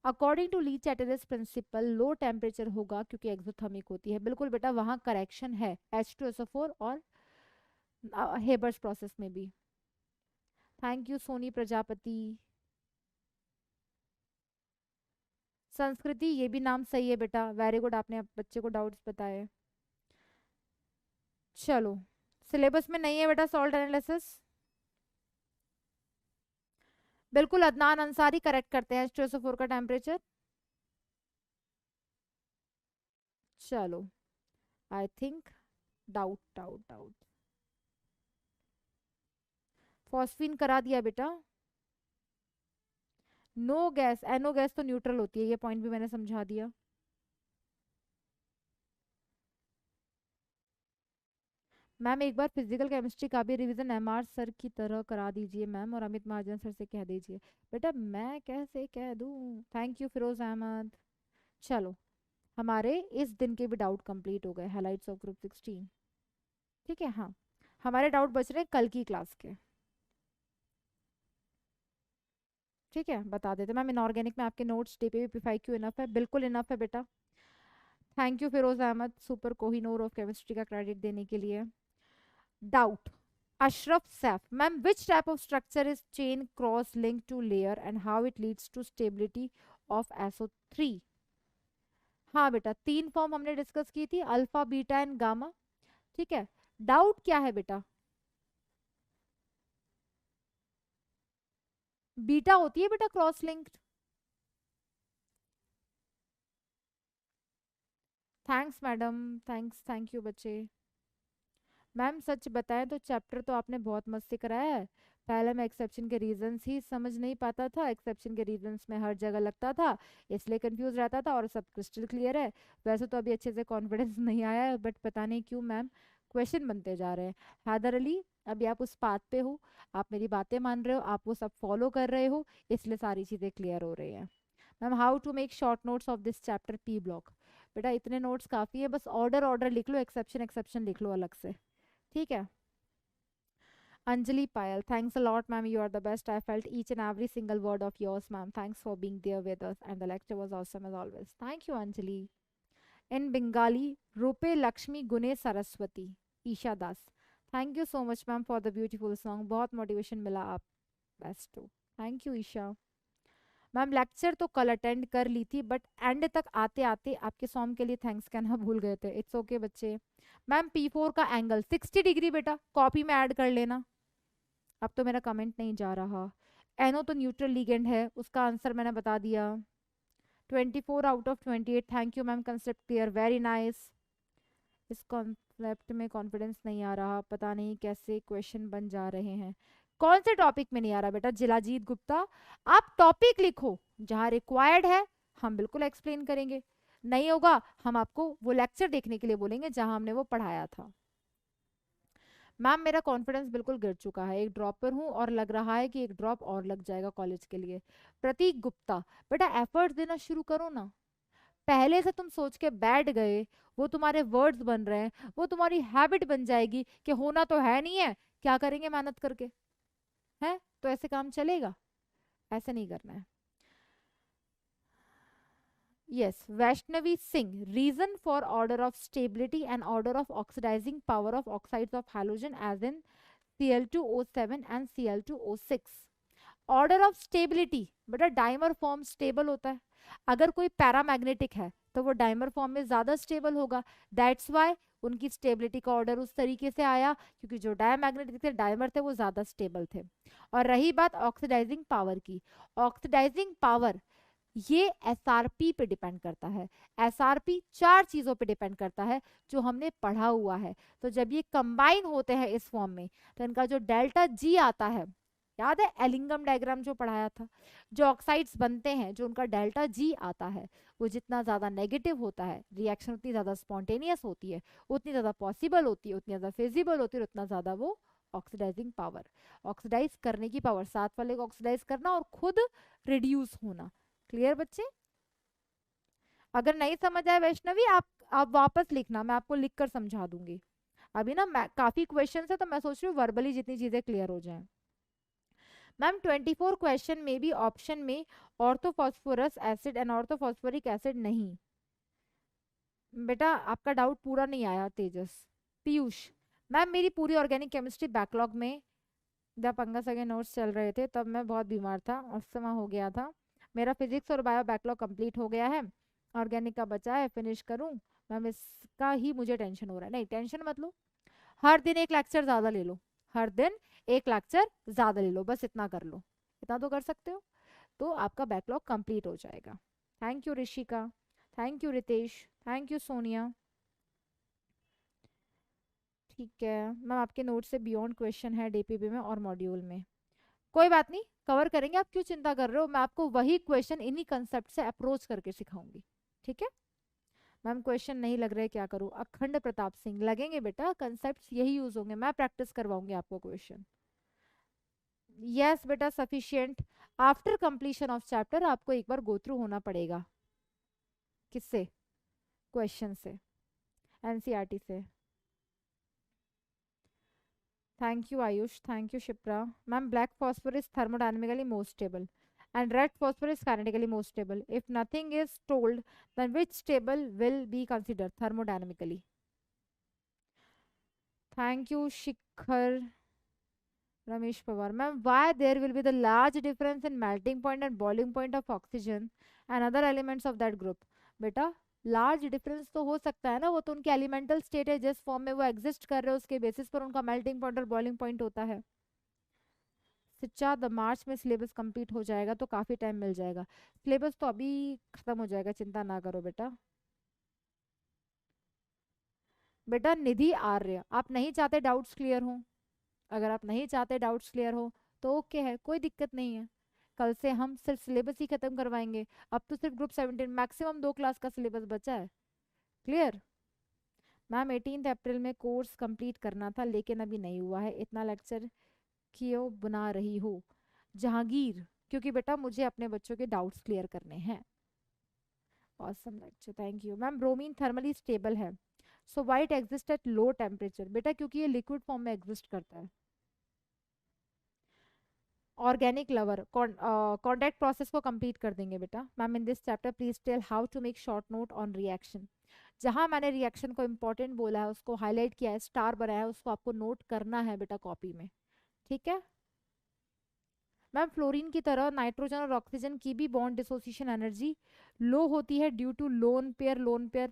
According to Le Chatelier's principle low temperature होगा क्योंकि एक्सोथर्मिक होती है। बिल्कुल बेटा, वहां करेक्शन है H2SO4 और हेबर्स प्रोसेस में भी। Thank you Soni Prajapati. संस्कृति, ये भी नाम सही है बेटा, वेरी गुड, आपने बच्चे को डाउट्स बताए। चलो, सिलेबस में नहीं है बेटा सॉल्ट एनालिसिस। बिल्कुल, अदनान अंसारी करेक्ट करते हैं H2SO4 का टेम्परेचर। चलो, I think doubt doubt doubt phosphine करा दिया बेटा। नो गैस, एनो गैस तो न्यूट्रल होती है, ये पॉइंट भी मैंने समझा दिया। मैम एक बार फिजिकल केमिस्ट्री का भी रिवीजन एमआर सर की तरह करा दीजिए मैम, और अमित महाजन सर से कह दीजिए। बेटा मैं कैसे कह दूं? Thank you Firoz Ahmed. चलो, हमारे इस दिन के भी डाउट कंप्लीट हो गए, हाइलाइट्स ऑफ ग्रुप 16। ठीक है, हाँ, हमारे डाउट बच रहे हैं कल की क्लास के। ठीक है, बता देते मैम, इनऑर्गेनिक में आपके नोट्स डीपीपी पीफाईक्यू इनफ है? बिल्कुल इनफ है बेटा। Thank you Firoz Ahmed, super Kohinoor of chemistry का क्रेडिट देने के लिए। Doubt, Ashraf Saif ma'am, which type of structure is chain cross link to layer and how it leads to stability of SO3? हाँ बेटा, 3 फॉर्म हमने डिस्कस की थी, अल्फा बीटा एंड गामा। ठीक है, डाउट क्या है बेटा? बीटा होती है बेटा cross linked. Thanks madam, thanks, thank you बच्चे। मैम सच बताएं तो चैप्टर तो आपने बहुत मस्त से कराया है। पहले मैं एक्सेप्शन के रीजंस ही समझ नहीं पाता था, एक्सेप्शन के रीजंस में हर जगह लगता था, इसलिए कंफ्यूज रहता था, और सब क्रिस्टल क्लियर है। वैसे तो अभी अच्छे से कॉन्फिडेंस नहीं आया है, बट पता नहीं क्यों मैम क्वेश्चन बनते जा रहे हैं। हैदर अली, अभी आप उस पाथ पे हो, आप मेरी बातें मान रहे हो, आप वो सब फॉलो कर रहे हो, इसलिए सारी चीज़ें क्लियर हो रही हैं। Ma'am how to make short notes of this chapter P block? बेटा इतने नोट्स काफ़ी है, बस ऑर्डर ऑर्डर लिख लो, एक्सेप्शन एक्सेप्शन लिख लो अलग से। ठीक है। Anjali Payal, thanks a lot, ma'am. You are the best. I felt each and every single word of yours, ma'am. Thanks for being there with us. And the lecture was awesome as always. Thank you, Anjali. In Bengali, Rupe Lakshmi Gune Saraswati, Isha Das. Thank you so much, ma'am, for the beautiful song. बहुत motivation मिला आप best to. Thank you, Isha. Ma'am lecture तो कल attend कर ली थी, but and तक आते आते आपके सॉन्ग के लिए थैंक्स कहना भूल गए थे। इट्स ओके बच्चे। मैम P4 का एंगल 60 डिग्री बेटा, कॉपी में ऐड कर लेना। अब तो मेरा कमेंट नहीं जा रहा। एनो तो न्यूट्रल लिगेंड है, उसका आंसर मैंने बता दिया। 24 out of 28। Thank you ma'am, concept clear, very nice. इस कॉन्सेप्ट में कॉन्फिडेंस नहीं आ रहा, पता नहीं कैसे क्वेश्चन बन जा रहे हैं। कौन से टॉपिक में नहीं आ रहा बेटा? जिलाजीत गुप्ता, आप टॉपिक लिखो जहां रिक्वायर्ड है, हम बिल्कुल एक्सप्लेन करेंगे। नहीं होगा, हम आपको वो लेक्चर देखने के लिए बोलेंगे जहां हमने वो पढ़ाया था। मैम मेरा कॉन्फिडेंस बिल्कुल गिर चुका है, एक ड्रॉप पर हूँ और लग रहा है कि एक ड्रॉप और लग जाएगा कॉलेज के लिए। प्रतीक गुप्ता, बेटा एफर्ट्स देना शुरू करो ना। पहले से तुम सोच के बैठ गए, वो तुम्हारे वर्ड्स बन रहे हैं, वो तुम्हारी हैबिट बन जाएगी कि होना तो है नहीं है, क्या करेंगे मेहनत करके, है तो ऐसे काम चलेगा? ऐसे नहीं करना है। Yes, Vaishnavi Singh. Reason for order of stability and order of oxidizing power of oxides of halogen as in Cl2O7 and Cl2O6. Order of stability, बेटा डाइमर फॉर्म स्टेबल होता है। अगर कोई पैरामैग्नेटिक है तो वो डाइमर फॉर्म में ज्यादा स्टेबल होगा। दैट्स वाई उनकी स्टेबिलिटी का ऑर्डर उस तरीके से आया, क्योंकि जो डायमैग्नेटिक थे, डाइमर थे, वो ज्यादा स्टेबल थे। और रही बात ऑक्सीडाइजिंग पावर की, ऑक्सीडाइजिंग पावर ये एसआरपी पे डिपेंड करता है। एसआरपी 4 चीजों पे डिपेंड करता है जो हमने पढ़ा हुआ है। तो जब ये कंबाइन होते हैं इस फॉर्म में, तो इनका जो डेल्टा जी आता है याद है एलिंगम डायग्राम जो पढ़ाया था? जो ऑक्साइड्स बनते हैं, जो उनका डेल्टा जी आता है, वो जितना ज़्यादा नेगेटिव होता है, रिएक्शन उतनी ज़्यादा स्पॉन्टेनियस होती है, उतनी ज़्यादा पॉसिबल होती है, उतनी ज़्यादा फिजिबल होती है, और उतना ज़्यादा वो ऑक्सीडाइजिंग पावर, ऑक्सीडाइज करने की पावर, साथ वाले को ऑक्सीडाइज करना और खुद रिड्यूस होना। क्लियर बच्चे? अगर नहीं समझ आए वैष्णवी, आप वापस लिखना, मैं आपको लिख कर समझा दूंगी। अभी ना काफी क्वेश्चन है, तो मैं सोच रही हूँ वर्बली जितनी चीजें क्लियर हो जाएं। मैम 24 क्वेश्चन में भी ऑप्शन में orthophosphorous acid and orthophosphoric acid नहीं। बेटा आपका डाउट पूरा नहीं आया तेजस। पीयूष, मैम मेरी पूरी ऑर्गेनिक केमिस्ट्री बैकलॉग में, जब पंकज के नोट्स चल रहे थे तब मैं बहुत बीमार था, अस्थमा हो गया था। मेरा फिजिक्स और बायो बैकलॉग कंप्लीट हो गया है, ऑर्गेनिक का बचा है, फिनिश करूं। मैम इसका ही मुझे टेंशन हो रहा है। नहीं टेंशन मत लो, हर दिन एक लेक्चर ज्यादा ले लो, हर दिन एक लेक्चर ज्यादा ले लो, बस इतना कर लो, इतना तो कर सकते हो, तो आपका बैकलॉग कंप्लीट हो जाएगा। Thank you Rishika, thank you Ritesh, thank you Sonia. ठीक है मैम, आपके नोट से बियॉन्ड क्वेश्चन है डीपीबी में और मॉड्यूल में, कोई बात नहीं, कवर करेंगे, आप क्यों चिंता कर रहे हो, मैं आपको वही क्वेश्चन इन्हीं कंसेप्ट से अप्रोच करके सिखाऊंगी। ठीक है मैम, क्वेश्चन नहीं लग रहे क्या करूँ? अखंड प्रताप सिंह, लगेंगे बेटा, कंसेप्ट्स यही यूज होंगे, मैं प्रैक्टिस करवाऊंगी आपको क्वेश्चन। यस बेटा sufficient, after completion of chapter आपको एक बार गो थ्रू होना पड़ेगा। किससे? क्वेश्चन से, एनसीईआरटी से। Thank you Ayush, thank you Shipra. Ma'am black phosphorus thermodynamically most stable and red phosphorus kinetically most stable. If nothing is told, then which table will be considered thermodynamically? Thank you Shikhar Ramesh Pawar. Ma'am, why there will be the large difference in melting point and boiling point of oxygen and other elements of that group? बेटा large difference तो हो सकता है ना, वो तो उनके elemental state है, जिस फॉर्म में वो एग्जिस्ट कर रहे हो उसके बेसिस पर उनका मेल्टिंग पॉइंट और बॉइलिंग पॉइंट होता है। सच्चा द मार्च में सिलेबस कंप्लीट हो जाएगा तो काफी टाइम मिल जाएगा, सिलेबस तो अभी खत्म हो जाएगा, चिंता ना करो बेटा। बेटा निधि आर्य, आप नहीं चाहते डाउट्स क्लियर हो? अगर आप नहीं चाहते डाउट्स क्लियर हो तो ओके है, कोई दिक्कत नहीं है, कल से हम सिर्फ सिलेबस ही खत्म करवाएंगे। अब तो सिर्फ ग्रुप 17 मैक्सिमम 2 क्लास का सिलेबस बचा है। क्लियर? मैम 18 अप्रैल में कोर्स कंप्लीट करना था लेकिन अभी नहीं हुआ है, इतना लेक्चर क्यों बना रही हो जहांगीर? क्योंकि बेटा मुझे अपने बच्चों के डाउट्स क्लियर करने हैं। Awesome lecture, thank you ma'am. Bromine thermally stable है, so why it exist at low temperature. बेटा क्योंकि ये लिक्विड फॉर्म में एग्जिस्ट करता है। ऑर्गेनिक लवर, कॉन्टैक्ट प्रोसेस को कंप्लीट कर देंगे बेटा। Ma'am in this chapter please tell how to make short note on reaction. जहां मैंने रिएक्शन को इंपॉर्टेंट बोला है, उसको हाईलाइट किया है, स्टार बनाया है, उसको आपको नोट करना है बेटा कॉपी में। ठीक है मैम, फ्लोरीन की तरह नाइट्रोजन और ऑक्सीजन की भी बॉन्ड डिसोसिएशन एनर्जी लो होती है due to lone pair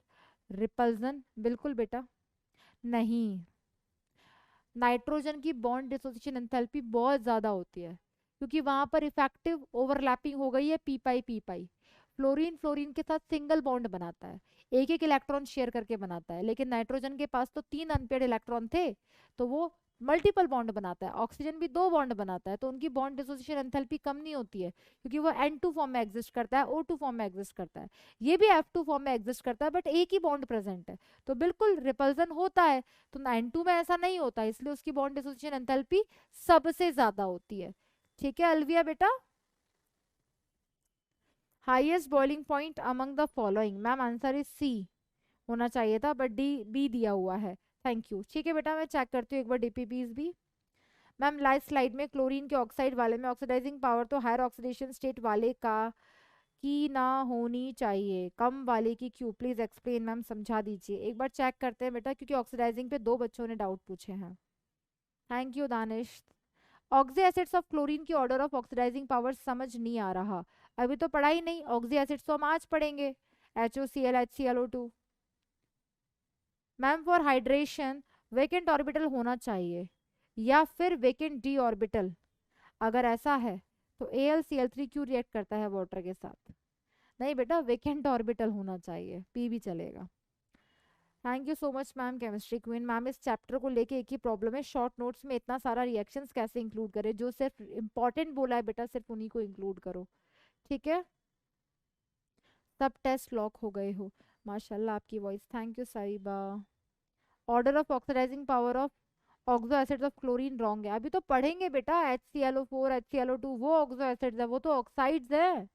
repulsion. बिल्कुल बेटा नहीं, नाइट्रोजन की बॉन्ड डिसोसिएशन एंथैल्पी बहुत ज्यादा होती है क्योंकि वहां पर इफेक्टिव ओवरलैपिंग हो गई है पी पाई। फ्लोरीन फ्लोरीन के साथ सिंगल बॉन्ड बनाता है, एक एक इलेक्ट्रॉन शेयर करके बनाता है, लेकिन नाइट्रोजन के पास तो 3 अनपेयर्ड इलेक्ट्रॉन थे, तो वो मल्टीपल बॉन्ड बनाता है। ऑक्सीजन भी 2 बॉन्ड बनाता है, तो उनकी बॉन्ड डिसोसिएशन एंथैल्पी कम नहीं होती है क्योंकि वो N2 फॉर्म में एग्जिस्ट करता है, O2 फॉर्म में एग्जिस्ट करता है, ये भी F2 फॉर्म में एग्जिस्ट करता है, बट एक ही बॉन्ड प्रेजेंट है, तो बिल्कुल रिपल्जन होता है। तो N2 में ऐसा नहीं होता, इसलिए उसकी बॉन्ड डिसोसिएशन एंथैल्पी सबसे ज्यादा होती है। ठीक है अलविया बेटा। Highest boiling point among the following, ma'am answer is C होना चाहिए था, बट डी बी दिया हुआ है। Thank you. ठीक है बेटा, मैं चेक करती हूँ एक बार डीपीपीज भी। मैम लास्ट स्लाइड में क्लोरीन के ऑक्साइड वाले में ऑक्सीडाइजिंग पावर तो हायर ऑक्सीडेशन स्टेट वाले का की ना होनी चाहिए, कम वाले की क्यों? प्लीज एक्सप्लेन मैम, समझा दीजिए, एक बार चेक करते हैं बेटा, क्योंकि ऑक्सीडाइजिंग पे 2 बच्चों ने डाउट पूछे हैं। Thank you Danish. Oxy acids of chlorine की ऑर्डर ऑफ ऑक्सीडाइजिंग पावर समझ नहीं आ रहा, अभी तो पढ़ा ही नहीं, ऑक्सी एसिड्स तो हम आज पढ़ेंगे, HOCl HClO2। Ma'am for hydration vacant orbital होना चाहिए या फिर वेकेंट डी ऑर्बिटल, अगर ऐसा है तो AlCl3 क्यों रिएक्ट करता है वाटर के साथ? नहीं बेटा, वेकेंट ऑर्बिटल होना चाहिए, पी भी चलेगा। Thank you so much ma'am chemistry queen. Ma'am इस चैप्टर को लेके एक ही प्रॉब्लम है, शॉर्ट नोट्स में इतना सारा रिएक्शंस कैसे इंक्लूड करें, जो सिर्फ इंपॉर्टेंट बोला है बेटा सिर्फ उन्हीं को इंक्लूड करो, ठीक है। सब टेस्ट लॉक हो गए हो, माशाल्लाह आपकी voice, thank you Sahiba. Order of oxidising power of oxo acids of chlorine wrong है, अभी तो पढ़ेंगे बेटा, HClO4 HClO2 वो ऑक्सो एसिड्स है, वो तो ऑक्साइड्स है।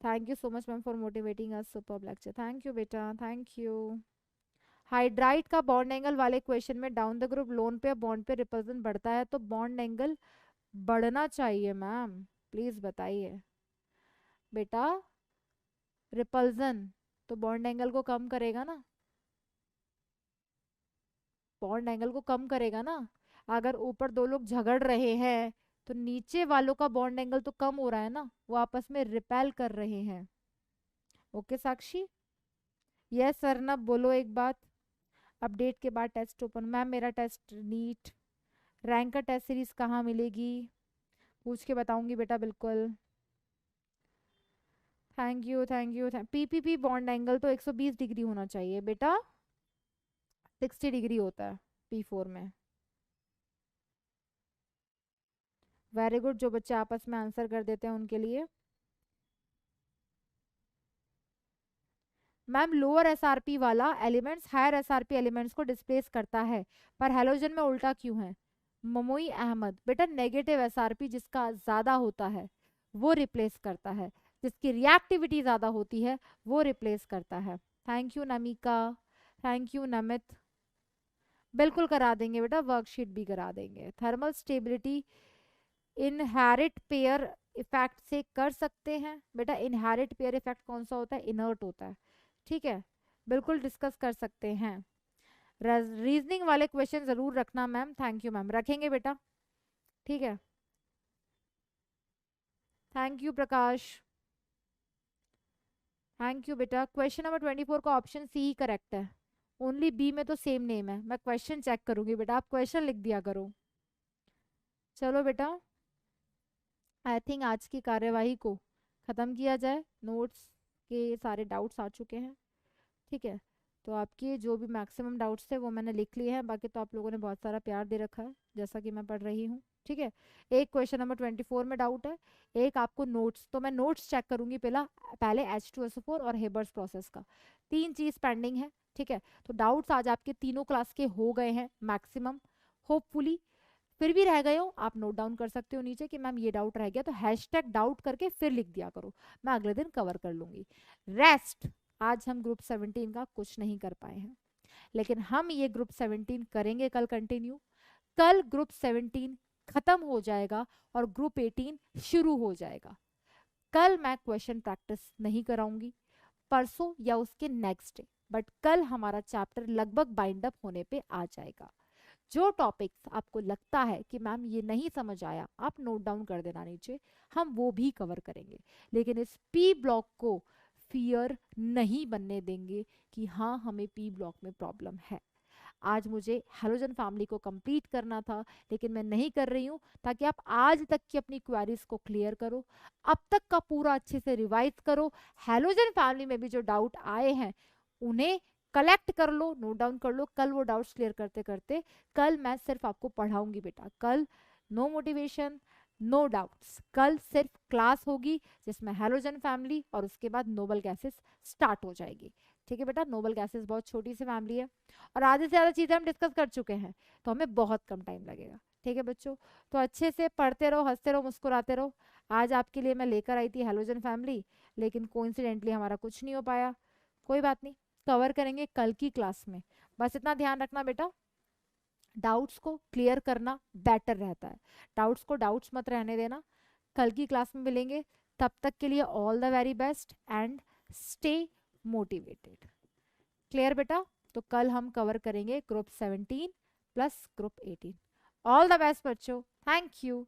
Thank you so much ma'am for motivating us, superb lecture, thank you बेटा, थैंक यू। हाइड्राइड का बॉन्ड एंगल वाले क्वेश्चन में डाउन द ग्रुप लोन पे बॉन्ड पे रिपल्सन बढ़ता है, तो बॉन्ड एंगल बढ़ना चाहिए मैम, प्लीज बताइए बेटा। रिपल्सन तो बॉन्ड एंगल को कम करेगा ना, बॉन्ड एंगल को कम करेगा ना। अगर ऊपर दो लोग झगड़ रहे हैं तो नीचे वालों का बॉन्ड एंगल तो कम हो रहा है ना, वो आपस में रिपेल कर रहे हैं। ओके साक्षी, यस सर ना बोलो एक बात। अपडेट के बाद टेस्ट ओपन, मैम मेरा टेस्ट नीट रैंक का टेस्ट सीरीज कहाँ मिलेगी, पूछ के बताऊंगी बेटा बिल्कुल। Thank you thank you PPP bond angle तो 120 डिग्री होना चाहिए बेटा, 60 डिग्री होता है P4 में। वेरी गुड, जो बच्चे आपस में आंसर कर देते हैं उनके लिए। मैम लोअर एसआरपी वाला एलिमेंट्स हायर एसआरपी एलिमेंट्स को डिस्प्लेस करता है, पर हेलोजन में उल्टा क्यों है। ममोई अहमद, बेटा नेगेटिव एसआरपी जिसका ज्यादा होता है वो रिप्लेस करता है, जिसकी रिएक्टिविटी ज्यादा होती है वो रिप्लेस करता है। Thank you Namika, thank you Namit. बिल्कुल करा देंगे बेटा, वर्कशीट भी करा देंगे। Thermal stability inherit pair effect से कर सकते हैं बेटा, इनहेरिट पेयर इफेक्ट कौन सा होता है, इनर्ट होता है, ठीक है, बिल्कुल डिस्कस कर सकते हैं। रीजनिंग वाले क्वेश्चन जरूर रखना मैम, थैंक यू मैम, रखेंगे बेटा, ठीक है। Thank you Prakash, thank you बेटा। क्वेश्चन नंबर 24 का ऑप्शन सी ही करेक्ट है, ओनली बी में तो सेम नेम है, मैं क्वेश्चन चेक करूंगी बेटा, आप क्वेश्चन लिख दिया करो। चलो बेटा, आई थिंक आज की कार्यवाही को ख़त्म किया जाए, नोट्स के सारे डाउट्स आ चुके हैं, ठीक है। तो आपके जो भी मैक्सिमम डाउट्स थे वो मैंने लिख लिए हैं, बाकी तो आप लोगों ने बहुत सारा प्यार दे रखा है जैसा कि मैं पढ़ रही हूँ, ठीक है। एक क्वेश्चन नंबर 24 में डाउट है, एक आपको नोट्स, तो मैं नोट्स चेक करूंगी पहले H2SO4 और हेबर्स प्रोसेस का, तीन चीज़ पेंडिंग है, ठीक है। तो डाउट्स आज आपके तीनों क्लास के हो गए हैं मैक्सिमम, होपफुली। फिर भी रह गए हो आप नोट डाउन कर सकते हो नीचे कि मैम ये डाउट रह गया, तो हैशटैग डाउट करके फिर लिख दिया करो, मैं अगले दिन कवर कर लूंगी। रेस्ट, आज हम ग्रुप 17 का कुछ नहीं कर पाए हैं, लेकिन हम ये ग्रुप 17 करेंगे कल कंटिन्यू। कल ग्रुप 17 खत्म हो जाएगा और ग्रुप 18 शुरू हो जाएगा। कल मैं क्वेश्चन प्रैक्टिस नहीं कराऊंगी, परसों या उसके नेक्स्ट डे, बट कल हमारा चैप्टर लगभग बाइंड अप होने पे आ जाएगा। जो टॉपिक्स आपको लगता है कि मैम ये नहीं समझ आया, आप नोट डाउन कर देना नीचे, हम वो भी कवर करेंगे। लेकिन इस पी ब्लॉक को फियर नहीं बनने देंगे कि हाँ हमें पी ब्लॉक में प्रॉब्लम है। आज मुझे हेलोजन फैमिली को कंप्लीट करना था, लेकिन मैं नहीं कर रही हूँ, ताकि आप आज तक की अपनी क्वेरीज को क्लियर करो, अब तक का पूरा अच्छे से रिवाइज करो, हेलोजन फैमिली में भी जो डाउट आए हैं उन्हें कलेक्ट कर लो, नोट डाउन कर लो। कल वो डाउट्स क्लियर करते करते, कल मैं सिर्फ आपको पढ़ाऊंगी बेटा, कल नो मोटिवेशन नो डाउट्स, कल सिर्फ क्लास होगी जिसमें हेलोजन फैमिली और उसके बाद नोबल गैसेस स्टार्ट हो जाएगी, ठीक है बेटा। नोबल गैसेस बहुत छोटी सी फैमिली है और आधे से ज़्यादा चीज़ें हम डिस्कस कर चुके हैं, तो हमें बहुत कम टाइम लगेगा, ठीक है बच्चों। तो अच्छे से पढ़ते रहो, हंसते रहो, मुस्कुराते रहो। आज आपके लिए मैं लेकर आई थी हेलोजन फैमिली, लेकिन कोइंसिडेंटली हमारा कुछ नहीं हो पाया, कोई बात नहीं, कवर करेंगे कल की क्लास में। बस इतना ध्यान रखना बेटा, डाउट्स को क्लियर करना बेटर रहता है, डाउट्स को डाउट्स मत रहने देना। कल की क्लास में मिलेंगे, तब तक के लिए all the very best and stay motivated. Clear बेटा, तो कल हम कवर करेंगे group 17 plus group 18। All the best बच्चों, थैंक यू।